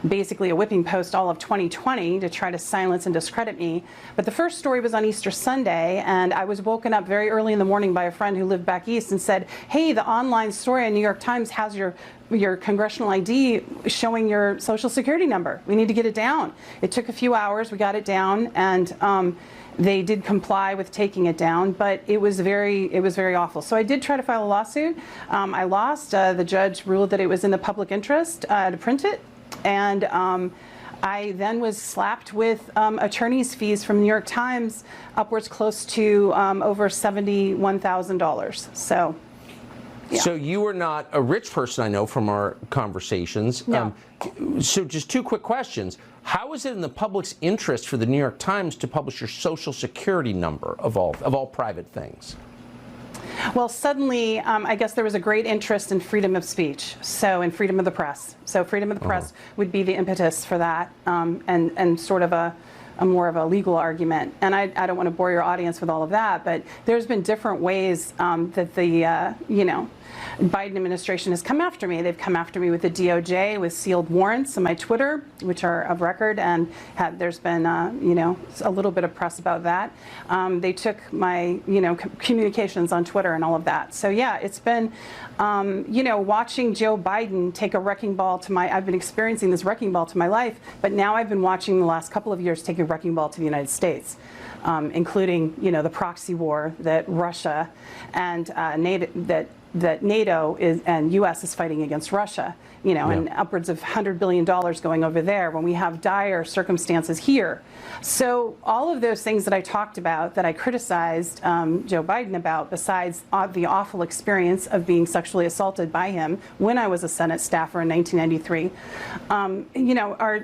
basically a whipping post all of 2020 to try to silence and discredit me. But the first story was on Easter Sunday, and I was woken up very early in the morning by a friend who lived back east and said, hey, the online story on New York Times has your congressional ID showing your social security number. We need to get it down. It took a few hours. We got it down, and they did comply with taking it down, but it was very awful. So I did try to file a lawsuit. I lost. The judge ruled that it was in the public interest to print it, and I then was slapped with attorney's fees from New York Times, upwards close to over $71,000. So. Yeah. So you are not a rich person, I know from our conversations. No. So just two quick questions. How is it in the public's interest for the New York Times to publish your social security number of all private things? Well, suddenly, I guess there was a great interest in freedom of speech, so in freedom of the press. So freedom of the press would be the impetus for that, and sort of a more of a legal argument. And I don't want to bore your audience with all of that, but there's been different ways that the, Biden administration has come after me. They've come after me with the DOJ, with sealed warrants on my Twitter, which are of record, and there's been, a little bit of press about that. They took my, communications on Twitter and all of that. So yeah, it's been, watching Joe Biden take a wrecking ball to I've been experiencing this wrecking ball to my life, but now I've been watching the last couple of years take a wrecking ball to the United States, including, the proxy war that Russia and that NATO and U.S. is fighting against Russia, and upwards of $100 billion going over there when we have dire circumstances here. So all of those things that I talked about, that I criticized Joe Biden about, besides the awful experience of being sexually assaulted by him when I was a Senate staffer in 1993,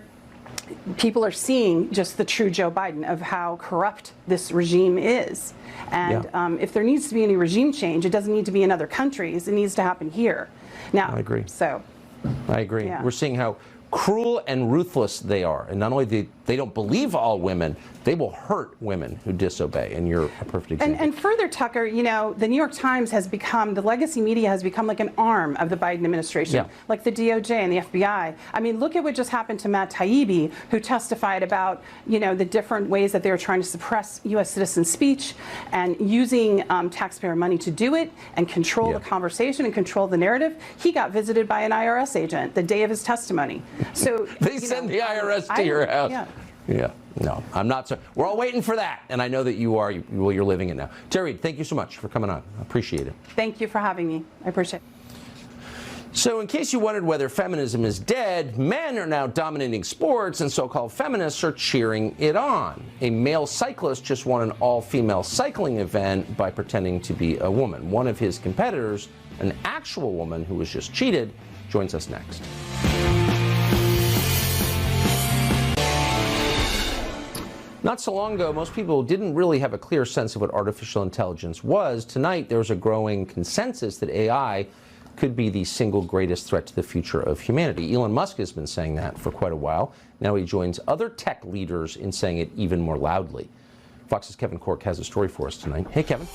people are seeing just the true Joe Biden of how corrupt this regime is. And if there needs to be any regime change, it doesn't need to be in other countries. It needs to happen here. Now, I agree. I agree. Yeah. We're seeing how cruel and ruthless they are. And not only they don't believe all women, they will hurt women who disobey. And you're a perfect example. And further, Tucker, the New York Times has become, the legacy media has become like an arm of the Biden administration, like the DOJ and the FBI. I mean, look at what just happened to Matt Taibbi, who testified about, the different ways that they were trying to suppress U.S. citizen speech and using taxpayer money to do it and control the conversation and control the narrative. He got visited by an IRS agent the day of his testimony. So they send the IRS to your house. Yeah. Yeah, no, I'm not. So we're all waiting for that, and I know that you are. You're living it now. Terry, thank you so much for coming on. I appreciate it. Thank you for having me. I appreciate it. So in case you wondered whether feminism is dead, men are now dominating sports, and so-called feminists are cheering it on. A male cyclist just won an all-female cycling event by pretending to be a woman. One of his competitors, an actual woman who was just cheated, joins us next. Not so long ago, most people didn't really have a clear sense of what artificial intelligence was. Tonight, there's a growing consensus that AI could be the single greatest threat to the future of humanity. Elon Musk has been saying that for quite a while. Now he joins other tech leaders in saying it even more loudly. Fox's Kevin Corke has a story for us tonight. Hey, Kevin.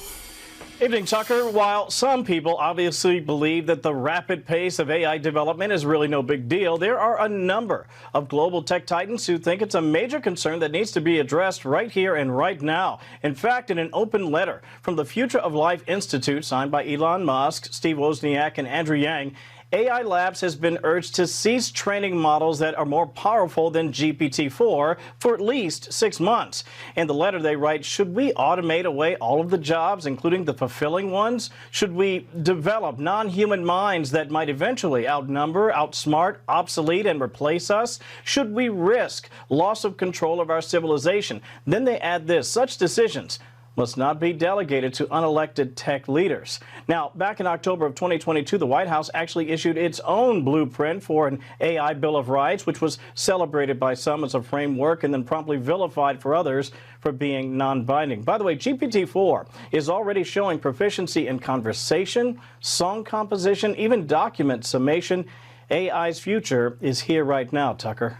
Evening, Tucker. While some people obviously believe that the rapid pace of AI development is really no big deal, there are a number of global tech titans who think it's a major concern that needs to be addressed right here and right now. In fact, in an open letter from the Future of Life Institute signed by Elon Musk, Steve Wozniak, and Andrew Yang, AI Labs has been urged to cease training models that are more powerful than GPT-4 for at least 6 months. In the letter they write, should we automate away all of the jobs, including the fulfilling ones? Should we develop non-human minds that might eventually outnumber, outsmart, obsolete, and replace us? Should we risk loss of control of our civilization? Then they add this: such decisions must not be delegated to unelected tech leaders. Now, back in October of 2022, the White House actually issued its own blueprint for an AI Bill of Rights, which was celebrated by some as a framework and then promptly vilified for others for being non-binding. By the way, GPT-4 is already showing proficiency in conversation, song composition, even document summation. AI's future is here right now, Tucker.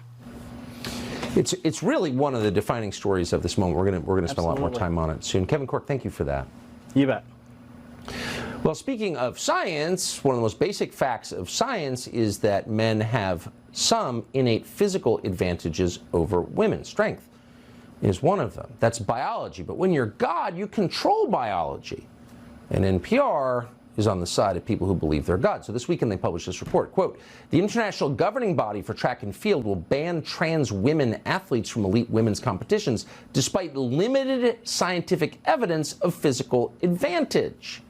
It's really one of the defining stories of this moment. We're gonna spend a lot more time on it soon. Kevin Corke, thank you for that. You bet. Well, speaking of science, one of the most basic facts of science is that men have some innate physical advantages over women. Strength is one of them. That's biology. But when you're God, you control biology. And NPR is on the side of people who believe they're God. So this weekend they published this report. Quote, the International Governing Body for Track and Field will ban trans women athletes from elite women's competitions despite limited scientific evidence of physical advantage.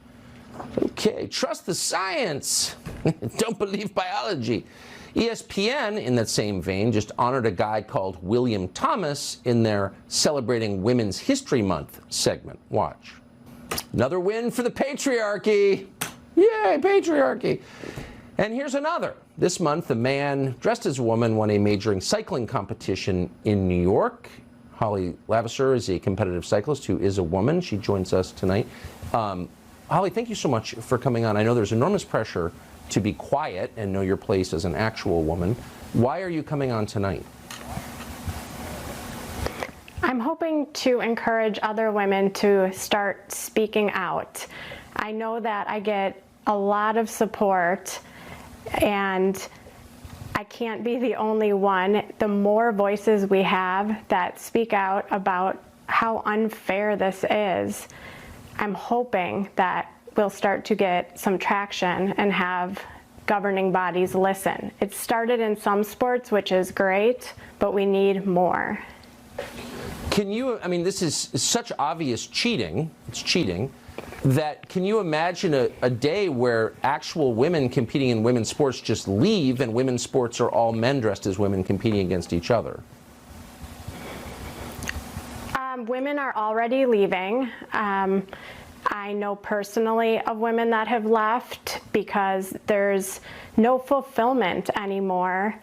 Okay, trust the science. Don't believe biology. ESPN, in that same vein, just honored a guy called William Thomas in their Celebrating Women's History Month segment. Watch. Another win for the patriarchy. Yay, patriarchy. And here's another. This month, a man dressed as a woman won a majoring cycling competition in New York. Holly Lavisser is a competitive cyclist who is a woman. She joins us tonight. Holly, thank you so much for coming on. I know there's enormous pressure to be quiet and know your place as an actual woman. Why are you coming on tonight? I'm hoping to encourage other women to start speaking out. I know that I get a lot of support, and I can't be the only one. The more voices we have that speak out about how unfair this is, I'm hoping that we'll start to get some traction and have governing bodies listen. It started in some sports, which is great, but we need more. Can you, I mean, this is such obvious cheating, it's cheating, that can you imagine a day where actual women competing in women's sports just leave and women's sports are all men dressed as women competing against each other? Women are already leaving. I know personally of women that have left because there's no fulfillment anymore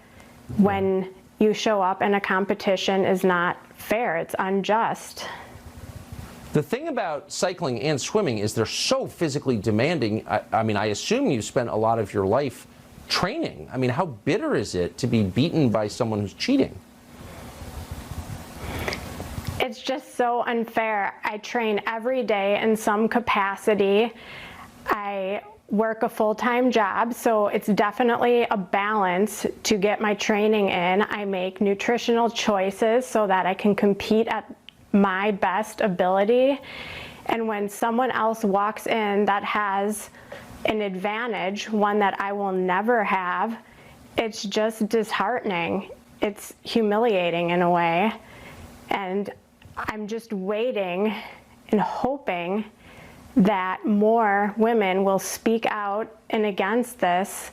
when you show up and a competition is not fair, it's unjust. The thing about cycling and swimming is they're so physically demanding. I mean, I assume you spent a lot of your life training. I mean, how bitter is it to be beaten by someone who's cheating? It's just so unfair. I train every day in some capacity. I work a full-time job, so it's definitely a balance to get my training in. I make nutritional choices so that I can compete at my best ability. And when someone else walks in that has an advantage, one that I will never have, it's just disheartening. It's humiliating in a way. And I'm just waiting and hoping that more women will speak out and against this.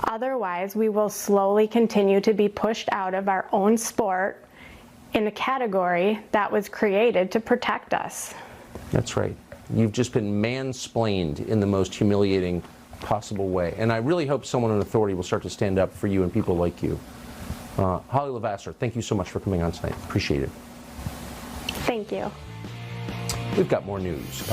Otherwise, we will slowly continue to be pushed out of our own sport in a category that was created to protect us. That's right. You've just been mansplained in the most humiliating possible way. And I really hope someone in authority will start to stand up for you and people like you. Holly Lavasser, thank you so much for coming on tonight. Appreciate it. Thank you. We've got more news.